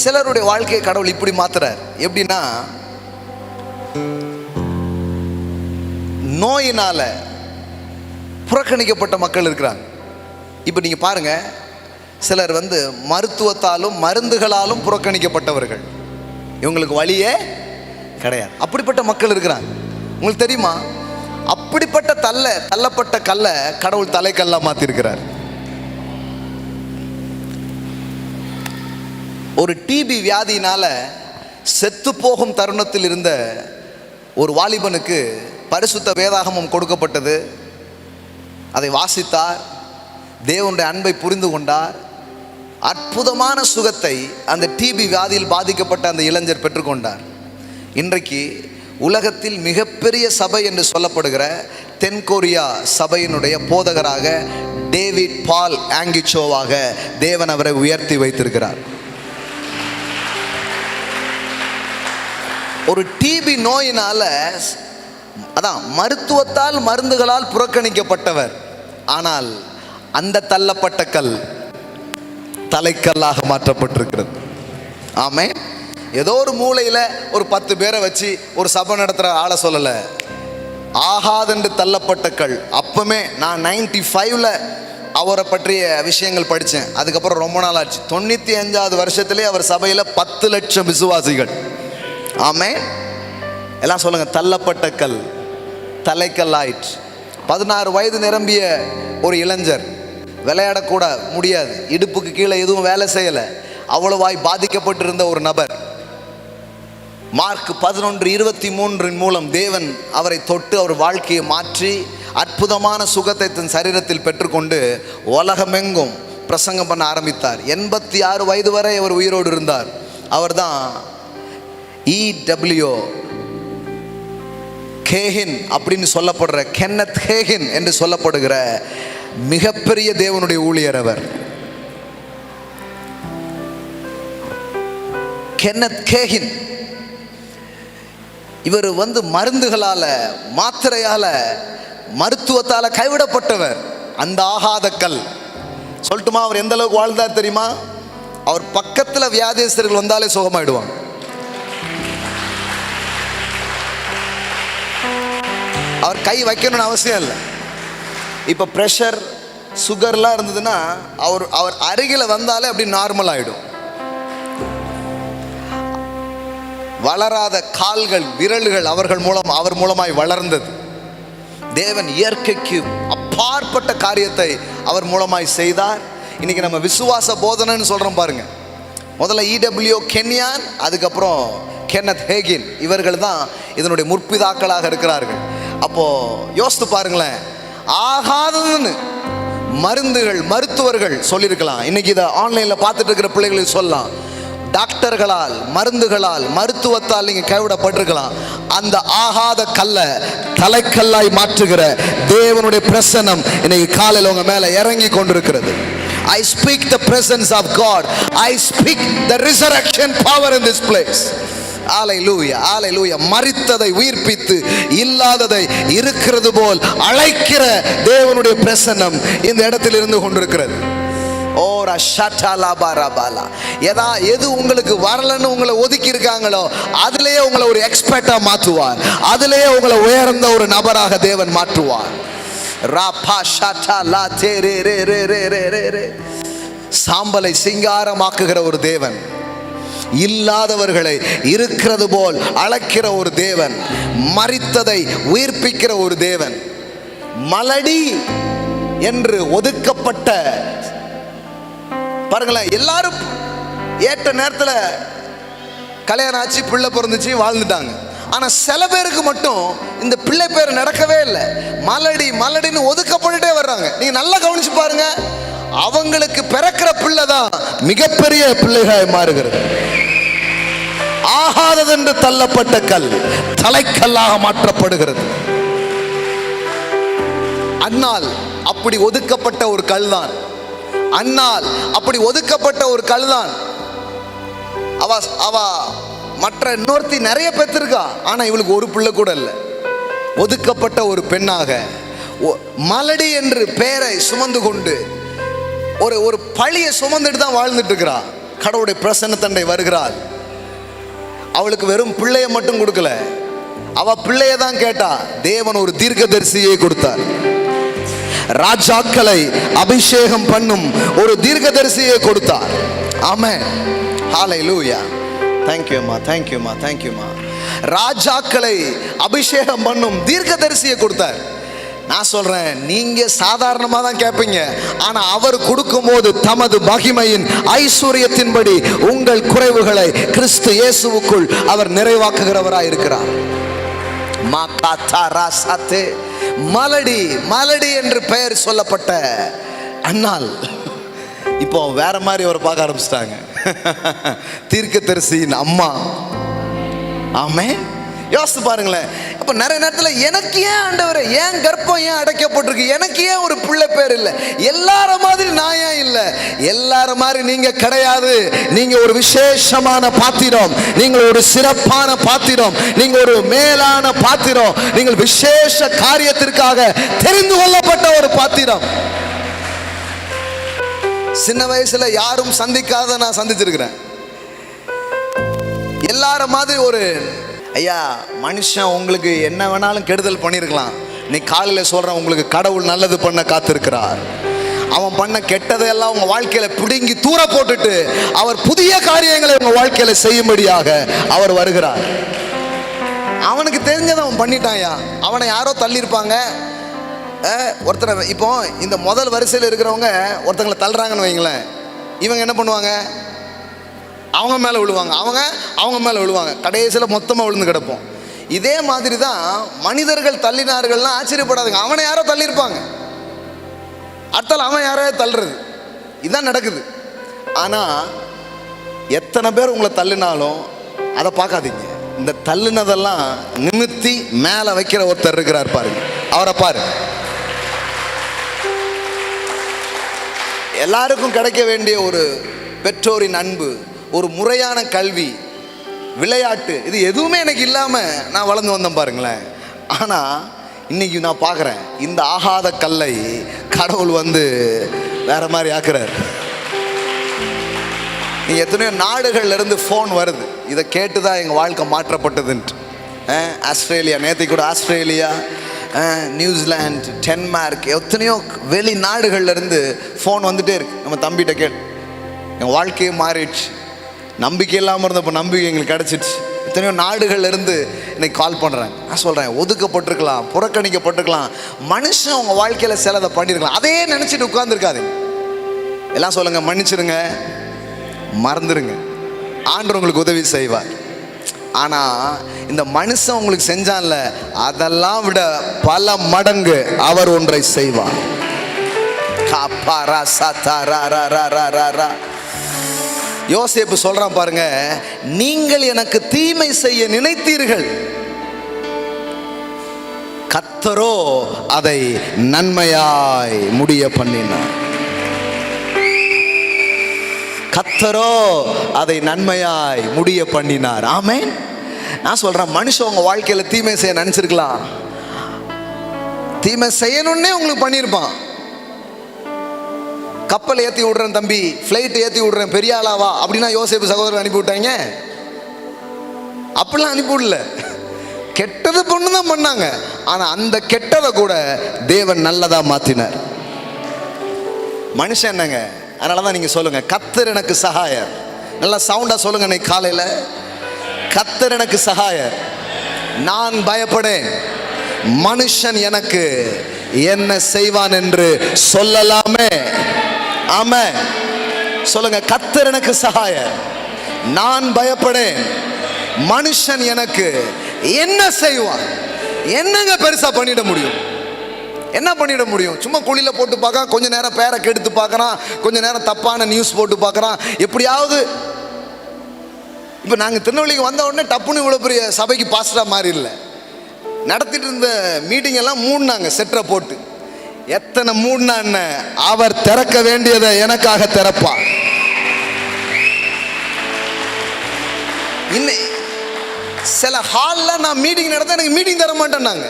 சிலருடைய வாழ்க்கையை கடவுள் இப்படி மாத்துறார். எப்படின்னா, நோயினால புறக்கணிக்கப்பட்ட மக்கள் இருக்கிறாங்க. இப்போ நீங்க பாருங்க, சிலர் மருத்துவத்தாலும் மருந்துகளாலும் புறக்கணிக்கப்பட்டவர்கள். இவங்களுக்கு வழியே கிடையாது. அப்படிப்பட்ட மக்கள் இருக்கிறாங்க. உங்களுக்கு தெரியுமா, அப்படிப்பட்ட தள்ளப்பட்ட கல்லை கடவுள் தலைக்கல்லா மாத்திருக்கிறார். ஒரு டிபி வியாதியினால செத்து போகும் தருணத்தில் இருந்த ஒரு வாலிபனுக்கு பரிசுத்த வேதாகமம் கொடுக்கப்பட்டது. அதை வாசித்தார், தேவனுடைய அன்பை புரிந்து கொண்டார். அற்புதமான சுகத்தை அந்த டிபி வியாதியில் பாதிக்கப்பட்ட அந்த இளைஞர் பெற்றுக்கொண்டார். இன்றைக்கு உலகத்தில் மிகப்பெரிய சபை என்று சொல்லப்படுகிற தென்கொரியா சபையினுடைய போதகராக டேவிட் பால் ஆங்கிச்சோவாக தேவன் அவரை உயர்த்தி வைத்திருக்கிறார். ஒரு டிபி நோயினால, அதான் மருத்துவத்தால் மருந்துகளால் புறக்கணிக்கப்பட்டவர். ஆனால் அந்த தள்ளப்பட்ட கல் தலைக்கல்லாக மாற்றப்பட்டிருக்கிறது. ஆமென். ஏதோ ஒரு மூலையில் ஒரு 10 பேரை வச்சு ஒரு சபை நடத்துகிற ஆளை சொல்லலை. ஆகாதென்று தள்ளப்பட்ட கல். அப்பமே நான் 95ல் அவரை பற்றிய விஷயங்கள் படித்தேன். அதுக்கப்புறம் ரொம்ப நாள் ஆச்சு. 95வது வருஷத்திலே அவர் சபையில் 10 லட்சம் விசுவாசிகள். ஆமென். எல்லாம் சொல்லுங்க, தள்ளப்பட்ட கல் தலைக்கல் ஆயிற்று. 16 வயது நிரம்பிய ஒரு இளைஞர், விளையாடக்கூட முடியாது, இடுப்புக்கு கீழே எதுவும் வேலை செய்யலை, அவ்வளவாய் பாதிக்கப்பட்டிருந்த ஒரு நபர். மார்க் 11:23 மூலம் தேவன் அவரை தொட்டு அவர் வாழ்க்கையை மாற்றி அற்புதமான சுகத்தை தன் சரீரத்தில் பெற்றுக்கொண்டு உலகமெங்கும் பிரசங்கம் பண்ண ஆரம்பித்தார். 86 வயது வரை அவர் உயிரோடு இருந்தார். அவர் தான் E.W. கேஹின் அப்படின்னு சொல்லப்படுற, கென்னத் ஹேகின் என்று சொல்லப்படுகிற மிகப்பெரிய தேவனுடைய ஊழியர் அவர். கென்னத் ஹேகின் இவர் மருந்துகளால, மாத்திரையால, மருத்துவத்தால கைவிடப்பட்டவர். அந்த ஆகாத கல். சொல்லட்டுமா, அவர் எந்த அளவுக்கு வாழ்ந்தார் தெரியுமா? அவர் பக்கத்தில் வியாதியஸ்தர்கள் வந்தாலே சுகமாயிடுவாங்க. அவர் கை வைக்கணும்னு அவசியம் இல்லை. இப்போ ப்ரெஷர், சுகர்லாம் இருந்ததுன்னா அவர் அருகில் வந்தாலே அப்படி நார்மல் ஆகிடும். வளராத கால்கள், விரல்கள் அவர் மூலமாய் வளர்ந்தது. தேவன் இயற்கைக்கு அப்பாற்பட்ட காரியத்தை அவர் மூலமாய் செய்தார். இன்னைக்கு நம்ம விசுவாச போதனைன்னு சொல்றோம் பாருங்க. முதல்ல E.W. கென்யான், அதுக்கப்புறம் கென்னத் ஹேகின். இவர்கள் தான் இதனுடைய முற்பிதாக்களாக இருக்கிறார்கள். அப்போ யோசித்து பாருங்களேன், ஆகாததுன்னு மருந்துகள், மருத்துவர்கள் சொல்லியிருக்கலாம். இன்னைக்கு இதை ஆன்லைனில் பார்த்துட்டு இருக்கிற பிள்ளைகளுக்கு சொல்லலாம், டாக்டர்களால், மருந்துகளால், மருத்துவத்தால் நீங்க கைவிடப்பட்டிருக்கலாம். அந்த ஆகாத கல்லை தலைக்கல்லாய் மாற்றுகிற தேவனுடைய பிரசன்னம் இன்னைக்கு காலையில் உங்க மேல இறங்கி கொண்டிருக்கிறது. I speak the presence of God. I speak the resurrection power in this place. Hallelujah, hallelujah. மரித்ததை உயிர்ப்பித்து இல்லாததை இருக்கிறது போல் அழைக்கிற தேவனுடைய பிரசன்னம் இந்த இடத்தில் இருந்து கொண்டிருக்கிறது. எது உங்களுக்கு வரலன்னு உங்களை ஒதுக்கி இருக்காங்களோ அதிலேயே உங்களை ஒரு எக்ஸ்பர்ட்டா மாற்றுவார். அதிலேயே உங்களை உயர்ந்த ஒரு நபராக தேவன் மாற்றுவார். சாம்பலை சிங்காரமாக்குகிற ஒரு தேவன், இல்லாதவர்களை இருக்கிறது போல் அழைக்கிற ஒரு தேவன், மரித்ததை உயிர்ப்பிக்கிற ஒரு தேவன், மலடி என்று ஒதுக்கப்பட்ட, பாருங்களேன், எல்லாரும் ஏற்ற நேரத்தில் கல்யாணம் ஆச்சு, பிள்ளை பிறந்துச்சு, வாழ்ந்துட்டாங்க. ஆனால் சில பேருக்கு மட்டும் இந்த பிள்ளை பேர் நடக்கவே இல்லை. மலடி மலடின்னு ஒதுக்கப்பட்டுட்டே வர்றாங்க. நீங்க நல்லா கவனிச்சு பாருங்க, அவங்களுக்கு பிறக்கிற பிள்ளை தான் மிகப்பெரிய பிள்ளைகள் மாறுகிறது. ஆகாததென்று தள்ளப்பட்ட கல் தலைக்கல்லாக மாற்றப்படுகிறது. அன்னால் அப்படி ஒதுக்கப்பட்ட ஒரு கல் தான். அன்னால் அப்படி ஒதுக்கப்பட்ட ஒரு கல் தான். அவ மற்ற இன்னொருத்தி நிறைய பெற்றிருக்கா, ஆனா இவளுக்கு ஒரு பிள்ளை கூட இல்லை. ஒதுக்கப்பட்ட ஒரு பெண்ணாக மலடி என்று பெயரை சுமந்து கொண்டு ஒரு பழியை சுமந்துட்டு தான் வாழ்ந்துட்டு இருக்கிறா. கடவுளுடைய பிரசன்னத்தண்டை வருகிறாள். அவளுக்கு வெறும் பிள்ளைய மட்டும் கொடுக்கல, அவ பிள்ளைய தான் கேட்டா. தேவன் ஒரு தீர்க்கதரிசியை கொடுத்தார். ராஜாக்களை அபிஷேகம் பண்ணும் ஒரு தீர்க்கதரிசியை கொடுத்தார். ஆமென், ஹல்லேலூயா. தேங்க்யூமா, தேங்க்யூமா, தேங்க்யூமா. ராஜாக்களை அபிஷேகம் பண்ணும் தீர்க்கதரிசியை கொடுத்தார். நான் சொல்றேன், நீங்க சாதாரணமா தான் கேட்பீங்க, ஆனா அவர் கொடுக்கும் போது தமது மகிமையின் ஐஸ்வர்யத்தின்படி உங்கள் குறைவுகளை கிறிஸ்து இயேசுவுக்குள் அவர் நிறைவாக்குகிறவராய் இருக்கிறார். மலடி மலடி என்று பெயர் சொல்லப்பட்ட அன்னாள் இப்போ வேற மாதிரி அவரை பார்க்க ஆரம்பிச்சிட்டாங்க. தீர்க்கதரிசியின் அம்மா. ஆமென். யோசித்து பாருங்களேன். அப்ப நிறைய நேரத்தில் எனக்கு ஏன் ஆண்டவரே, ஏன் கர்ப்பம் ஏன் அடைக்கப்பட்டிருக்கு, எனக்கு ஏன் ஒரு பிள்ளை பேர் இல்லை, எல்லார மாதிரி நான் ஏன் இல்லை? எல்லார மாதிரி நீங்க கிடையாது. நீங்க ஒரு விசேஷமான பாத்திரம், நீங்கள் ஒரு சிறப்பான பாத்திரம், நீங்க ஒரு மேலான பாத்திரம், நீங்கள் விசேஷ காரியத்திற்காக தெரிந்து கொள்ளப்பட்ட ஒரு பாத்திரம். சின்ன வயசுல யாரும் சந்திக்காத நான் சந்திச்சிருக்கிறேன். எல்லார மாதிரி ஒரு ஐயா, மனுஷன் உங்களுக்கு என்ன வேணாலும் கெடுதல் பண்ணியிருக்கலாம். நீ காலையில் சொல்கிறேன், உங்களுக்கு கடவுள் நல்லது பண்ண காத்திருக்கிறார். அவன் பண்ண கெட்டதையெல்லாம் உங்கள் வாழ்க்கையில் பிடுங்கி தூர போட்டுட்டு அவர் புதிய காரியங்களை உங்கள் வாழ்க்கையில் செய்யும்படியாக அவர் வருகிறார். அவனுக்கு தெரிஞ்சதை அவன் பண்ணிட்டான்யா. அவனை யாரோ தள்ளியிருப்பாங்க. ஒருத்தரை இப்போ இந்த முதல் வரிசையில் இருக்கிறவங்க ஒருத்தங்களை தள்ளுறாங்கன்னு வைங்களேன், இவங்க என்ன பண்ணுவாங்க? அவங்க மேலே விழுவாங்க, அவங்க மேலே விழுவாங்க, கடைசியில் மொத்தமாக விழுந்து கிடப்போம். இதே மாதிரி தான் மனிதர்கள் தள்ளினார்கள்லாம் ஆச்சரியப்படாதுங்க. அவனை யாரோ தள்ளியிருப்பாங்க, அடுத்தால் அவன் யாரையோ தள்ளுறது, இதுதான் நடக்குது. ஆனால் எத்தனை பேர் உங்களை தள்ளினாலும் அதை பார்க்காதீங்க. இந்த தள்ளினதெல்லாம் நிமித்தி மேலே வைக்கிற ஒருத்தர் இருக்கிறார் பாருங்க, அவரை பாரு. எல்லாருக்கும் கிடைக்க வேண்டிய ஒரு பெற்றோரின் அன்பு, ஒரு முறையான கல்வி, விளையாட்டு, இது எதுவுமே எனக்கு இல்லாமல் நான் வளர்ந்து வந்தேன் பாருங்களேன். ஆனால் இன்னைக்கு நான் பார்க்குறேன், இந்த ஆகாத கல்லை கடவுள் வந்து வேற மாதிரி ஆக்குறார். நீங்கள் எத்தனையோ நாடுகள்லேருந்து ஃபோன் வருது, இதை கேட்டு தான் எங்கள் வாழ்க்கை மாற்றப்பட்டதுன்ட்டு. ஆஸ்திரேலியா, நேற்று கூட ஆஸ்திரேலியா, நியூசிலாந்து, டென்மார்க், எத்தனையோ வெளிநாடுகள்லேருந்து ஃபோன் வந்துகிட்டே இருக்கு. நம்ம தம்பிகிட்ட கேட்டு எங்கள் வாழ்க்கையே மாறிடுச்சு, நம்பிக்கை இல்லாமல் இருந்தப்போ நம்பிக்கை எங்களுக்கு கிடச்சிடுச்சு. எத்தனையோ நாடுகள்ல இருந்து இன்னைக்கு கால் பண்ணுறாங்க. நான் சொல்கிறேன், ஒதுக்கப்பட்டிருக்கலாம், புறக்கணிக்கப்பட்டிருக்கலாம், மனுஷன் அவங்க வாழ்க்கையில் சிலதை பண்ணியிருக்கலாம். அதே நினச்சிட்டு உட்கார்ந்துருக்காதீங்க. எல்லாம் சொல்லுங்கள், மன்னிச்சிருங்க, மறந்துடுங்க, ஆண்டவர் உங்களுக்கு உதவி செய்வார். ஆனால் இந்த மனுஷன் உங்களுக்கு செஞ்சான்ல, அதெல்லாம் விட பல மடங்கு அவர் ஒன்றை செய்வார். யோசேப்பு சொல்றான் பாருங்க, நீங்கள் எனக்கு தீமை செய்ய நினைத்தீர்கள், கர்த்தரோ அதை நன்மையாய் முடிய பண்ணினார். கர்த்தரோ அதை நன்மையாய் முடிய பண்ணினார். ஆமென். நான் சொல்றேன், மனுஷன் உங்க வாழ்க்கையில தீமை செய்ய நினைச்சிருக்கலாம், தீமை செய்யணும்னே உங்களுக்கு பண்ணியிருப்பான். கப்பல் ஏற்றி விடுறேன் தம்பி, ஃப்ளைட் ஏற்றி விடுறேன், பெரிய ஆளாவா அப்படின்னா யோசேப்பு சகோதரர் அனுப்பி விட்டாங்க. அப்படிலாம் அனுப்பிவிடல, கெட்டது பொண்ணு தான் பண்ணாங்க. ஆனால் அந்த கெட்டதை கூட தேவன் நல்லதா மாற்றினார். மனுஷன் என்னங்க? அதனால தான் நீங்கள் சொல்லுங்க, கர்த்தர் எனக்கு சகாயர். நல்லா சவுண்டாக சொல்லுங்க இன்னைக்கு காலையில், கர்த்தர் எனக்கு சகாயர், நான் பயப்படேன், மனுஷன் எனக்கு என்ன செய்வான் என்று சொல்லலாமே. ஆமென். சொல்லுங்க, கர்த்தர் எனக்கு சகாயர், நான் பயப்படேன், மனுஷன் எனக்கு என்ன செய்வான். என்னங்க பெருசா பண்ணிட முடியும்? என்ன பண்ணிட முடியும்? சும்மா குழியில போட்டு பார்க்க, கொஞ்ச நேரம் பேரை கெடுத்து பார்க்கறான், கொஞ்ச நேரம் தப்பான நியூஸ் போட்டு பார்க்கறான், எப்படியாவது. இப்போ நாங்கள் திருநெல்வேலிக்கு வந்த உடனே டப்புன்னு இவ்வளோ பெரிய சபைக்கு பாஸ்டரா மாறி இல்லை, நடத்திட்டு இருந்த மீட்டிங் எல்லாம் மூடினாங்க செட்டரை போட்டு. எத்தனை மூடினா என்ன, அவர் திறக்க வேண்டியதை எனக்காக திறப்பார். இன்னும் சில ஹாலில் நான் மீட்டிங் நடத்த எனக்கு மீட்டிங் தர மாட்டேன்னாங்க.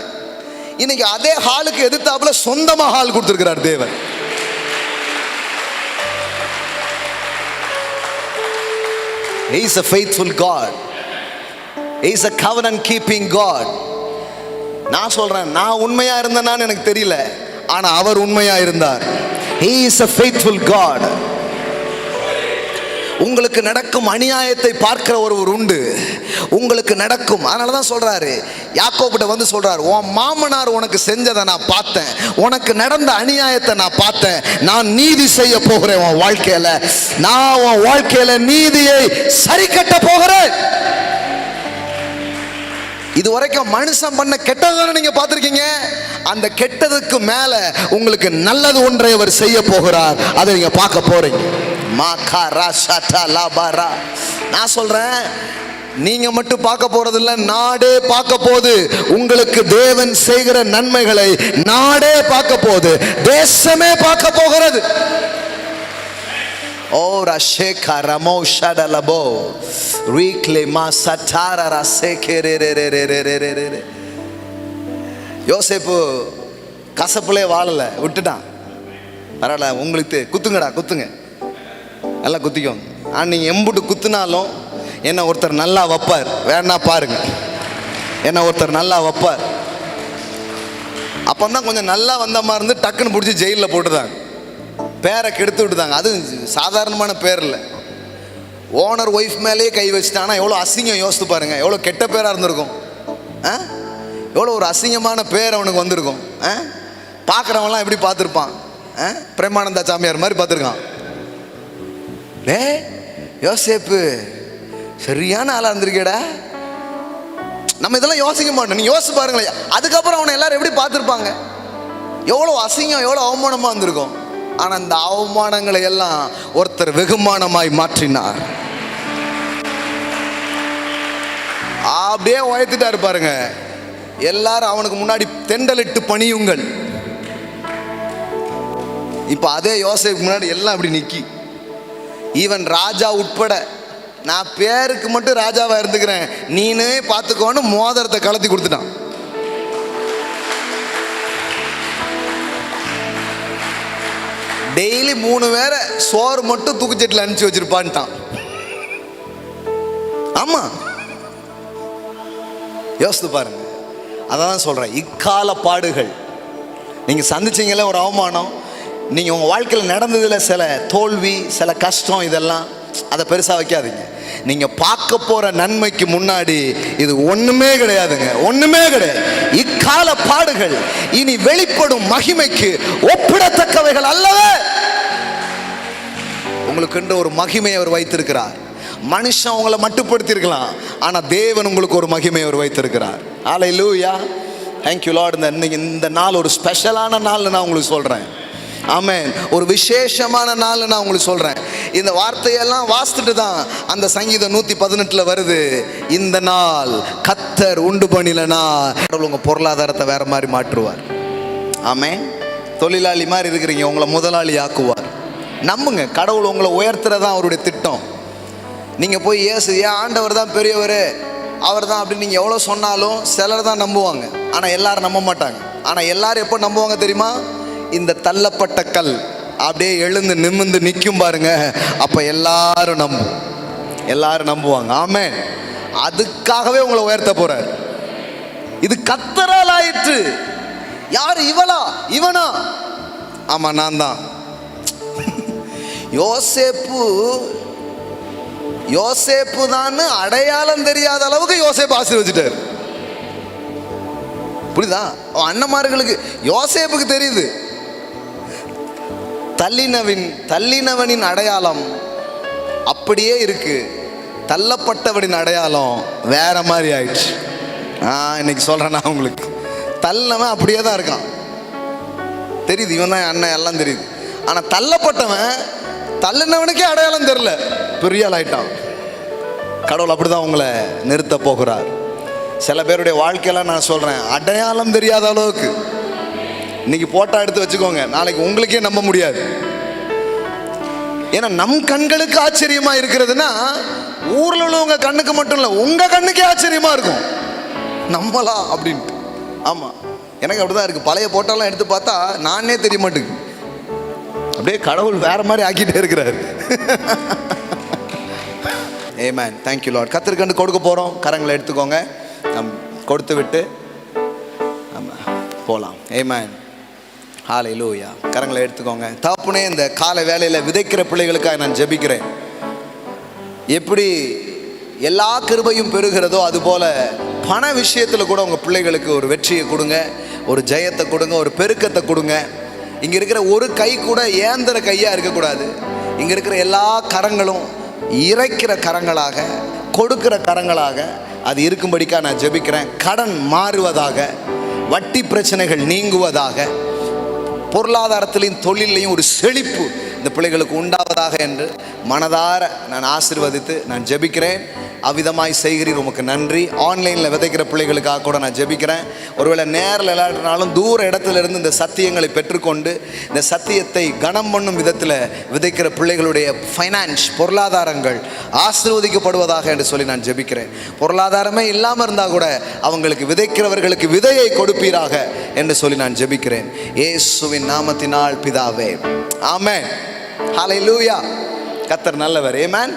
இன்னைக்கு அதே ஹாலுக்கு எதிர்த்தாப்புல சொந்தமாக ஹால் கொடுத்துருக்கிறார் தேவன். He is a faithful God. He is a covenant keeping God. நான் சொல்றேன், நான் உண்மையா இருந்தேனான்னு எனக்கு தெரியல, ஆனா அவர் உண்மையா இருந்தார். He is a faithful God. உங்களுக்கு நடக்கும் அநியாயத்தை பார்க்கிற ஒருவர் உண்டு. உங்களுக்கு நடக்கும், அதனால தான் சொல்றாரு, யாக்கோபிட்ட வந்து சொல்றாரு, உன் மாமனார் உனக்கு செஞ்சதை நான் பார்த்தேன், உனக்கு நடந்த அநியாயத்தை நான் பார்த்தேன், நான் நீதி செய்ய போகிறேன் உன் வாழ்க்கையில, நான் உன் வாழ்க்கையில நீதியை சரி கட்ட போகிறேன். இது வரைக்கும் மனுஷன் பண்ண கெட்டதுன்னு நீங்க பார்த்திருக்கீங்க, அந்த கெட்டதுக்கு மேல உங்களுக்கு நல்லது ஒன்றை அவர் செய்ய போகிறார், அதை நீங்க பார்க்க போறீங்க. நான் சொல்றேன், நீங்க மட்டும் பார்க்க போறது இல்ல, நாடே பார்க்க போகுது. உங்களுக்கு தேவன் செய்கிற நன்மைகளை நாடே பார்க்க போகுது, தேசமே பார்க்க போகிறது. ஓ ரஷேகா ரமோ ஷடலபோ ரீக்லே மா சட்டாரா ரசேகேரேரேரேரேரேரே. யோசேப்பு கசப்புலே வாழல, விட்டுட்டான். பரவாயில்ல, உங்களுக்கு குத்துங்கடா, குத்துங்க, நல்லா குத்திக்கும். நீங்க எம்புட்டு குத்துனாலும் என்ன ஒருத்தர் நல்லா வைப்பார், வேணா பாருங்க, என்ன ஒருத்தர் நல்லா வைப்பார். அப்பந்தான் கொஞ்சம் நல்லா வந்த மாதிரி இருந்து டக்குன்னு பிடிச்சி ஜெயிலில் போட்டுதாங்க, பேரை கெடுத்து விட்டுதாங்க. அது சாதாரணமான பேர் இல்லை, ஓனர் ஒய்ஃப் மேலேயே கை வச்சுட்டானா எவ்வளோ அசிங்கம் யோசித்து பாருங்க, எவ்வளோ கெட்ட பேராக இருந்திருக்கும், எவ்வளோ ஒரு அசிங்கமான பேர் அவனுக்கு வந்திருக்கும். பார்க்குறவங்களாம் எப்படி பார்த்துருப்பான், பிரேமானந்தா சாமியார் மாதிரி பார்த்துருக்கான். யோசேப்பு சரியான ஆளா இருந்திருக்கேடா. நம்ம இதெல்லாம் யோசிக்க மாட்டோம், நீங்க யோசிச்சு பாருங்களேன். அதுக்கப்புறம் அவனை எல்லாரும் எப்படி பார்த்துருப்பாங்க, எவ்வளோ அசிங்கம், எவ்வளோ அவமானமா இருந்திருக்கும். ஆனா அந்த அவமானங்களை எல்லாம் ஒருத்தர் வெகுமானமாய் மாற்றினார். அப்படியே உயர்த்திட்டா இருப்பாருங்க. எல்லாரும் அவனுக்கு முன்னாடி தெண்டலிட்டு பணியுங்கள். இப்ப அதே யோசேப்புக்கு முன்னாடி எல்லாம் அப்படி நிக்கி, ஈவன் ராஜா உட்பட, நான் பேருக்கு மட்டும் ராஜாவா இருந்துக்கிறேன், நீனே பார்த்துக்கோன்னு மோதிரத்தை கலத்தி கொடுத்துட்டான். டெய்லி 3 வேற சோறு மட்டும் தூக்குச்சட்டில் அனுப்பிச்சு வச்சிருப்பான்ட்டான். ஆமா, யோசித்து பாருங்க. அதான் சொல்றேன், இக்கால பாடுகள் நீங்க சந்திச்சீங்களே, ஒரு அவமானம், நீங்க உங்க வாழ்க்கையில் நடந்ததுல சில தோல்வி, சில கஷ்டம், இதெல்லாம் அதை பெருசா வைக்காதீங்க. நீங்க பார்க்க போற நன்மைக்கு முன்னாடி இது ஒண்ணுமே கிடையாதுங்க, ஒண்ணுமே கிடையாது. இக்கால பாடுகள் இனி வெளிப்படும் மகிமைக்கு ஒப்பிடத்தக்கவைகள் அல்லவே. உங்களுக்கு ஒரு மகிமையை அவர் வைத்திருக்கிறார். மனுஷன் உங்களை மட்டுப்படுத்தி இருக்கலாம், ஆனா தேவன் உங்களுக்கு ஒரு மகிமையை அவர் வைத்திருக்கிறார். ஹல்லேலூயா, thank you Lord. இந்த நாள் ஒரு ஸ்பெஷலான நாள் நான் உங்களுக்கு சொல்றேன். ஆமென். ஒரு விசேஷமான நாள் நான் உங்களுக்கு சொல்றேன். இந்த வார்த்தையெல்லாம் வாசித்துட்டு தான் அந்த சங்கீதம் 118 வருது. இந்த நாள் கர்த்தர் உண்டு பண்ணிலனா உங்க பொருளாதாரத்தை வேற மாதிரி மாற்றுவார். ஆமென். தொழிலாளி மாதிரி இருக்கிறீங்க, உங்களை முதலாளி ஆக்குவார். நம்புங்க, கடவுள் உங்களை உயர்த்துறதான் அவருடைய திட்டம். நீங்க போய் ஏசு ஏன் ஆண்டவர் தான் பெரியவர், அவர் தான் அப்படின்னு நீங்க எவ்வளவு சொன்னாலும் சிலர் தான் நம்புவாங்க, ஆனா எல்லாரும் நம்ப மாட்டாங்க. ஆனா எல்லாரும் எப்போ நம்புவாங்க தெரியுமா? இந்த தள்ளப்பட்ட கல் அப்படியே எழுந்து நிமிர்ந்து நிற்கும் பாருங்க, அப்ப எல்லாரும் நம்புவாங்க. ஆமென். அதுக்காகவே உங்களை உயர்த்த போறார். இது கர்த்தரால் ஆயிற்று. யாரு? இவளா இவனா? ஆமா, நான் தான். யோசேப்பு தான் அடையாளம் தெரியாத அளவுக்கு யோசேப்பு ஆசீர்வதிச்சிட்டார். புரியுதா? அண்ணன்மார்களுக்கு யோசேப்புக்கு தெரியுது. தள்ளினவனின் அடையாளம் அப்படியே இருக்கு, தள்ளப்பட்டவனின் அடையாளம் வேற மாதிரி ஆயிடுச்சு. இன்னைக்கு சொல்றேன் நான் உங்களுக்கு, தள்ளவன் அப்படியே தான் இருக்கான், தெரியுது, இவன் தான் அண்ணன் எல்லாம் தெரியுது. ஆனா தள்ளப்பட்டவன் தள்ளினவனுக்கே அடையாளம் தெரியல, பெரிய ஆள் ஆயிட்டான். கடவுள் அப்படிதான் உங்களை நிறுத்த போகிறார். சில பேருடைய வாழ்க்கையெல்லாம் நான் சொல்றேன், அடையாளம் தெரியாத அளவுக்கு. இன்னைக்கு போட்டோ எடுத்து வச்சுக்கோங்க, நாளைக்கு உங்களுக்கே நம்ப முடியாது. ஏன்னா நம் கண்களுக்கு ஆச்சரியமா இருக்கிறதுனா ஊர்ல உள்ளவங்க கண்ணுக்கு மட்டும் இல்ல, உங்க கண்ணுக்கே ஆச்சரியமா இருக்கும். நம்பலாம் அப்படின்ட்டு. ஆமா, எனக்கு அப்படிதான் இருக்கு. பழைய போட்டோலாம் எடுத்து பார்த்தா நானே தெரிய மாட்டேங்குது, அப்படியே கடவுள் வேற மாதிரி ஆக்கிட்டே இருக்கிறாரு. ஆமென். Thank you Lord. கர்த்தருக்கு கொடுக்க போகிறோம். கரங்களை எடுத்துக்கோங்க. நம் கொடுத்து விட்டு போகலாம். ஆமென். ஹல்லேலூயா. கரங்களை எடுத்துக்கோங்க. தகப்பனே, இந்த காலை வேளையில் விதைக்கிற பிள்ளைகளுக்காக நான் ஜெபிக்கிறேன். எப்படி எல்லா கிருபையும் பெறுகிறதோ அதுபோல் பண விஷயத்தில் கூட உங்கள் பிள்ளைகளுக்கு ஒரு வெற்றியை கொடுங்க, ஒரு ஜெயத்தை கொடுங்க, ஒரு பெருக்கத்தை கொடுங்க. இங்கே இருக்கிற ஒரு கை கூட ஏந்திர கையாக இருக்கக்கூடாது. இங்கே இருக்கிற எல்லா கரங்களும் இறைக்கிற கரங்களாக, கொடுக்கிற கரங்களாக அது இருக்கும்படிக்காக நான் ஜெபிக்கிறேன். கடன் மாறுவதாக, வட்டி பிரச்சனைகள் நீங்குவதாக, பொருளாதாரத்திலையும் தொழிலையும் ஒரு செழிப்பு இந்த பிள்ளைகளுக்கு உண்டாவதாக என்று மனதார நான் ஆசீர்வதித்து நான் ஜெபிக்கிறேன். அவ்விதமாய் செய்கிறீர், உமக்கு நன்றி. ஆன்லைனில் விதைக்கிற பிள்ளைகளுக்காக கூட நான் ஜெபிக்கிறேன். ஒருவேளை நேரில் இல்லாட்டினாலும் தூர இடத்துல இருந்து இந்த சத்தியங்களை பெற்றுக்கொண்டு இந்த சத்தியத்தை கனம் பண்ணும் விதத்தில் விதைக்கிற பிள்ளைகளுடைய ஃபைனான்ஸ், பொருளாதாரங்கள் ஆசீர்வதிக்கப்படுவதாக என்று சொல்லி நான் ஜெபிக்கிறேன். பொருளாதாரமே இல்லாமல் இருந்தால் கூட அவங்களுக்கு விதைக்கிறவர்களுக்கு விதையை கொடுப்பீராக என்று சொல்லி நான் ஜெபிக்கிறேன். இயேசுவின் நாமத்தினால் பிதாவே, ஆமென். ஹல்லேலூயா. கர்த்தர் நல்லவர். ஆமென்.